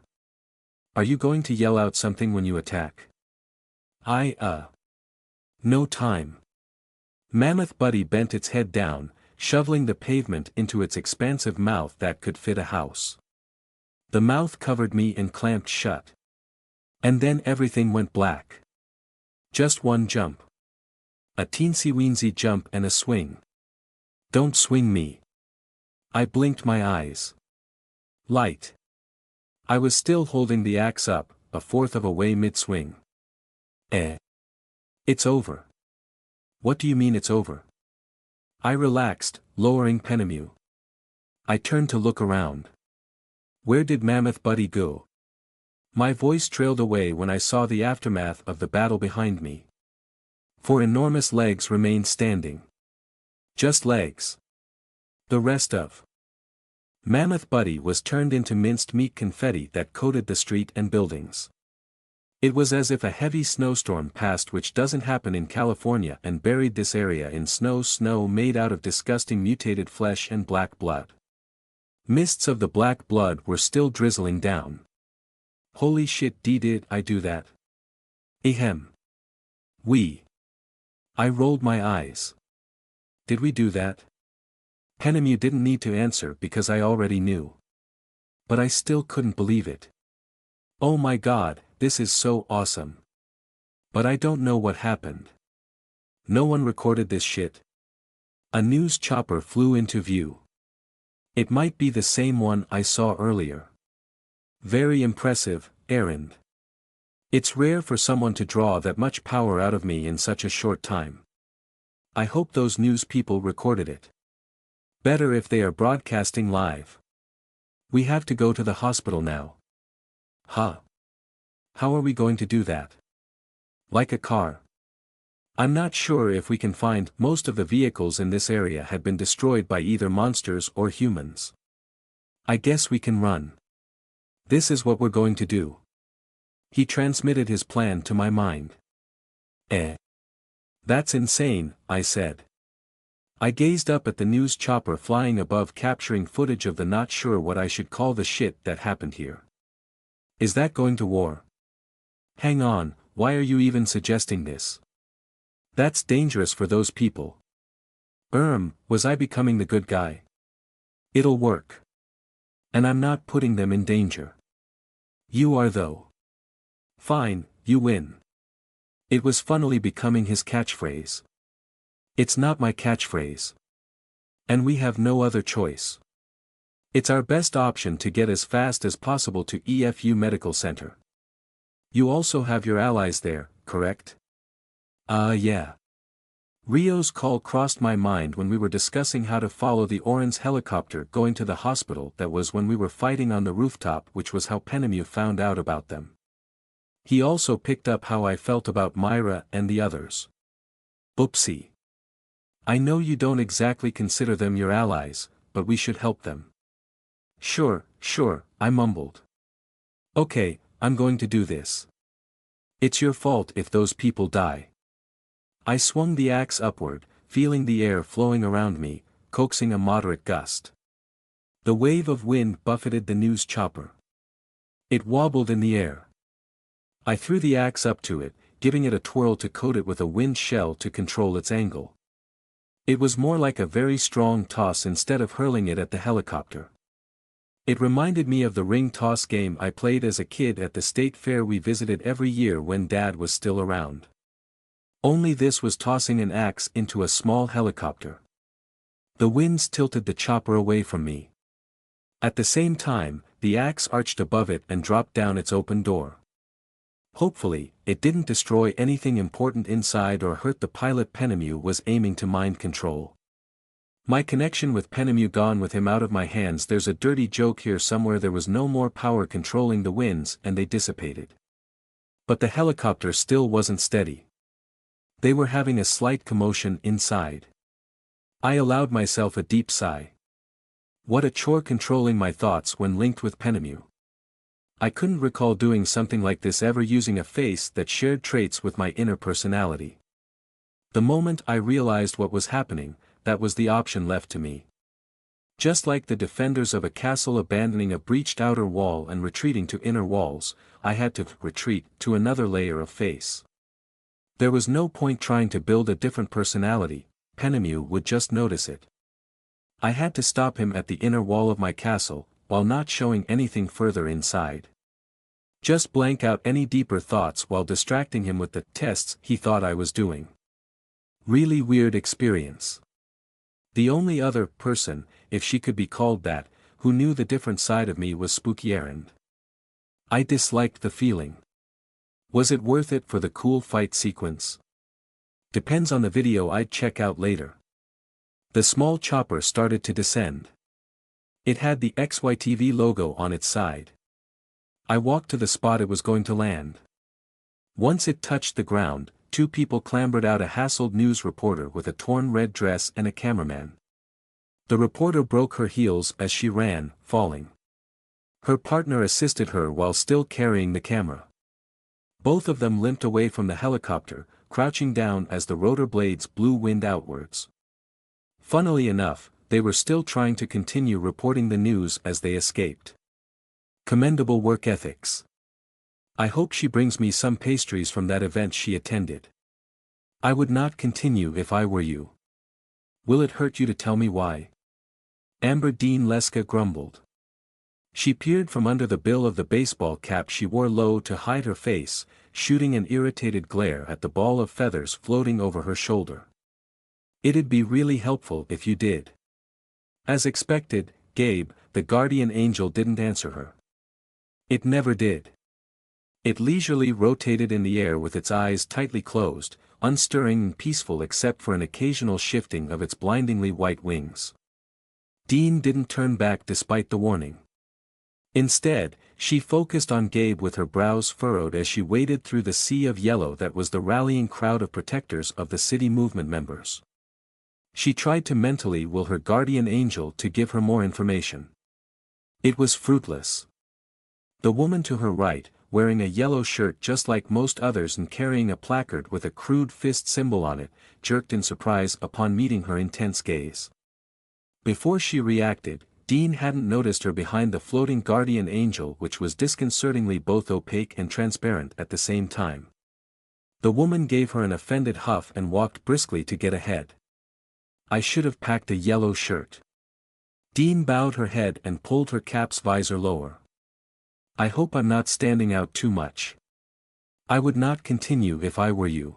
Are you going to yell out something when you attack? No time. Mammoth Buddy bent its head down, shoveling the pavement into its expansive mouth that could fit a house. The mouth covered me and clamped shut. And then everything went black. Just one jump. A teensy-weensy jump and a swing. Don't swing me. I blinked my eyes. Light. I was still holding the axe up, a fourth of a way mid-swing. It's over. What do you mean it's over? I relaxed, lowering Penemu. I turned to look around. Where did Mammoth Buddy go? My voice trailed away when I saw the aftermath of the battle behind me. 4 enormous legs remained standing. Just legs. The rest of Mammoth Buddy was turned into minced meat confetti that coated the street and buildings. It was as if a heavy snowstorm passed, which doesn't happen in California, and buried this area in snow made out of disgusting mutated flesh and black blood. Mists of the black blood were still drizzling down. Holy shit, did I do that? Ahem. I rolled my eyes. Did we do that? Penemu didn't need to answer because I already knew. But I still couldn't believe it. Oh my god, this is so awesome. But I don't know what happened. No one recorded this shit. A news chopper flew into view. It might be the same one I saw earlier. Very impressive, Errand. It's rare for someone to draw that much power out of me in such a short time. I hope those news people recorded it. Better if they are broadcasting live. We have to go to the hospital now. Huh? How are we going to do that? Like a car? I'm not sure if we can find. Most of the vehicles in this area had been destroyed by either monsters or humans. I guess we can run. This is what we're going to do. He transmitted his plan to my mind. That's insane, I said. I gazed up at the news chopper flying above, capturing footage of the not sure what I should call the shit that happened here. Is that going to war? Hang on, why are you even suggesting this? That's dangerous for those people. Was I becoming the good guy? It'll work. And I'm not putting them in danger. You are though. Fine, you win. It was funnily becoming his catchphrase. It's not my catchphrase. And we have no other choice. It's our best option to get as fast as possible to EFU Medical Center. You also have your allies there, correct? Yeah. Rio's call crossed my mind when we were discussing how to follow the orange helicopter going to the hospital. That was when we were fighting on the rooftop, which was how Penemu found out about them. He also picked up how I felt about Myra and the others. Oopsie. I know you don't exactly consider them your allies, but we should help them. Sure, I mumbled. Okay, I'm going to do this. It's your fault if those people die. I swung the axe upward, feeling the air flowing around me, coaxing a moderate gust. The wave of wind buffeted the news chopper. It wobbled in the air. I threw the axe up to it, giving it a twirl to coat it with a wind shell to control its angle. It was more like a very strong toss instead of hurling it at the helicopter. It reminded me of the ring toss game I played as a kid at the state fair we visited every year when Dad was still around. Only this was tossing an axe into a small helicopter. The winds tilted the chopper away from me. At the same time, the axe arched above it and dropped down its open door. Hopefully, it didn't destroy anything important inside or hurt the pilot. Penemu was aiming to mind control. My connection with Penemu gone, with him out of my hands. There's a dirty joke here somewhere. There was no more power controlling the winds and they dissipated. But the helicopter still wasn't steady. They were having a slight commotion inside. I allowed myself a deep sigh. What a chore controlling my thoughts when linked with Penemu. I couldn't recall doing something like this ever, using a face that shared traits with my inner personality. The moment I realized what was happening, that was the option left to me. Just like the defenders of a castle abandoning a breached outer wall and retreating to inner walls, I had to retreat to another layer of face. There was no point trying to build a different personality. Penemu would just notice it. I had to stop him at the inner wall of my castle, while not showing anything further inside. Just blank out any deeper thoughts while distracting him with the tests he thought I was doing. Really weird experience. The only other person, if she could be called that, who knew the different side of me was Spooky Errand. I disliked the feeling. Was it worth it for the cool fight sequence? Depends on the video I'd check out later. The small chopper started to descend. It had the XYTV logo on its side. I walked to the spot it was going to land. Once it touched the ground, two people clambered out: a hassled news reporter with a torn red dress and a cameraman. The reporter broke her heels as she ran, falling. Her partner assisted her while still carrying the camera. Both of them limped away from the helicopter, crouching down as the rotor blades blew wind outwards. Funnily enough, they were still trying to continue reporting the news as they escaped. Commendable work ethics. I hope she brings me some pastries from that event she attended. I would not continue if I were you. Will it hurt you to tell me why? Amber Dean Leska grumbled. She peered from under the bill of the baseball cap she wore low to hide her face, shooting an irritated glare at the ball of feathers floating over her shoulder. It'd be really helpful if you did. As expected, Gabe, the guardian angel, didn't answer her. It never did. It leisurely rotated in the air with its eyes tightly closed, unstirring and peaceful except for an occasional shifting of its blindingly white wings. Dean didn't turn back despite the warning. Instead, she focused on Gabe with her brows furrowed as she waded through the sea of yellow that was the rallying crowd of protectors of the city movement members. She tried to mentally will her guardian angel to give her more information. It was fruitless. The woman to her right, wearing a yellow shirt just like most others and carrying a placard with a crude fist symbol on it, jerked in surprise upon meeting her intense gaze. Before she reacted, Dean hadn't noticed her behind the floating guardian angel, which was disconcertingly both opaque and transparent at the same time. The woman gave her an offended huff and walked briskly to get ahead. I should have packed a yellow shirt. Dean bowed her head and pulled her cap's visor lower. I hope I'm not standing out too much. I would not continue if I were you.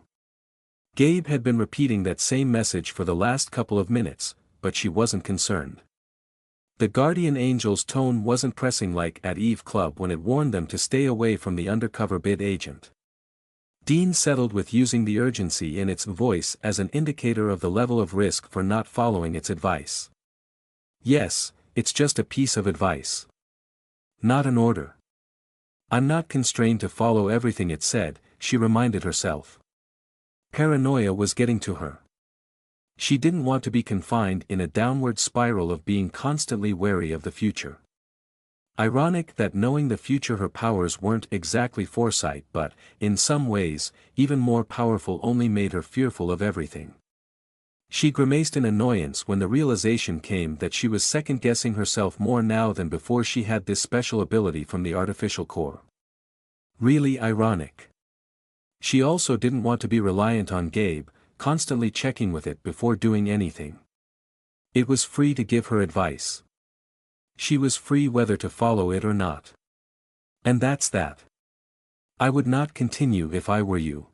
Gabe had been repeating that same message for the last couple of minutes, but she wasn't concerned. The guardian angel's tone wasn't pressing like at Eve Club when it warned them to stay away from the undercover bid agent. Dean settled with using the urgency in its voice as an indicator of the level of risk for not following its advice. Yes, it's just a piece of advice. Not an order. I'm not constrained to follow everything it said, she reminded herself. Paranoia was getting to her. She didn't want to be confined in a downward spiral of being constantly wary of the future. Ironic that knowing the future her powers weren't exactly foresight but, in some ways, even more powerful only made her fearful of everything. She grimaced in annoyance when the realization came that she was second-guessing herself more now than before she had this special ability from the artificial core. Really ironic. She also didn't want to be reliant on Gabe, constantly checking with it before doing anything. It was free to give her advice. She was free whether to follow it or not. And that's that. I would not continue if I were you.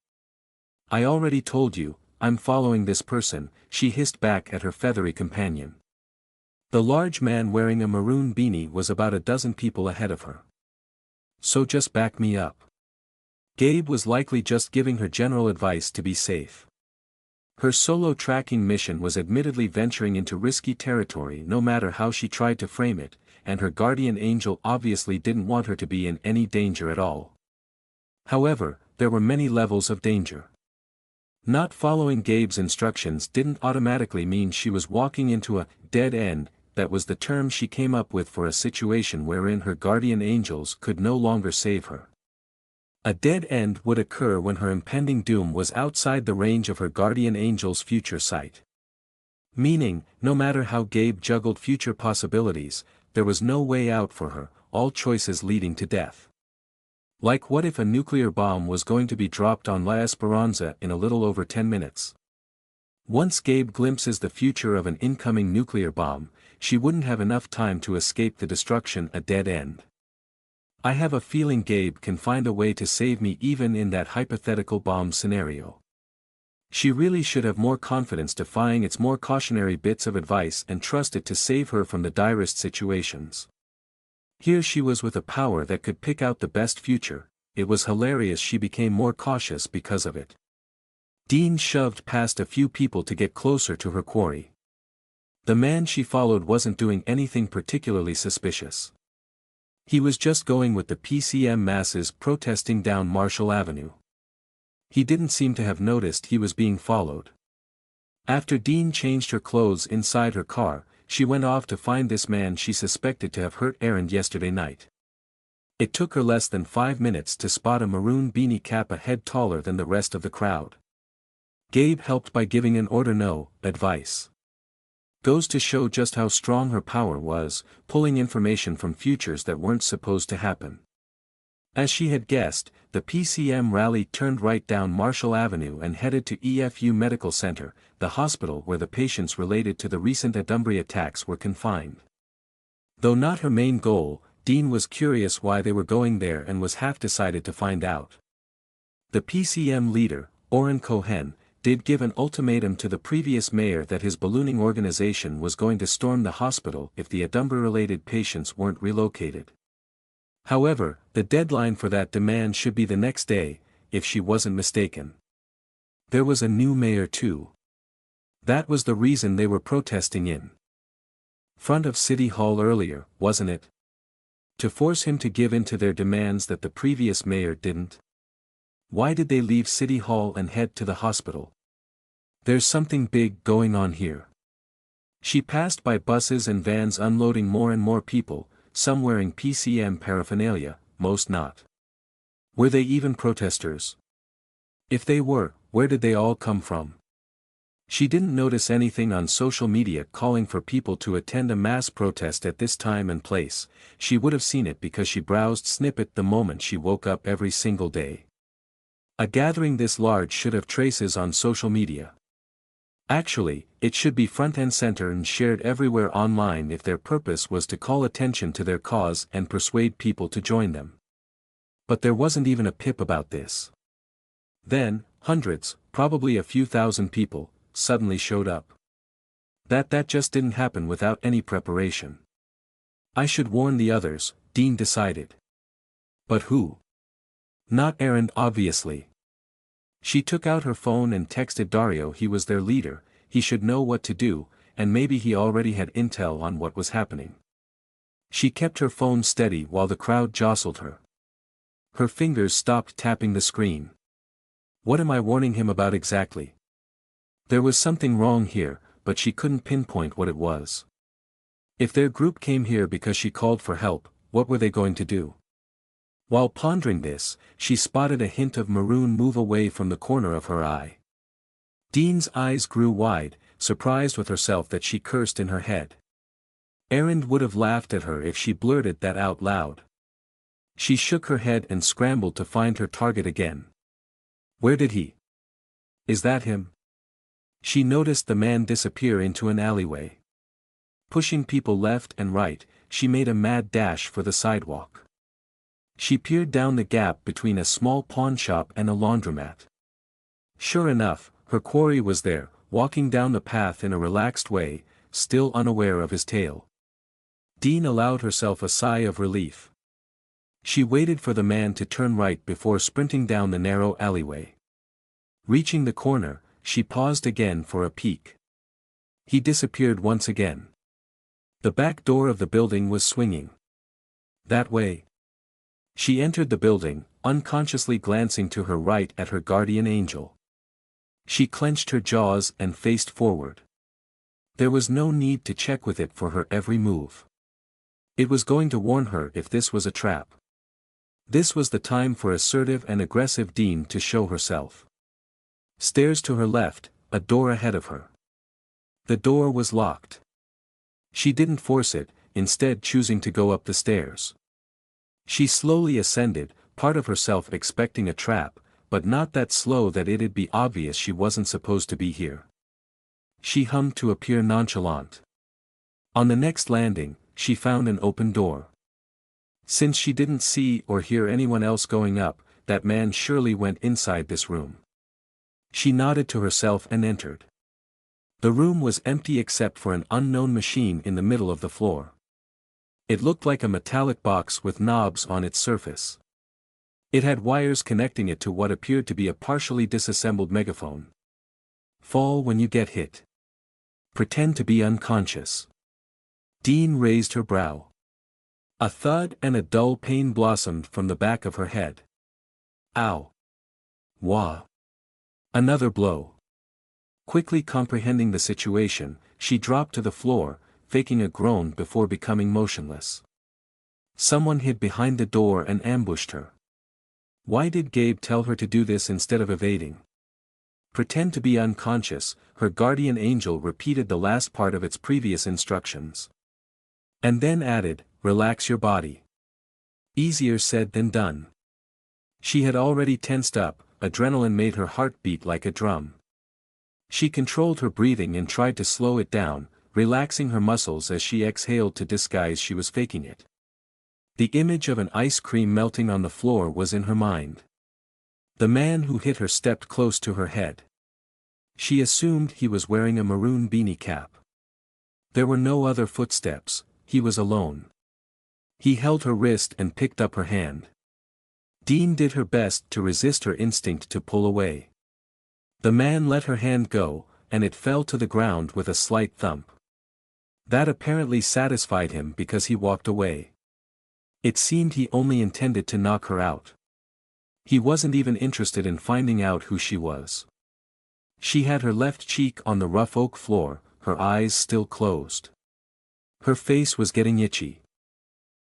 I already told you, I'm following this person, she hissed back at her feathery companion. The large man wearing a maroon beanie was about a dozen people ahead of her. So just back me up. Gabe was likely just giving her general advice to be safe. Her solo tracking mission was admittedly venturing into risky territory no matter how she tried to frame it, and her guardian angel obviously didn't want her to be in any danger at all. However, there were many levels of danger. Not following Gabe's instructions didn't automatically mean she was walking into a dead end. That was the term she came up with for a situation wherein her guardian angels could no longer save her. A dead end would occur when her impending doom was outside the range of her guardian angel's future sight. Meaning, no matter how Gabe juggled future possibilities, there was no way out for her, all choices leading to death. Like what if a nuclear bomb was going to be dropped on La Esperanza in a little over 10 minutes? Once Gabe glimpses the future of an incoming nuclear bomb, she wouldn't have enough time to escape the destruction, a dead end. I have a feeling Gabe can find a way to save me even in that hypothetical bomb scenario. She really should have more confidence defying its more cautionary bits of advice and trust it to save her from the direst situations. Here she was with a power that could pick out the best future. It was hilarious she became more cautious because of it. Dean shoved past a few people to get closer to her quarry. The man she followed wasn't doing anything particularly suspicious. He was just going with the PCM masses protesting down Marshall Avenue. He didn't seem to have noticed he was being followed. After Dean changed her clothes inside her car, she went off to find this man she suspected to have hurt Aaron yesterday night. It took her less than 5 minutes to spot a maroon beanie cap a head taller than the rest of the crowd. Gabe helped by giving an order no advice. Goes to show just how strong her power was, pulling information from futures that weren't supposed to happen. As she had guessed, the PCM rally turned right down Marshall Avenue and headed to EFU Medical Center, the hospital where the patients related to the recent Adumbrey attacks were confined. Though not her main goal, Dean was curious why they were going there and was half decided to find out. The PCM leader, Oren Cohen, did give an ultimatum to the previous mayor that his ballooning organization was going to storm the hospital if the Adumbrey-related patients weren't relocated. However, the deadline for that demand should be the next day, if she wasn't mistaken. There was a new mayor too. That was the reason they were protesting in front of City Hall earlier, wasn't it? To force him to give in to their demands that the previous mayor didn't? Why did they leave City Hall and head to the hospital? There's something big going on here. She passed by buses and vans unloading more and more people, some wearing PCM paraphernalia, most not. Were they even protesters? If they were, where did they all come from? She didn't notice anything on social media calling for people to attend a mass protest at this time and place. She would have seen it because she browsed Snippet the moment she woke up every single day. A gathering this large should have traces on social media. Actually, it should be front and center and shared everywhere online if their purpose was to call attention to their cause and persuade people to join them. But there wasn't even a pip about this. Then, hundreds, probably a few thousand people, suddenly showed up. That just didn't happen without any preparation. I should warn the others, Dean decided. But who? Not Aaron, obviously. She took out her phone and texted Dario he was their leader, he should know what to do, and maybe he already had intel on what was happening. She kept her phone steady while the crowd jostled her. Her fingers stopped tapping the screen. What am I warning him about exactly? There was something wrong here, but she couldn't pinpoint what it was. If their group came here because she called for help, what were they going to do? While pondering this, she spotted a hint of maroon move away from the corner of her eye. Dean's eyes grew wide, surprised with herself that she cursed in her head. Aaron would have laughed at her if she blurted that out loud. She shook her head and scrambled to find her target again. Where did he? Is that him? She noticed the man disappear into an alleyway. Pushing people left and right, she made a mad dash for the sidewalk. She peered down the gap between a small pawn shop and a laundromat. Sure enough, her quarry was there, walking down the path in a relaxed way, still unaware of his tail. Dean allowed herself a sigh of relief. She waited for the man to turn right before sprinting down the narrow alleyway. Reaching the corner, she paused again for a peek. He disappeared once again. The back door of the building was swinging. That way. She entered the building, unconsciously glancing to her right at her guardian angel. She clenched her jaws and faced forward. There was no need to check with it for her every move. It was going to warn her if this was a trap. This was the time for assertive and aggressive Dean to show herself. Stairs to her left, a door ahead of her. The door was locked. She didn't force it, instead choosing to go up the stairs. She slowly ascended, part of herself expecting a trap, but not that slow that it'd be obvious she wasn't supposed to be here. She hummed to appear nonchalant. On the next landing, she found an open door. Since she didn't see or hear anyone else going up, that man surely went inside this room. She nodded to herself and entered. The room was empty except for an unknown machine in the middle of the floor. It looked like a metallic box with knobs on its surface. It had wires connecting it to what appeared to be a partially disassembled megaphone. Fall when you get hit. Pretend to be unconscious. Dean raised her brow. A thud and a dull pain blossomed from the back of her head. Ow. Wah. Another blow. Quickly comprehending the situation, she dropped to the floor, faking a groan before becoming motionless. Someone hid behind the door and ambushed her. Why did Gabe tell her to do this instead of evading? Pretend to be unconscious, her guardian angel repeated the last part of its previous instructions. And then added, relax your body. Easier said than done. She had already tensed up, adrenaline made her heart beat like a drum. She controlled her breathing and tried to slow it down, relaxing her muscles as she exhaled to disguise she was faking it. The image of an ice cream melting on the floor was in her mind. The man who hit her stepped close to her head. She assumed he was wearing a maroon beanie cap. There were no other footsteps, he was alone. He held her wrist and picked up her hand. Dean did her best to resist her instinct to pull away. The man let her hand go, and it fell to the ground with a slight thump. That apparently satisfied him because he walked away. It seemed he only intended to knock her out. He wasn't even interested in finding out who she was. She had her left cheek on the rough oak floor, her eyes still closed. Her face was getting itchy.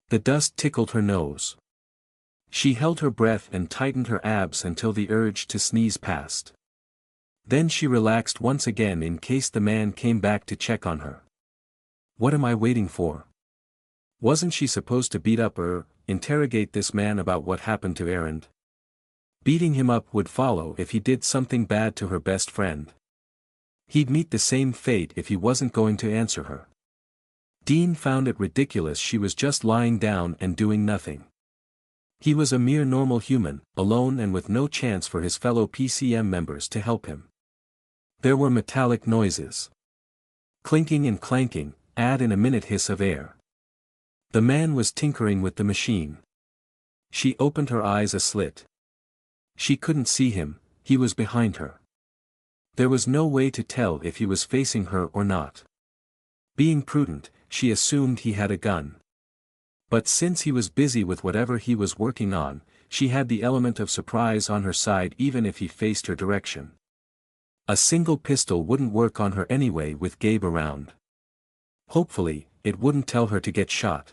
The dust tickled her nose. She held her breath and tightened her abs until the urge to sneeze passed. Then she relaxed once again in case the man came back to check on her. What am I waiting for? Wasn't she supposed to beat up or interrogate this man about what happened to Aaron? Beating him up would follow if he did something bad to her best friend. He'd meet the same fate if he wasn't going to answer her. Dean found it ridiculous she was just lying down and doing nothing. He was a mere normal human, alone and with no chance for his fellow PCM members to help him. There were metallic noises. Clinking and clanking, add in a minute hiss of air. The man was tinkering with the machine. She opened her eyes a slit. She couldn't see him, he was behind her. There was no way to tell if he was facing her or not. Being prudent, she assumed he had a gun. But since he was busy with whatever he was working on, she had the element of surprise on her side even if he faced her direction. A single pistol wouldn't work on her anyway with Gabe around. Hopefully, it wouldn't tell her to get shot.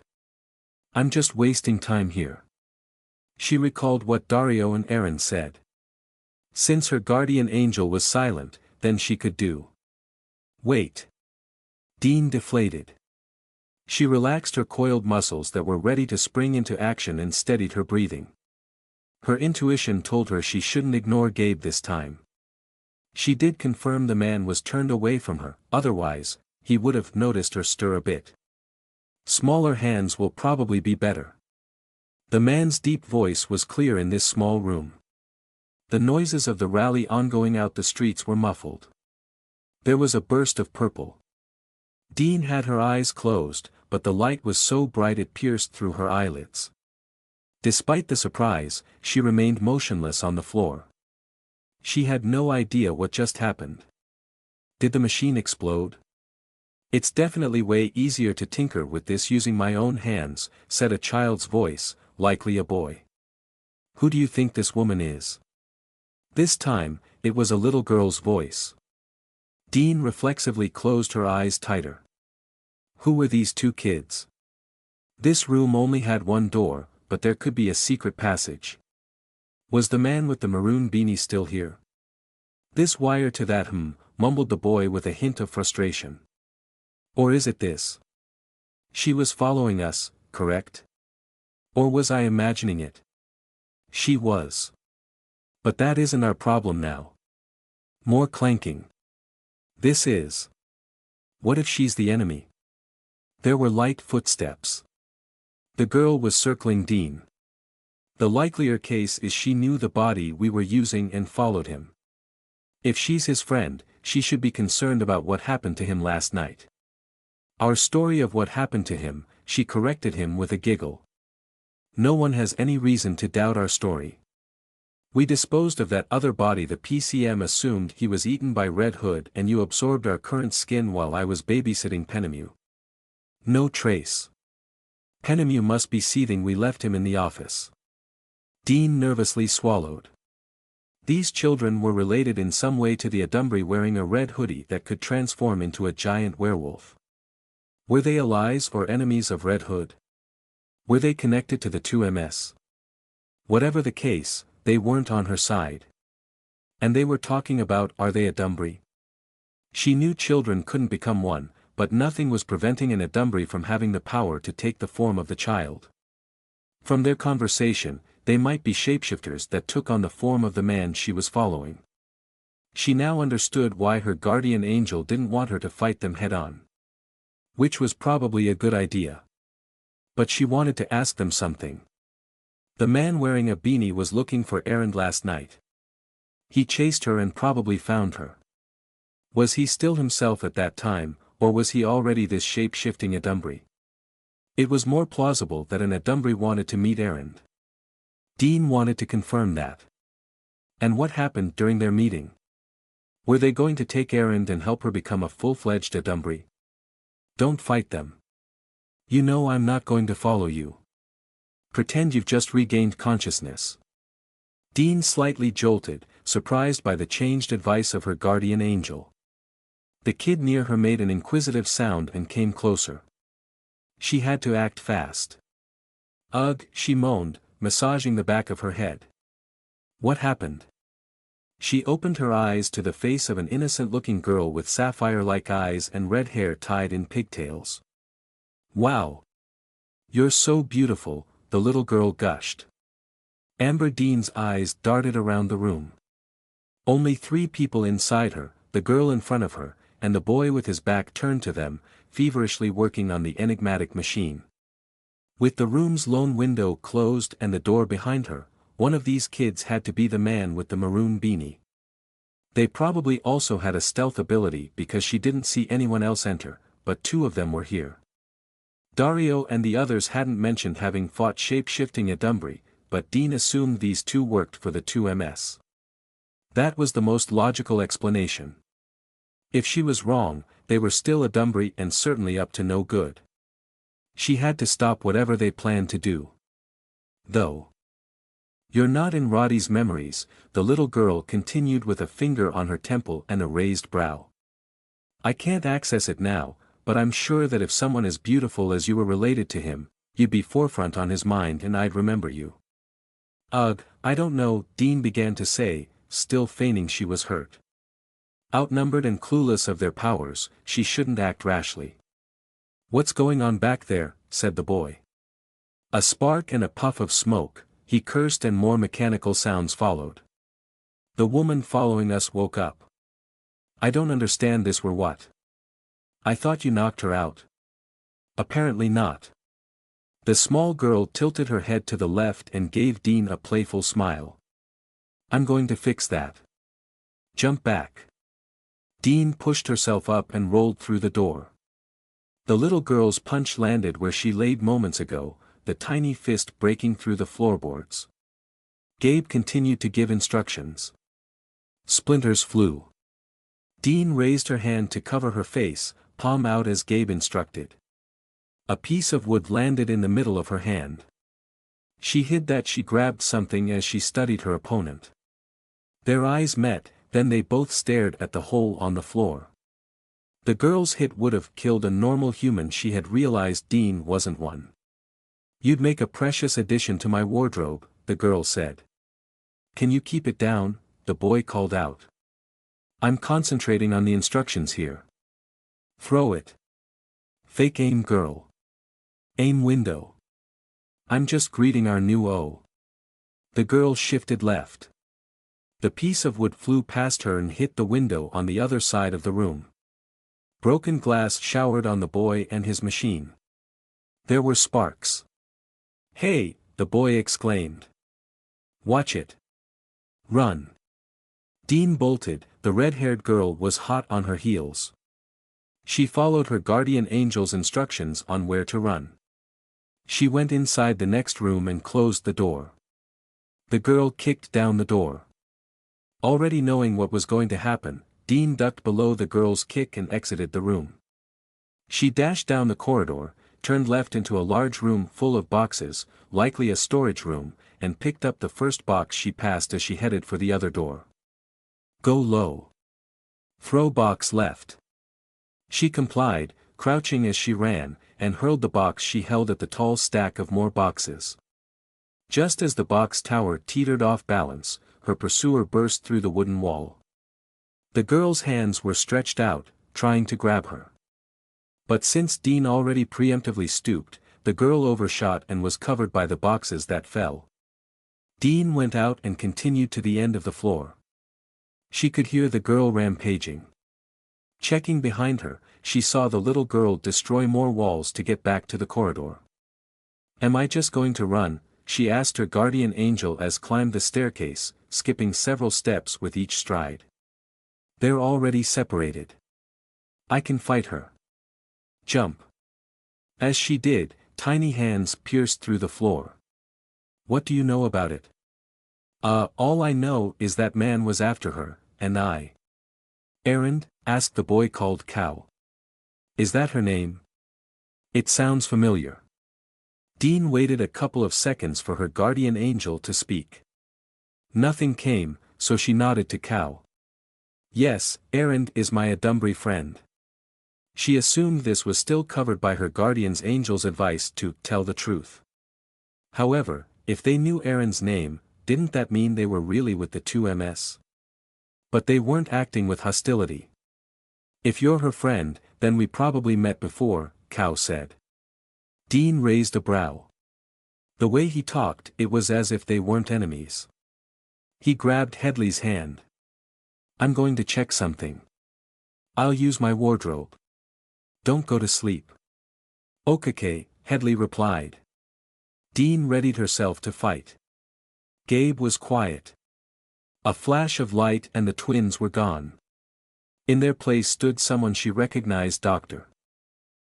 I'm just wasting time here. She recalled what Dario and Aaron said. Since her guardian angel was silent, then she could do. Wait. Dean deflated. She relaxed her coiled muscles that were ready to spring into action and steadied her breathing. Her intuition told her she shouldn't ignore Gabe this time. She did confirm the man was turned away from her, otherwise, he would have noticed her stir a bit. Smaller hands will probably be better. The man's deep voice was clear in this small room. The noises of the rally ongoing out the streets were muffled. There was a burst of purple. Dean had her eyes closed, but the light was so bright it pierced through her eyelids. Despite the surprise, she remained motionless on the floor. She had no idea what just happened. Did the machine explode? It's definitely way easier to tinker with this using my own hands, said a child's voice, likely a boy. Who do you think this woman is? This time, it was a little girl's voice. Dean reflexively closed her eyes tighter. Who were these two kids? This room only had one door, but there could be a secret passage. Was the man with the maroon beanie still here? This wire to that mumbled the boy with a hint of frustration. Or is it this? She was following us, correct? Or was I imagining it? She was. But that isn't our problem now. More clanking. This is. What if she's the enemy? There were light footsteps. The girl was circling Dean. The likelier case is she knew the body we were using and followed him. If she's his friend, she should be concerned about what happened to him last night. Our story of what happened to him, she corrected him with a giggle. No one has any reason to doubt our story. We disposed of that other body. The PCM assumed he was eaten by Red Hood and you absorbed our current skin while I was babysitting Penemu. No trace. Penemu must be seething. We left him in the office. Dean nervously swallowed. These children were related in some way to the Adumbri wearing a red hoodie that could transform into a giant werewolf. Were they allies or enemies of Red Hood? Were they connected to the 2MS? Whatever the case, they weren't on her side. And they were talking about, are they Adumbri? She knew children couldn't become one, but nothing was preventing an Adumbri from having the power to take the form of the child. From their conversation, they might be shapeshifters that took on the form of the man she was following. She now understood why her guardian angel didn't want her to fight them head-on. Which was probably a good idea. But she wanted to ask them something. The man wearing a beanie was looking for Erend last night. He chased her and probably found her. Was he still himself at that time, or was he already this shape-shifting Adumbri? It was more plausible that an Adumbri wanted to meet Erend. Dean wanted to confirm that. And what happened during their meeting? Were they going to take Erend and help her become a full-fledged Adumbri? Don't fight them. You know I'm not going to follow you. Pretend you've just regained consciousness. Dean slightly jolted, surprised by the changed advice of her guardian angel. The kid near her made an inquisitive sound and came closer. She had to act fast. Ugh, she moaned, massaging the back of her head. What happened? She opened her eyes to the face of an innocent-looking girl with sapphire-like eyes and red hair tied in pigtails. Wow! You're so beautiful, the little girl gushed. Amber Dean's eyes darted around the room. Only 3 people inside her, the girl in front of her, and the boy with his back turned to them, feverishly working on the enigmatic machine. With the room's lone window closed and the door behind her, one of these kids had to be the man with the maroon beanie. They probably also had a stealth ability because she didn't see anyone else enter, but 2 of them were here. Dario and the others hadn't mentioned having fought shape-shifting Adumbri, but Dean assumed these 2 worked for the 2MS. That was the most logical explanation. If she was wrong, they were still Adumbri and certainly up to no good. She had to stop whatever they planned to do. Though. You're not in Roddy's memories, the little girl continued with a finger on her temple and a raised brow. I can't access it now, but I'm sure that if someone as beautiful as you were related to him, you'd be forefront on his mind and I'd remember you. Ugh, I don't know, Dean began to say, still feigning she was hurt. Outnumbered and clueless of their powers, she shouldn't act rashly. What's going on back there, said the boy. A spark and a puff of smoke, he cursed and more mechanical sounds followed. The woman following us woke up. I don't understand this. Were what? I thought you knocked her out. Apparently not. The small girl tilted her head to the left and gave Dean a playful smile. I'm going to fix that. Jump back. Dean pushed herself up and rolled through the door. The little girl's punch landed where she laid moments ago, the tiny fist breaking through the floorboards. Gabe continued to give instructions. Splinters flew. Dean raised her hand to cover her face, palm out as Gabe instructed. A piece of wood landed in the middle of her hand. She hid that. She grabbed something as she studied her opponent. Their eyes met, then they both stared at the hole on the floor. The girl's hit would have killed a normal human. She had realized Dean wasn't one. You'd make a precious addition to my wardrobe, the girl said. Can you keep it down? The boy called out. I'm concentrating on the instructions here. Throw it. Fake aim girl. Aim window. I'm just greeting our new O. The girl shifted left. The piece of wood flew past her and hit the window on the other side of the room. Broken glass showered on the boy and his machine. There were sparks. Hey, the boy exclaimed. Watch it. Run. Dean bolted. The red-haired girl was hot on her heels. She followed her guardian angel's instructions on where to run. She went inside the next room and closed the door. The girl kicked down the door. Already knowing what was going to happen, Dean ducked below the girl's kick and exited the room. She dashed down the corridor, turned left into a large room full of boxes, likely a storage room, and picked up the first box she passed as she headed for the other door. Go low. Throw box left. She complied, crouching as she ran, and hurled the box she held at the tall stack of more boxes. Just as the box tower teetered off balance, her pursuer burst through the wooden wall. The girl's hands were stretched out, trying to grab her. But since Dean already preemptively stooped, the girl overshot and was covered by the boxes that fell. Dean went out and continued to the end of the floor. She could hear the girl rampaging. Checking behind her, she saw the little girl destroy more walls to get back to the corridor. Am I just going to run? She asked her guardian angel as climbed the staircase, skipping several steps with each stride. They're already separated. I can fight her. Jump. As she did, tiny hands pierced through the floor. What do you know about it? All I know is that man was after her, and I. Errand? Asked the boy called Cow. Is that her name? It sounds familiar. Dean waited a couple of seconds for her guardian angel to speak. Nothing came, so she nodded to Cow. Yes, Errand is my Adumbry friend. She assumed this was still covered by her guardian's angel's advice to tell the truth. However, if they knew Errand's name, didn't that mean they were really with the 2MS? But they weren't acting with hostility. If you're her friend, then we probably met before, Cow said. Dean raised a brow. The way he talked, it was as if they weren't enemies. He grabbed Headley's hand. I'm going to check something. I'll use my wardrobe. Don't go to sleep. Okay, Headley replied. Dean readied herself to fight. Gabe was quiet. A flash of light and the twins were gone. In their place stood someone she recognized, Dr.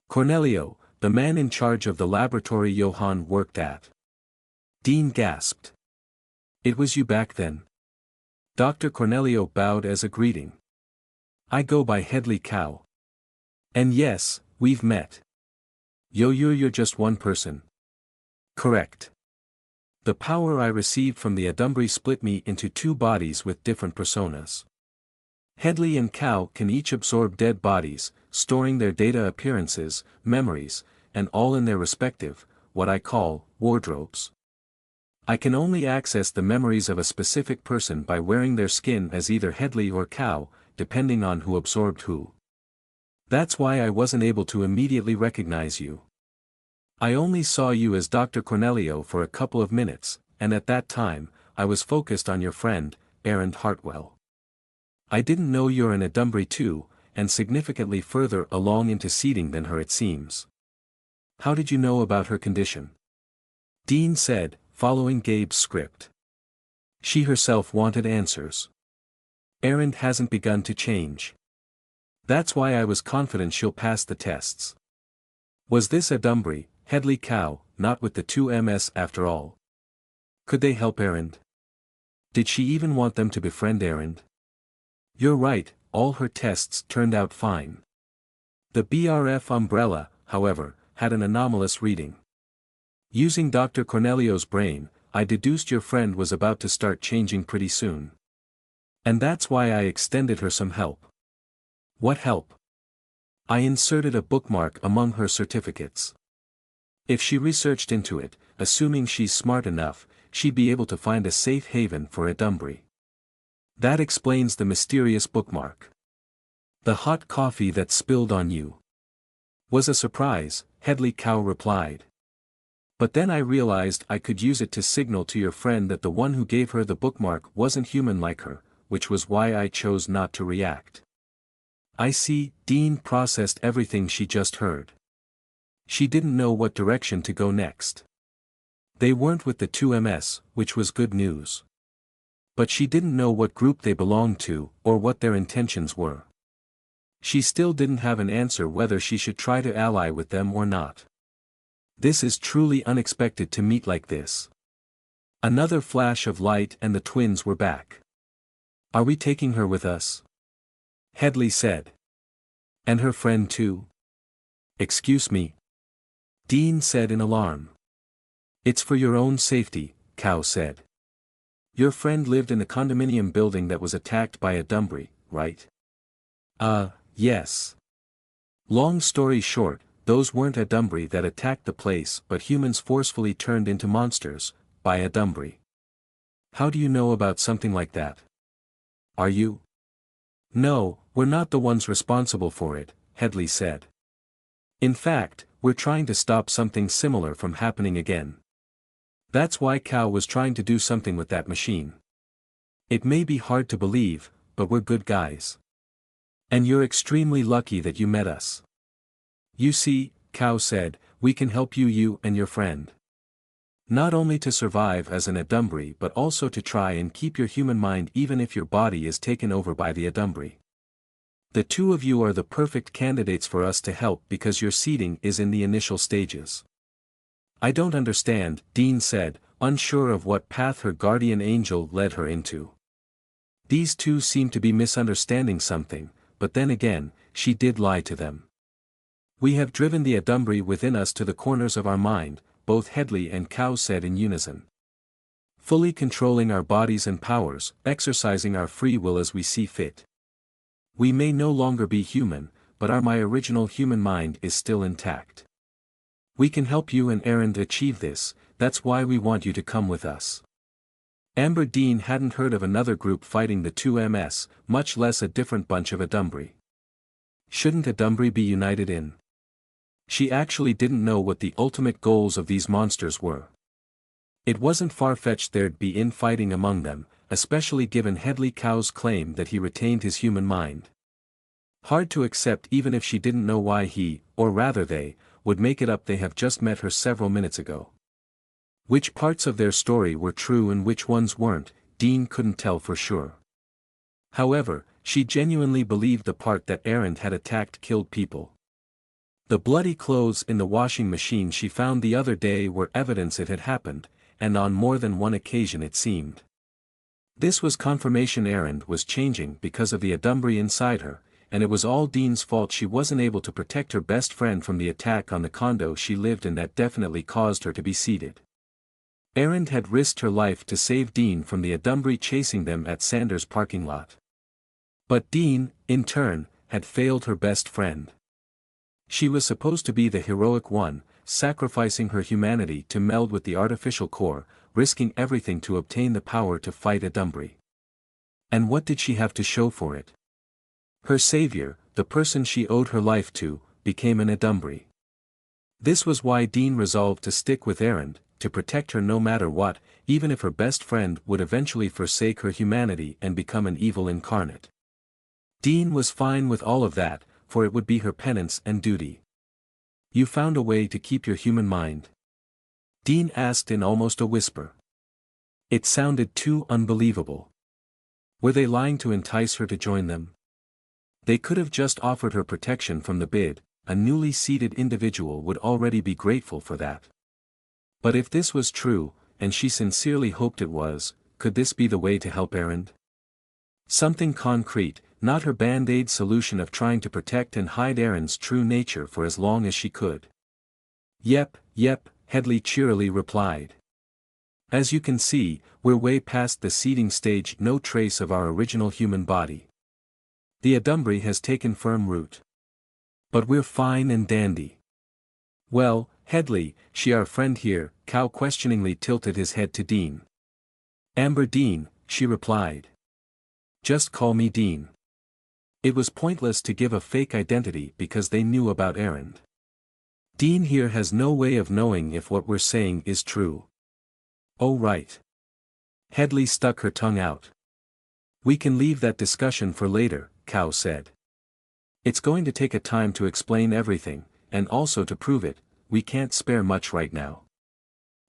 Cornelio, the man in charge of the laboratory Johann worked at. Dean gasped. It was you back then. Dr. Cornelio bowed as a greeting. I go by Headley Cow. And yes, we've met. You're just one person. Correct. The power I received from the Adumbry split me into two bodies with different personas. Headley and Cow can each absorb dead bodies, storing their data, appearances, memories, and all in their respective, what I call, wardrobes. I can only access the memories of a specific person by wearing their skin as either Headley or Cow, depending on who absorbed who. That's why I wasn't able to immediately recognize you. I only saw you as Dr. Cornelio for a couple of minutes, and at that time, I was focused on your friend, Errand Hartwell. I didn't know you're an Adumbry too, and significantly further along into seeding than her it seems. How did you know about her condition? Dean said, following Gabe's script. She herself wanted answers. Errand hasn't begun to change. That's why I was confident she'll pass the tests. Was this Adumbry, Headley Cow, not with the 2MS after all? Could they help Errand? Did she even want them to befriend Errand? You're right, all her tests turned out fine. The BRF umbrella, however, had an anomalous reading. Using Dr. Cornelio's brain, I deduced your friend was about to start changing pretty soon. And that's why I extended her some help. What help? I inserted a bookmark among her certificates. If she researched into it, assuming she's smart enough, she'd be able to find a safe haven for Adumbry. That explains the mysterious bookmark. The hot coffee that spilled on you was a surprise, Headley Cow replied. But then I realized I could use it to signal to your friend that the one who gave her the bookmark wasn't human like her, which was why I chose not to react. I see. Dean processed everything she just heard. She didn't know what direction to go next. They weren't with the 2MS, which was good news. But she didn't know what group they belonged to, or what their intentions were. She still didn't have an answer whether she should try to ally with them or not. This is truly unexpected to meet like this. Another flash of light and the twins were back. Are we taking her with us? Headley said. And her friend too? Excuse me? Dean said in alarm. It's for your own safety, Cow said. Your friend lived in the condominium building that was attacked by a Dumbry, right? Yes. Long story short, those weren't a Dumbry that attacked the place but humans forcefully turned into monsters, by a Dumbry. How do you know about something like that? Are you? No, we're not the ones responsible for it, Headley said. In fact, we're trying to stop something similar from happening again. That's why Cow was trying to do something with that machine. It may be hard to believe, but we're good guys. And you're extremely lucky that you met us. You see, Cow said, we can help you and your friend. Not only to survive as an Adumbry but also to try and keep your human mind even if your body is taken over by the Adumbry. The two of you are the perfect candidates for us to help because your seeding is in the initial stages. I don't understand, Dean said, unsure of what path her guardian angel led her into. These two seem to be misunderstanding something, but then again, she did lie to them. We have driven the Adumbry within us to the corners of our mind, both Headley and Cow said in unison. Fully controlling our bodies and powers, exercising our free will as we see fit. We may no longer be human, but my original human mind is still intact. We can help you and Aaron achieve this, that's why we want you to come with us. Amber Dean hadn't heard of another group fighting the 2MS, much less a different bunch of Adumbry. Shouldn't Adumbry be united in? She actually didn't know what the ultimate goals of these monsters were. It wasn't far-fetched there'd be infighting among them, especially given Headley Cow's claim that he retained his human mind. Hard to accept even if she didn't know why he, or rather they, would make it up they have just met her several minutes ago. Which parts of their story were true and which ones weren't, Dean couldn't tell for sure. However, she genuinely believed the part that Aaron had attacked killed people. The bloody clothes in the washing machine she found the other day were evidence it had happened, and on more than one occasion it seemed. This was confirmation Aaron was changing because of the Adumbry inside her, and it was all Dean's fault she wasn't able to protect her best friend from the attack on the condo she lived in that definitely caused her to be seated. Aaron had risked her life to save Dean from the Adumbry chasing them at Sanders' parking lot. But Dean, in turn, had failed her best friend. She was supposed to be the heroic one, sacrificing her humanity to meld with the artificial core, risking everything to obtain the power to fight Adumbry. And what did she have to show for it? Her savior, the person she owed her life to, became an Adumbry. This was why Dean resolved to stick with Aaron, to protect her no matter what, even if her best friend would eventually forsake her humanity and become an evil incarnate. Dean was fine with all of that, for it would be her penance and duty. You found a way to keep your human mind? Dean asked in almost a whisper. It sounded too unbelievable. Were they lying to entice her to join them? They could have just offered her protection from the bid, a newly seated individual would already be grateful for that. But if this was true, and she sincerely hoped it was, could this be the way to help Aaron? Something concrete, not her band-aid solution of trying to protect and hide Aaron's true nature for as long as she could. Yep, Headley cheerily replied. As you can see, we're way past the seeding stage, no trace of our original human body. The Adumbry has taken firm root. But we're fine and dandy. Well, Headley, she our friend here, Cow questioningly tilted his head to Dean. Amber Dean, she replied. Just call me Dean. It was pointless to give a fake identity because they knew about Aaron. Dean here has no way of knowing if what we're saying is true. Oh right. Headley stuck her tongue out. We can leave that discussion for later, Cow said. It's going to take a time to explain everything, and also to prove it, we can't spare much right now.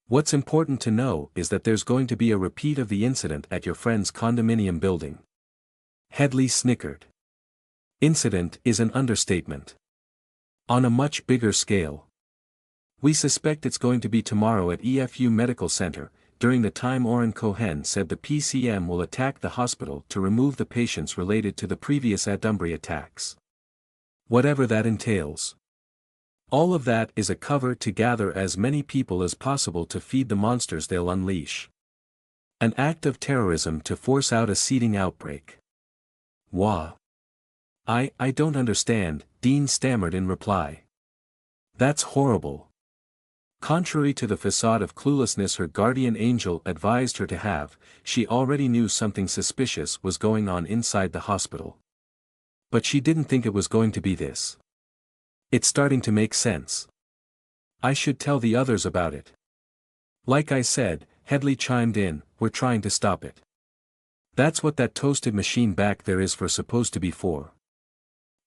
What's important to know is that there's going to be a repeat of the incident at your friend's condominium building. Headley snickered. Incident is an understatement. On a much bigger scale. We suspect it's going to be tomorrow at EFU Medical Center, during the time Oren Cohen said the PCM will attack the hospital to remove the patients related to the previous Adumbri attacks. Whatever that entails. All of that is a cover to gather as many people as possible to feed the monsters they'll unleash. An act of terrorism to force out a seeding outbreak. Wah. I don't understand, Dean stammered in reply. That's horrible. Contrary to the facade of cluelessness her guardian angel advised her to have, she already knew something suspicious was going on inside the hospital. But she didn't think it was going to be this. It's starting to make sense. I should tell the others about it. Like I said, Headley chimed in, we're trying to stop it. That's what that toasted machine back there is supposed to be for.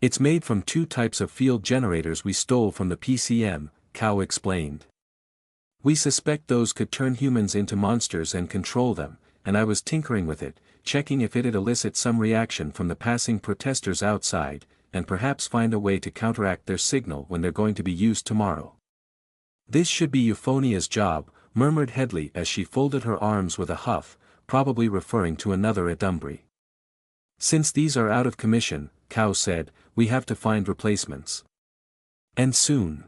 It's made from 2 types of field generators we stole from the PCM, Cow explained. We suspect those could turn humans into monsters and control them, and I was tinkering with it, checking if it'd elicit some reaction from the passing protesters outside, and perhaps find a way to counteract their signal when they're going to be used tomorrow. This should be Euphonia's job, murmured Headley as she folded her arms with a huff, probably referring to another Adumbri. Since these are out of commission, Cow said, we have to find replacements. And soon.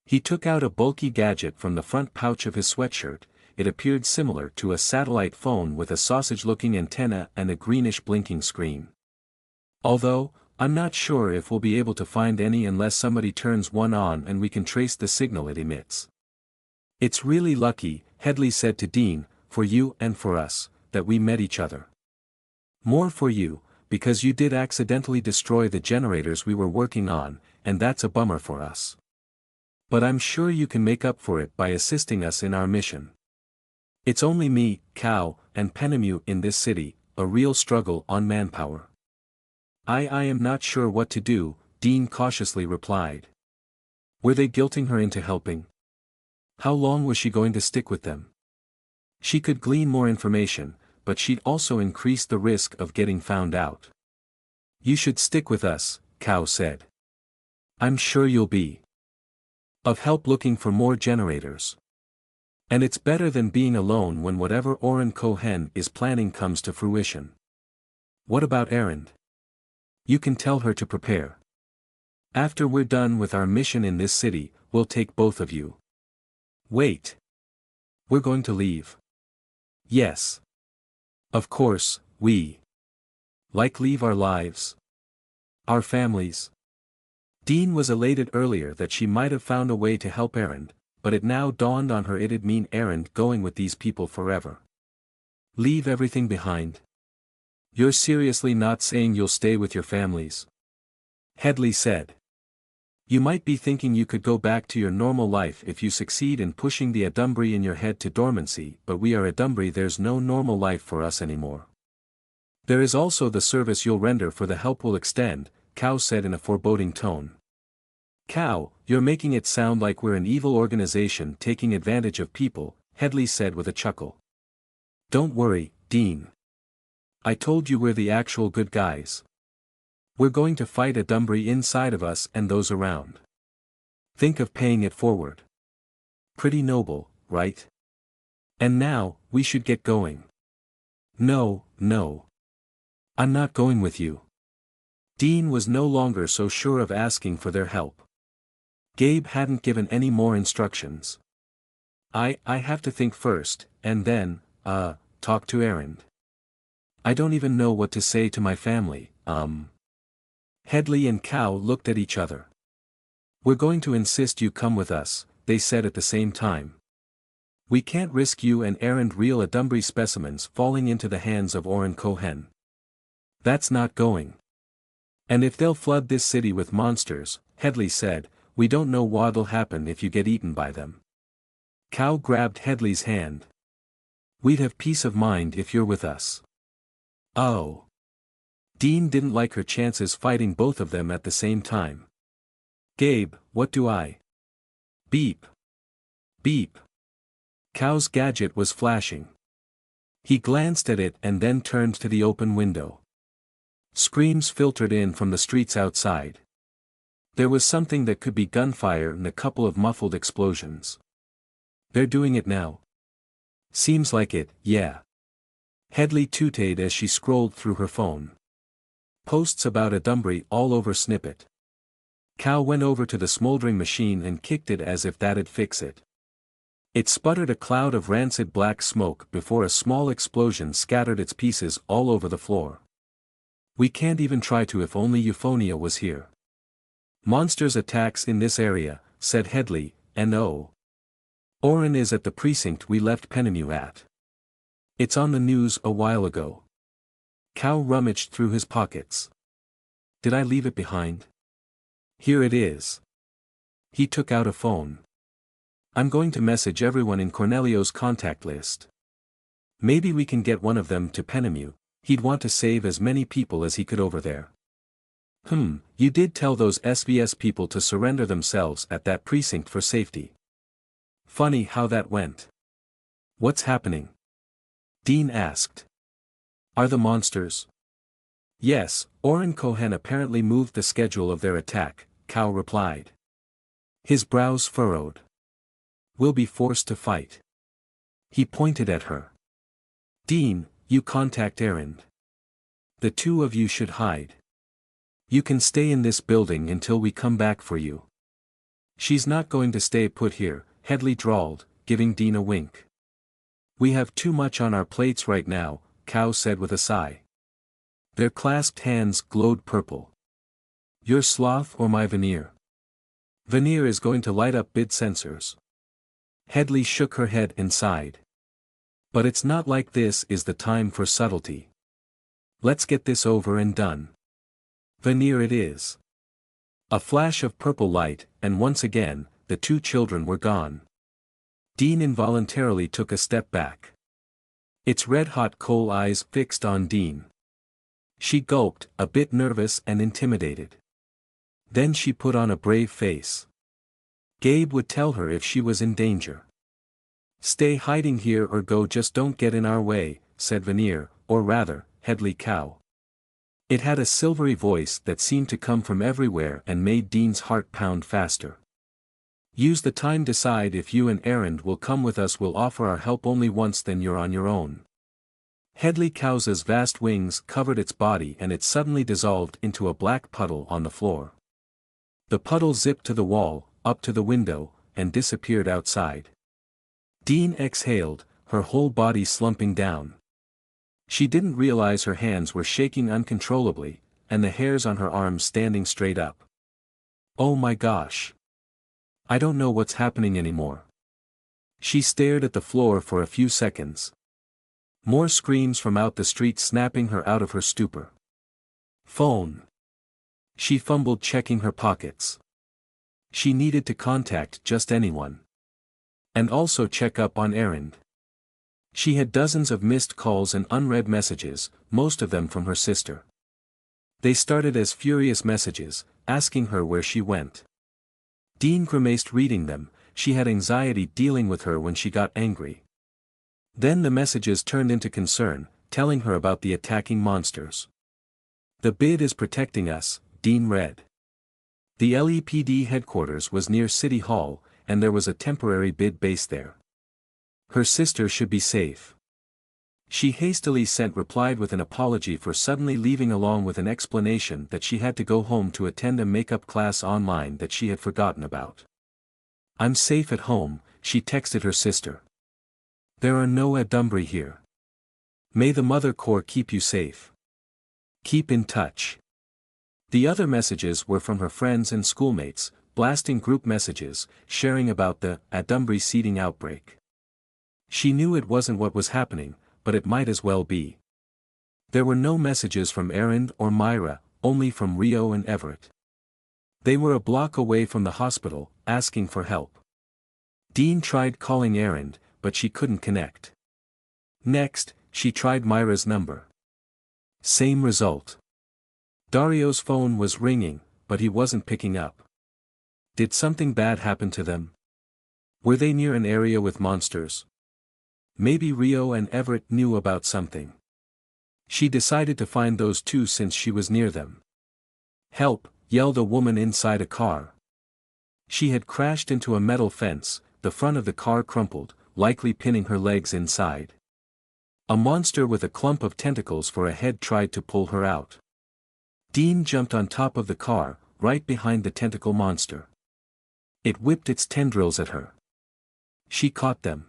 He took out a bulky gadget from the front pouch of his sweatshirt. It appeared similar to a satellite phone with a sausage-looking antenna and a greenish blinking screen. Although, I'm not sure if we'll be able to find any unless somebody turns one on and we can trace the signal it emits. It's really lucky, Headley said to Dean, for you and for us, that we met each other. More for you, because you did accidentally destroy the generators we were working on, and that's a bummer for us. But I'm sure you can make up for it by assisting us in our mission. It's only me, Cow, and Penemu in this city, a real struggle on manpower. I am not sure what to do, Dean cautiously replied. Were they guilting her into helping? How long was she going to stick with them? She could glean more information, but she'd also increase the risk of getting found out. You should stick with us, Cow said. I'm sure you'll be of help looking for more generators. And it's better than being alone when whatever Oren Cohen is planning comes to fruition. What about Erend? You can tell her to prepare. After we're done with our mission in this city, we'll take both of you. Wait. We're going to leave. Yes. Of course, we leave our lives. Our families. Dean was elated earlier that she might have found a way to help Erend, but it now dawned on her it'd mean Erend going with these people forever. Leave everything behind? You're seriously not saying you'll stay with your families? Headley said. You might be thinking you could go back to your normal life if you succeed in pushing the Adumbri in your head to dormancy, but we are Adumbri, there's no normal life for us anymore. There is also the service you'll render for the help we'll extend, Cow said in a foreboding tone. Cow, you're making it sound like we're an evil organization taking advantage of people, Headley said with a chuckle. Don't worry, Dean. I told you we're the actual good guys. We're going to fight Adumbri inside of us and those around. Think of paying it forward. Pretty noble, right? And now, we should get going. No. I'm not going with you. Dean was no longer so sure of asking for their help. Gabe hadn't given any more instructions. I have to think first, and then, talk to Erend. I don't even know what to say to my family, Headley and Cow looked at each other. We're going to insist you come with us, they said at the same time. We can't risk you and Erend real Adumbri specimens falling into the hands of Oren Cohen. That's not going. And if they'll flood this city with monsters, Headley said, we don't know what'll happen if you get eaten by them. Cow grabbed Headley's hand. We'd have peace of mind if you're with us. Oh. Dean didn't like her chances fighting both of them at the same time. Gabe, what do I? Beep. Beep. Cow's gadget was flashing. He glanced at it and then turned to the open window. Screams filtered in from the streets outside. There was something that could be gunfire and a couple of muffled explosions. They're doing it now. Seems like it, yeah. Hedley tooted as she scrolled through her phone. Posts about Adumbry all over Snippet. Cal went over to the smoldering machine and kicked it as if that'd fix it. It sputtered a cloud of rancid black smoke before a small explosion scattered its pieces all over the floor. We can't even try to if only Euphonia was here. Monsters attacks in this area, said Hedley, and oh. Oren is at the precinct we left Penemu at. It's on the news a while ago. Cal rummaged through his pockets. Did I leave it behind? Here it is. He took out a phone. I'm going to message everyone in Cornelio's contact list. Maybe we can get one of them to Penemu. He'd want to save as many people as he could over there. You did tell those SVS people to surrender themselves at that precinct for safety. Funny how that went. What's happening? Dean asked. Are the monsters? Yes, Oren Cohen apparently moved the schedule of their attack, Cal replied. His brows furrowed. We'll be forced to fight. He pointed at her. Dean, you contact Erend. The two of you should hide. You can stay in this building until we come back for you. She's not going to stay put here, Hedley drawled, giving Dean a wink. We have too much on our plates right now, Cal said with a sigh. Their clasped hands glowed purple. Your sloth or my veneer? Veneer is going to light up bid sensors. Hedley shook her head and sighed. But it's not like this is the time for subtlety. Let's get this over and done. Veneer it is. A flash of purple light, and once again, the two children were gone. Dean involuntarily took a step back. Its red-hot coal eyes fixed on Dean. She gulped, a bit nervous and intimidated. Then she put on a brave face. Gabe would tell her if she was in danger. Stay hiding here or go, just don't get in our way, said Veneer, or rather, Hedley Cow. It had a silvery voice that seemed to come from everywhere and made Dean's heart pound faster. Use the time, decide if you and Erend will come with us, we'll offer our help only once, then you're on your own. Hedley Cow's vast wings covered its body and it suddenly dissolved into a black puddle on the floor. The puddle zipped to the wall, up to the window, and disappeared outside. Dean exhaled, her whole body slumping down. She didn't realize her hands were shaking uncontrollably, and the hairs on her arms standing straight up. Oh my gosh. I don't know what's happening anymore. She stared at the floor for a few seconds. More screams from out the street snapping her out of her stupor. Phone. She fumbled, checking her pockets. She needed to contact just anyone. And also check up on Erend. She had dozens of missed calls and unread messages, most of them from her sister. They started as furious messages, asking her where she went. Dean grimaced reading them. She had anxiety dealing with her when she got angry. Then the messages turned into concern, telling her about the attacking monsters. The bid is protecting us, Dean read. The LEPD headquarters was near City Hall, and there was a temporary bid base there. Her sister should be safe. She hastily replied with an apology for suddenly leaving, along with an explanation that she had to go home to attend a makeup class online that she had forgotten about. I'm safe at home, she texted her sister. There are no Adumbry here. May the Mother Corps keep you safe. Keep in touch. The other messages were from her friends and schoolmates, blasting group messages, sharing about the Adumbry seeding outbreak. She knew it wasn't what was happening, but it might as well be. There were no messages from Erend or Myra, only from Rio and Everett. They were a block away from the hospital, asking for help. Dean tried calling Erend, but she couldn't connect. Next, she tried Myra's number. Same result. Dario's phone was ringing, but he wasn't picking up. Did something bad happen to them? Were they near an area with monsters? Maybe Rio and Everett knew about something. She decided to find those two since she was near them. Help, yelled a woman inside a car. She had crashed into a metal fence, the front of the car crumpled, likely pinning her legs inside. A monster with a clump of tentacles for a head tried to pull her out. Dean jumped on top of the car, right behind the tentacle monster. It whipped its tendrils at her. She caught them.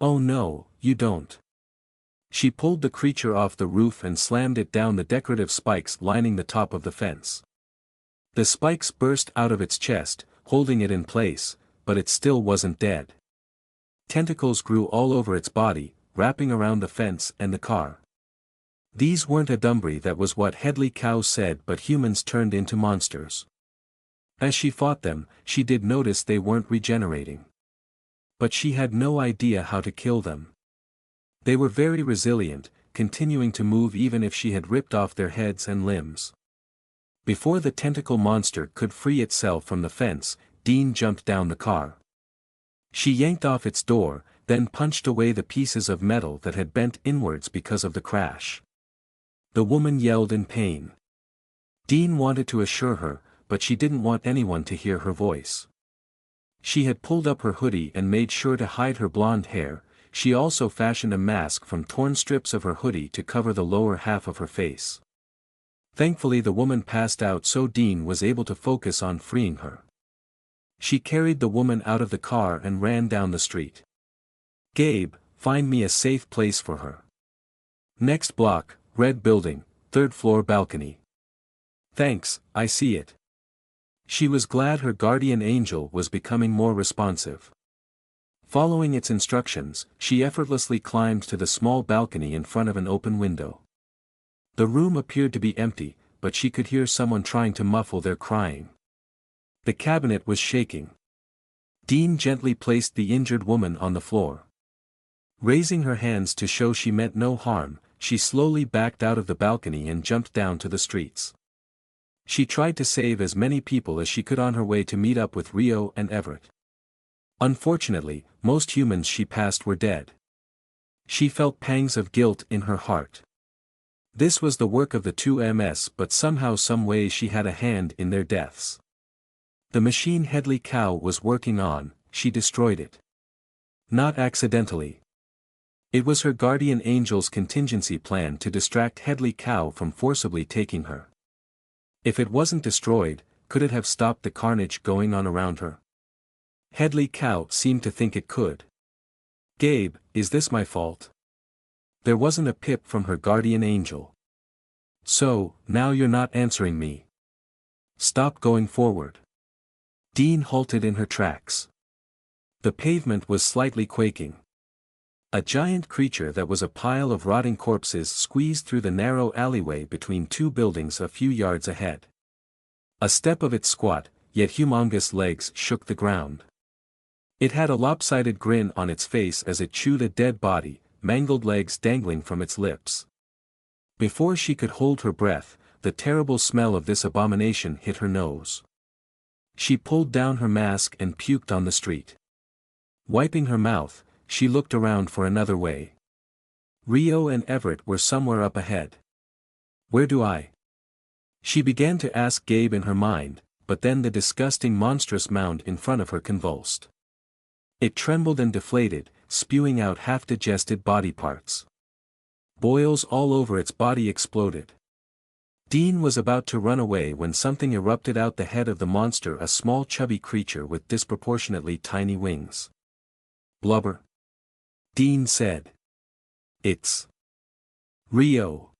"Oh no, you don't." She pulled the creature off the roof and slammed it down the decorative spikes lining the top of the fence. The spikes burst out of its chest, holding it in place, but it still wasn't dead. Tentacles grew all over its body, wrapping around the fence and the car. These weren't a Dumbry, that was what Headley Cow said, but humans turned into monsters. As she fought them, she did notice they weren't regenerating. But she had no idea how to kill them. They were very resilient, continuing to move even if she had ripped off their heads and limbs. Before the tentacle monster could free itself from the fence, Dean jumped down the car. She yanked off its door, then punched away the pieces of metal that had bent inwards because of the crash. The woman yelled in pain. Dean wanted to assure her, but she didn't want anyone to hear her voice. She had pulled up her hoodie and made sure to hide her blonde hair. She also fashioned a mask from torn strips of her hoodie to cover the lower half of her face. Thankfully the woman passed out, so Dean was able to focus on freeing her. She carried the woman out of the car and ran down the street. "Gabe, find me a safe place for her." "Next block, red building, 3rd floor balcony." "Thanks, I see it." She was glad her guardian angel was becoming more responsive. Following its instructions, she effortlessly climbed to the small balcony in front of an open window. The room appeared to be empty, but she could hear someone trying to muffle their crying. The cabinet was shaking. Dean gently placed the injured woman on the floor. Raising her hands to show she meant no harm, she slowly backed out of the balcony and jumped down to the streets. She tried to save as many people as she could on her way to meet up with Rio and Everett. Unfortunately, most humans she passed were dead. She felt pangs of guilt in her heart. This was the work of the 2MS, but somehow some way she had a hand in their deaths. The machine Headley Cow was working on, she destroyed it. Not accidentally. It was her guardian angel's contingency plan to distract Headley Cow from forcibly taking her. If it wasn't destroyed, could it have stopped the carnage going on around her? Headley Cow seemed to think it could. "Gabe, is this my fault?" There wasn't a pip from her guardian angel. "So, now you're not answering me. Stop going forward." Dean halted in her tracks. The pavement was slightly quaking. A giant creature that was a pile of rotting corpses squeezed through the narrow alleyway between two buildings a few yards ahead. A step of its squat, yet humongous legs shook the ground. It had a lopsided grin on its face as it chewed a dead body, mangled legs dangling from its lips. Before she could hold her breath, the terrible smell of this abomination hit her nose. She pulled down her mask and puked on the street. Wiping her mouth, she looked around for another way. Rio and Everett were somewhere up ahead. "Where do I?" She began to ask Gabe in her mind, but then the disgusting monstrous mound in front of her convulsed. It trembled and deflated, spewing out half-digested body parts. Boils all over its body exploded. Dean was about to run away when something erupted out the head of the monster, a small chubby creature with disproportionately tiny wings. "Blubber," Dean said. "It's Rio."